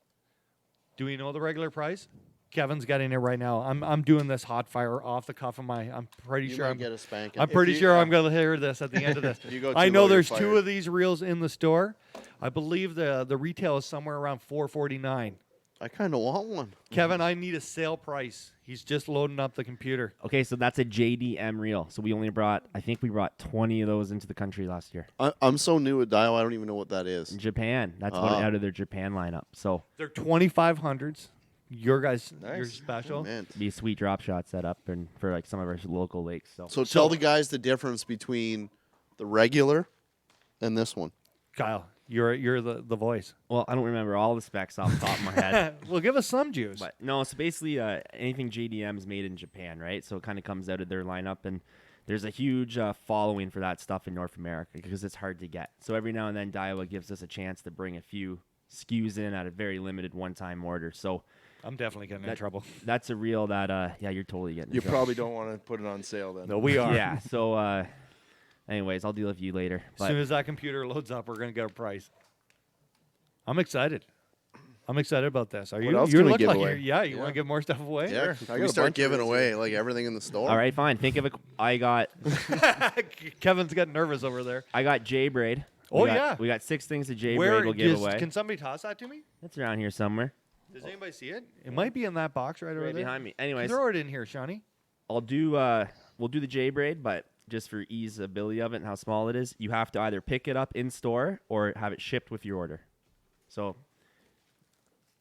Do we know the regular price? Kevin's getting it right now. I'm doing this hot fire off the cuff of my. I'm pretty You sure. might I'm, get a spanking. I'm pretty sure I'm going to hear this at the end of this. You go I too know low, you're there's 2 fired. of these reels in the store. I believe the retail is somewhere around $449. I kind of want one. Kevin, I need a sale price. He's just loading up the computer. Okay, so that's a JDM reel. So we brought 20 of those into the country last year. I'm so new at Daiwa, I don't even know what that is. Japan. That's one out of their Japan lineup. So They're 2500s. Your guys, Nice. you're special. Oh, man. be a sweet drop shot setup and for like some of our local lakes. So tell the guys the difference between the regular and this one. Kyle, You're the voice. Well, I don't remember all the specs off the top of my head. Well, give us some juice. But no, so basically anything JDM is made in Japan, right? So it kind of comes out of their lineup, and there's a huge following for that stuff in North America because it's hard to get. So every now and then Daiwa gives us a chance to bring a few SKUs in at a very limited one-time order. So I'm definitely getting in trouble. That's a reel that, you're totally getting in You trouble. probably don't want to put it on sale then. No, we are. Yeah, so anyways, I'll deal with you later. As soon as that computer loads up, we're going to get a price. I'm excited. I'm excited about this. Are you? else You can we look give like away? you want to give more stuff away? Yeah, I we got a start bunch of giving these away here. like everything in the store. All right, fine. Think of I got Kevin's getting nervous over there. J Braid. Oh, yeah. We got 6 things of J Where Braid we'll give away. Can somebody toss that to me? It's around here somewhere. Does anybody see it? It might be in that box right over Right there. behind me. Anyways, Throw it in here, Shawnee. I'll do we'll do the J Braid, but just for easeability of it and how small it is, you have to either pick it up in store or have it shipped with your order. So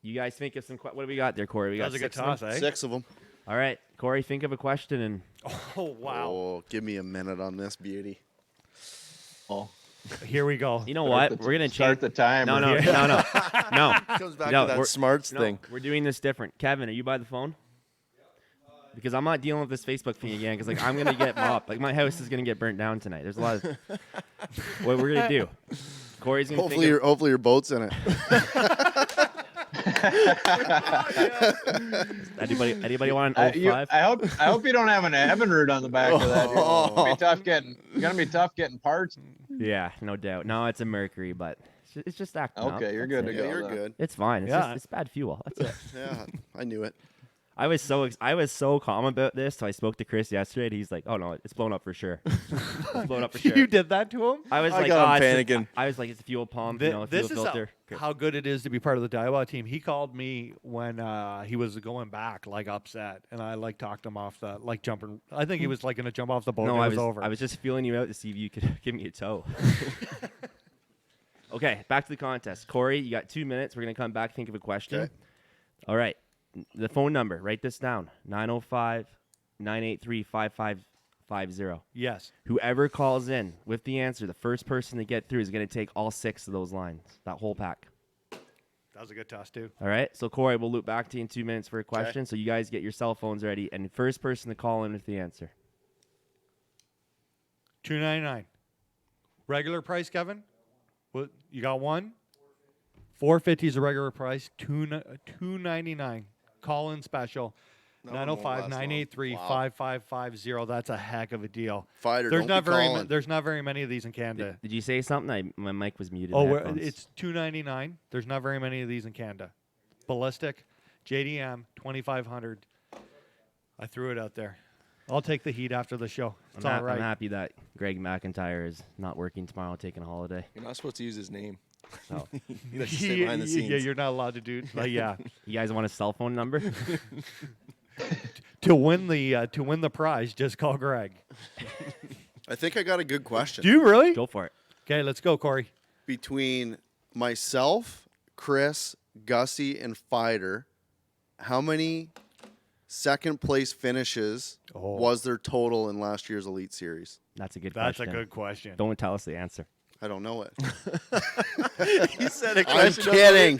you guys think of some what do we got there, Corey? We got That was a good 6 of them? toss, eh? 6 of them. All right, Corey, think of a question and Oh, wow. Oh, give me a minute on this beauty. Oh, Here we go. you know what? We're gonna start change the timer. No. Comes back No, to that we're- smarts No, thing. we're doing this different. Kevin, are you by the phone? Because I'm not dealing with this Facebook thing again. Because I'm gonna get mopped. My house is gonna get burnt down tonight. There's a lot of what we're gonna do. Corey's gonna Hopefully your boat's in it. Anybody want an 05? I hope you don't have an Evinrude on the back of that. It's gonna be tough getting parts. Yeah, no doubt. No, it's a Mercury, but it's just acting up. Okay, you're That's good it. to go. You're then. good. It's fine. It's Yeah. just it's bad fuel. That's it. Yeah, I knew it. I was so calm about this. So I spoke to Chris yesterday, and he's like, "Oh no, it's blown up for sure. It's blown up for sure." You did that to him? I was I like, got him it's just- panicking. I was like, it's a fuel pump, This fuel is filter. how good it is to be part of the Daiwa team. He called me when he was going back, like upset, and I talked him off the jumping. I think he was going to jump off the boat. No, and I it was over. I was just feeling you out to see if you could give me a tow. Okay, back to the contest. Corey, you got 2 minutes. We're gonna come back. Think of a question. Okay. All right. The phone number. Write this down. 905-983-5550. Yes. Whoever calls in with the answer, the first person to get through is gonna take all 6 of those lines. That whole pack. That was a good toss too. All right. So Corey, we'll loop back to you in 2 minutes for a question. So you guys get your cell phones ready, and the first person to call in with the answer. $2.99. Regular price, Kevin? What you got one? $4.50 is the regular price. $2.99. Call in special. That one won't last long. 905-983-5550. That's a heck of a deal. Fighter, There's don't not be very calling. there's not very many of these in Canada. Did you say something? My mic was muted. Oh, headphones. it's $2.99. There's not very many of these in Canada. Ballistic, JDM, 2,500. I threw it out there. I'll take the heat after the show. It's all right. I'm happy that Greg McIntyre is not working tomorrow, taking a holiday. You're not supposed to use his name. So You have to stay behind the scenes. Yeah, you're not allowed to do. Yeah, you guys want a cell phone number? to win the prize, just call Greg. I think I got a good question. Do you really? Go for it. Okay, let's go, Corey. Between myself, Chris, Gussie, and Feider, how many second place finishes was there total in last year's Elite Series? That's a good That's question. a good question. Don't tell us the answer. I don't know it. He said a I'm question. kidding.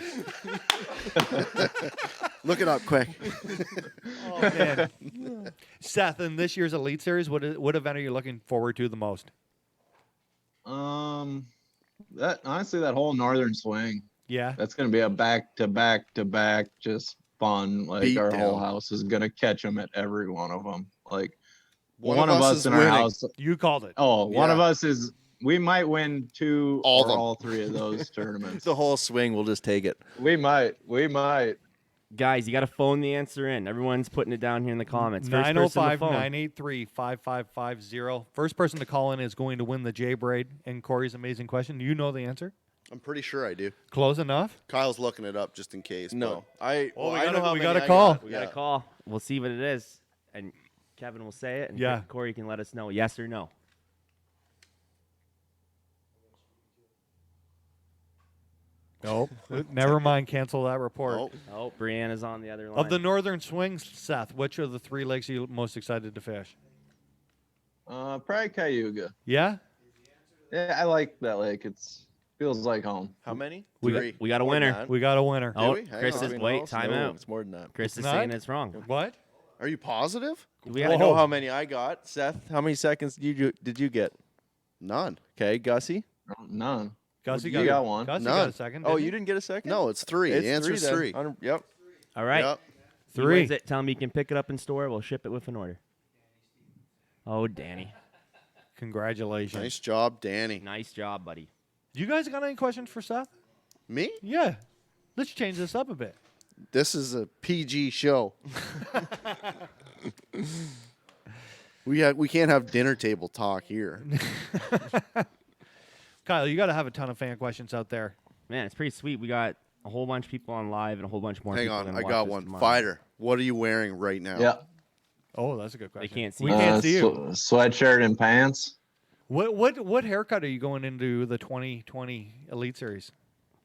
Look it up quick. Oh, man. Seth, in this year's Elite Series, what event are you looking forward to the most? That honestly, that whole northern swing. Yeah. That's gonna be a back to back to back, just fun. Like our whole Beatdown. house is gonna catch them at every one of them. Like One of us is in our winning. house. You called it. Oh, one Yeah. of us is. We might win 2 All of or them. all 3 of those tournaments. The whole swing, we'll just take it. We might. Guys, you got to phone the answer in. Everyone's putting it down here in the comments. First person to phone. 905-983-5550. First person to call in is going to win the J Braid and Corey's amazing question. Do you know the answer? I'm pretty sure I do. Close enough? Kyle's looking it up just in case. No, but I. Oh, I know how we many got a I call. got. We got a call. We'll see what it is, and Kevin will say it, and Yeah. Corey can let us know yes or no. Nope. Never mind. Cancel that report. Nope. Oh, Brianna's on the other line. Of the northern swings, Seth, which of the 3 lakes are you most excited to fish? Probably Cayuga. Yeah? Yeah, I like that lake. It's Feels like home. How many? We Three. got a More than winner. that. We got a winner. Oh, we? Hang Chris on. is No, wait. Time no, out. It's more than that. Chris is not? saying it's wrong. What? Are you positive? We I have know how many I got. Seth, how many seconds did you get? None. Okay, Gussie. None. Gussie You got one. Gussie None. got a second. Oh, didn't you he? didn't get a second? No, it's 3. It's The answer's 3. 3. Yep. All right. Yep. He 3. wins it. Tell him you can pick it up in store. We'll ship it with an order. Oh, Danny. Congratulations. Nice job, Danny. Nice job, buddy. You guys got any questions for Seth? Me? Yeah. Let's change this up a bit. This is a PG show. We can't have dinner table talk here. Kyle, you got to have a ton of fan questions out there. Man, it's pretty sweet. We got a whole bunch of people on live and a whole bunch more Hang people on, gonna I watch got this one. tomorrow. Feider, what are you wearing right now? Yeah. Oh, that's a good question. can't see We you. can't see you. Sweatshirt and pants. What haircut are you going into the 2020 Elite Series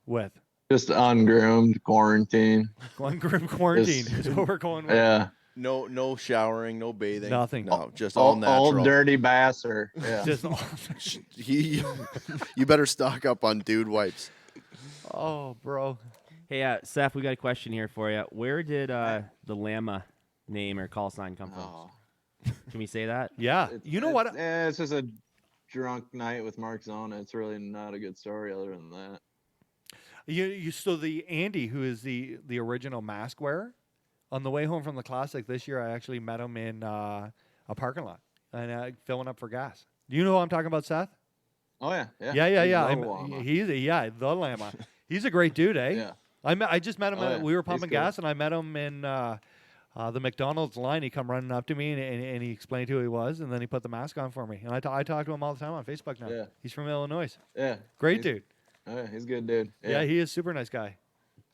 with? Just ungroomed, quarantine. Going group quarantine is what we're going with. Yeah. No showering, no bathing. Nothing. No, just all natural. Old dirty bastard. Yeah. Just You better stock up on dude wipes. oh, bro. Hey, Seth, we got a question here for you. Where did the Llama name or call sign come from? Oh. Can we say that? Yeah. You know what? It's just a drunk night with Mark Zona. It's really not a good story other than that. You so the Andy, who is the original mask wearer, on the way home from the Classic this year, I actually met him in a parking lot and filling up for gas. Do you know who I'm talking about, Seth? Oh yeah. Yeah. He's the Llama. He's a great dude, eh? Yeah. I just met him. Oh, yeah. We were He's pumping cool. gas, and I met him in the McDonald's line. He come running up to me, and he explained who he was, and then he put the mask on for me. And I talk to him all the time on Facebook now. Yeah. He's from Illinois. Yeah. Great dude. Oh, yeah, he's a good dude. Yeah, he is a super nice guy.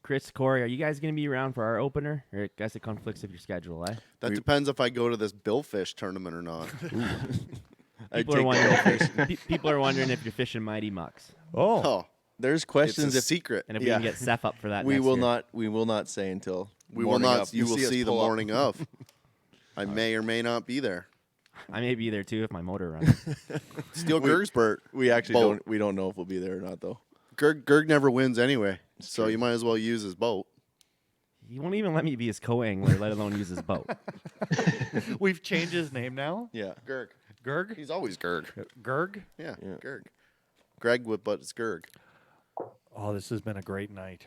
Chris, Cory, are you guys going to be around for our opener? Or I guess it conflicts with your schedule, eh? That depends if I go to this Billfish tournament or not. People are wondering if you're fishing Mighty Mucks. Oh, There's questions it's a if secret. And if we can get Seth up for that we next will year. not. We will not say until We will morning not. of. You will us see the pull up. morning of. I may or may not be there. I may be there too if my motor runs. Steal Gerg's Bert. We actually Boat. don't. We don't know if we'll be there or not, though. Gerg never wins anyway, so you might as well use his boat. He won't even let me be his co-angler, let alone use his boat. We've changed his name now. Yeah. Gerg. Gerg? He's always Gerg. Gerg? Yeah, Yeah. Gerg. Greg would, but it's Gerg. Oh, this has been a great night.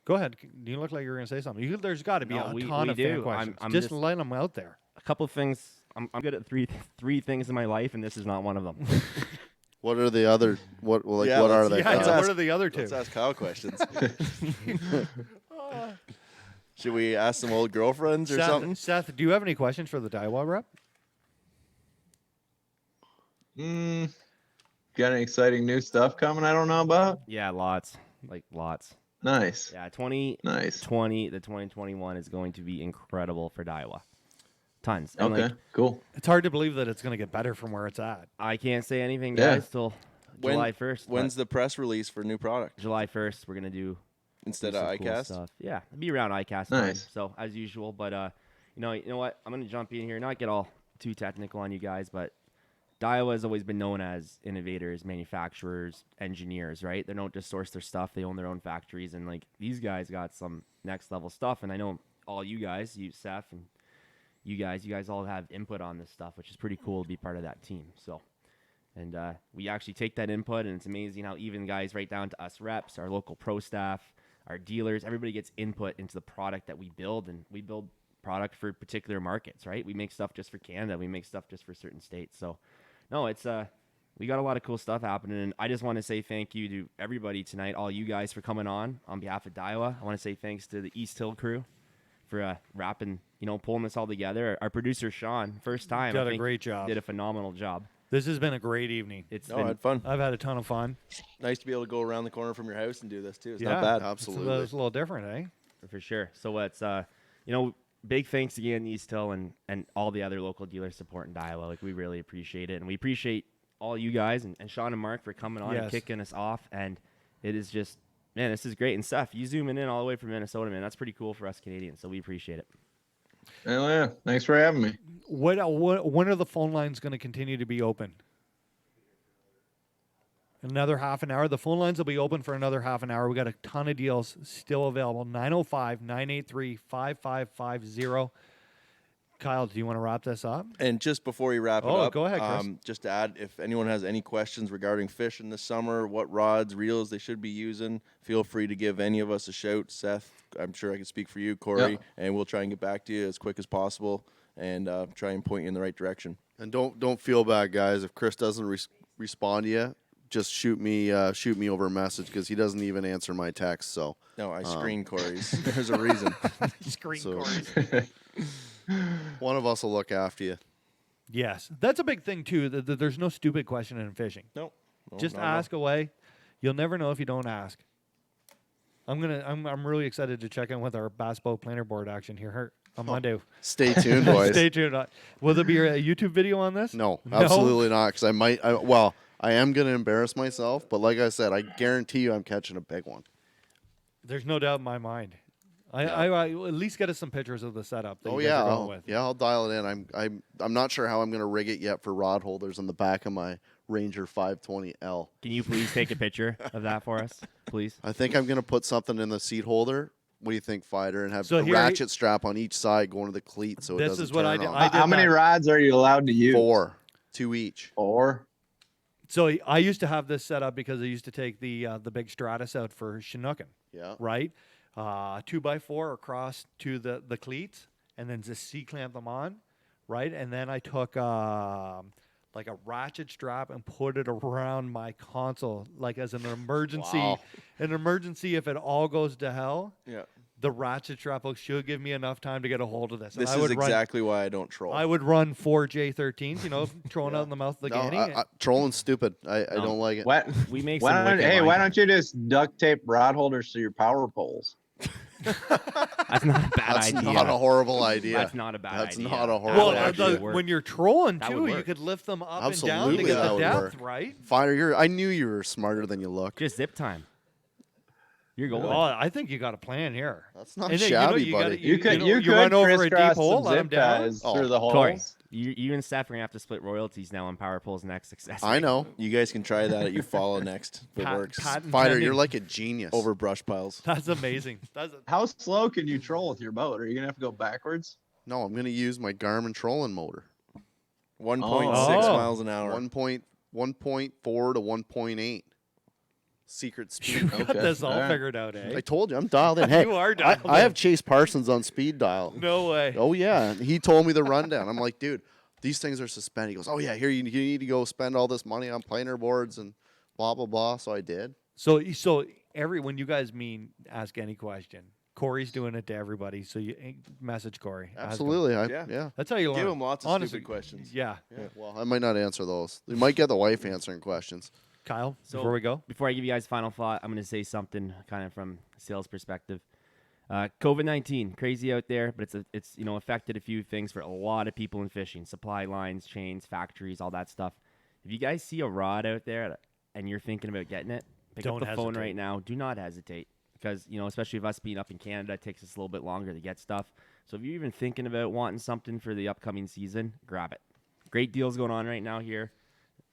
Go ahead. You look like you're going to say something. There's got to be No, a we ton of fan do. questions. I'm just just- let them out there. A couple of things. I'm good at three things in my life, and this is not one of them. What are the other? What Yeah, what are let's- they? Yeah, Let's what ask- are the other two? Let's ask Kyle questions. Should we ask some old girlfriends or something? Seth, do you have any questions for the Daiwa rep? Got any exciting new stuff coming I don't know about? Yeah, lots. Like lots. Nice. Yeah, 2020 to 2021 is going to be incredible for Daiwa. Tons. And Okay, cool. It's hard to believe that it's going to get better from where it's at. I can't say anything, Yeah. guys, till July 1st. but When's the press release for new product July 1st? We're gonna do instead some of cool iCast? stuff. Yeah, it'll be around iCast time. Nice. So as usual, but you know what? I'm gonna jump in here, not get all too technical on you guys, but Daiwa has always been known as innovators, manufacturers, engineers, right? They don't just source their stuff; they own their own factories, and like these guys got some next level stuff. And I know all you guys, you Seth, and you guys all have input on this stuff, which is pretty cool to be part of that team. So. And we actually take that input, and it's amazing how even guys right down to us reps, our local pro staff, our dealers, everybody gets input into the product that we build, and we build product for particular markets, right? We make stuff just for Canada. We make stuff just for certain states. So, no, it's we got a lot of cool stuff happening, and I just want to say thank you to everybody tonight, all you guys for coming on behalf of Daiwa. I want to say thanks to the Easthill crew for wrapping, pulling this all together. Our producer, Shawn, first time. Did a great job. Did a phenomenal job. This has been a great evening. I had fun. I've had a ton of fun. Nice to be able to go around the corner from your house and do this too. It's Yeah, not bad. Absolutely. It's a little different, eh? For sure. So it's big thanks again, Easthill and all the other local dealers supporting Daiwa. Like, we really appreciate it, and we appreciate all you guys and Shawn and Mark for coming on and Yes. kicking us off. And it is just, man, this is great. And Seth, you zooming in all the way from Minnesota, man. That's pretty cool for us Canadians. So we appreciate it. Hell yeah. Thanks for having me. When are the phone lines going to continue to be open? another half an hour. The phone lines will be open for another half an hour. We got a ton of deals still available. 905-983-5550. Kyle, do you want to wrap this up? And just before you wrap it up, go ahead, Chris. just to add, if anyone has any questions regarding fishing this summer, what rods, reels they should be using, feel free to give any of us a shout. Seth, I'm sure I can speak for you, Cory, and we'll try and get back to you as quick as possible and try and point you in the right direction. And don't feel bad, guys. If Chris doesn't respond to you, just shoot me over a message because he doesn't even answer my text. So No, I screen Cory's. There's a reason. Cory's. One of us will look after you. Yes, that's a big thing too. There's no stupid question in fishing. No, Just ask away. You'll never know if you don't ask. I'm really excited to check in with our bass boat planer board action here on Monday. Stay tuned, boys. Stay tuned. Will there be a YouTube video on this? No, absolutely not. Because I am going to embarrass myself. But like I said, I guarantee you I'm catching a big one. There's no doubt in my mind. I at least get us some pictures of the setup. That you guys are going with. I'll dial it in. I'm not sure how I'm going to rig it yet for rod holders on the back of my Ranger 520L. Can you please take a picture of that for us, please? I think I'm going to put something in the seat holder. What do you think, Feider? And have So a here- ratchet strap on each side going to the cleat so it This doesn't is what I turn did. on. How many rods are you allowed to use? 4, 2 each. 4. So I used to have this set up because I used to take the big Stratus out for Chinookin. Yeah. Right? 2x4 across to the cleats and then just C-clamp them on. Right? And then I took like a ratchet strap and put it around my console like as an emergency. Wow. An emergency if it all goes to hell. Yeah. The ratchet strap should give me enough time to get a hold of this. And This I is would exactly why I don't troll. I would run 4 J13s, throwing out in the mouth of the No, Ganny. trolling's stupid. I don't like it. What? We make Why some don't, wicked hey, lines. why don't you just duct tape rod holders to your power poles? That's not a bad That's idea. not a horrible idea. That's not a bad That's idea. not a That horrible would Well, actually idea. work. when you're trolling That too, would you work. could lift them up Absolutely, and down to get that the would depth, work. right? Feider, I knew you were smarter than you look. Just zip time. You're going. Oh, I think you got a plan here. That's not And then, shabby, gotta- buddy. You could run over a deep crisscross hole, some let 'em zip down. ties Oh, through the holes. Cory, you and Seth are going to have to split royalties now on Power Pool's next success. I know. You guys can try that at You Follow next if it works. patent Feider, pending. you're like a genius. Over brush piles. That's amazing. How slow can you troll with your boat? Are you gonna have to go backwards? No, I'm going to use my Garmin trolling motor. 1.6 Oh. miles an hour. 1.4 to 1.8. Secret You speed. got this all Alright. figured out, eh? I told you, I'm dialed in. Hey, You are dialed I have in. Chase Parsons on speed dial. No way. Oh, yeah. And he told me the rundown. I'm like, dude, these things are suspended. He goes, oh, yeah, here you need to go spend all this money on planer boards and blah, blah, blah. So I did. So when you guys ask any question, Cory's doing it to everybody. So you message Cory. Ask him. Absolutely. Yeah. Yeah. That's how you learn. Give him lots of Honestly, stupid questions. Yeah. Well, I might not answer those. You might get the wife answering questions. Kyle, So- before we go. Before I give you guys final thought, I'm going to say something kind of from a sales perspective. COVID-19, crazy out there, but it's affected a few things for a lot of people in fishing, supply lines, chains, factories, all that stuff. If you guys see a rod out there and you're thinking about getting it, pick Don't up the phone hesitate. right now. Do not hesitate because, especially with us being up in Canada, it takes us a little bit longer to get stuff. So if you're even thinking about wanting something for the upcoming season, grab it. Great deals going on right now here.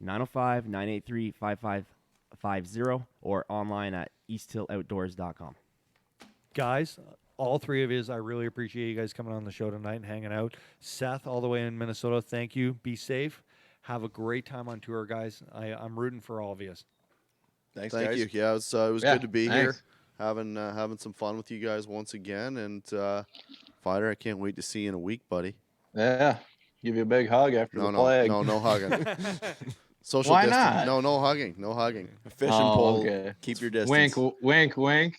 905-983-5550 or online at easthill.outdoors.com. Guys, all three of you, I really appreciate you guys coming on the show tonight and hanging out. Seth, all the way in Minnesota, thank you. Be safe. Have a great time on tour, guys. I'm rooting for all of you. Thanks, Thank guys. you. Yeah, it was Yeah, good to be thanks. here, having some fun with you guys once again. And Feider, I can't wait to see you in a week, buddy. Yeah. Give you a big hug after the plague. no hugging. Social Why distance. not? No hugging. No hugging. A fishing Oh, pole. okay. Keep your distance. Wink, wink.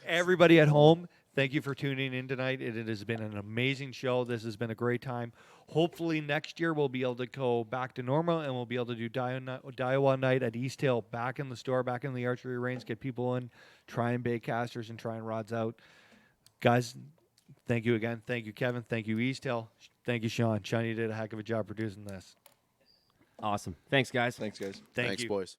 Everybody at home, thank you for tuning in tonight. It has been an amazing show. This has been a great time. Hopefully next year we'll be able to go back to normal and we'll be able to do Daiwa night at Easthill, back in the store, back in the archery range, get people in, try and bait casters and try and rods out. Guys, thank you again. Thank you, Kevin. Thank you, Easthill. Thank you, Shawn. Shawn, you did a heck of a job producing this. Awesome. Thanks, guys. Thanks, guys. Thank Thanks, you. boys.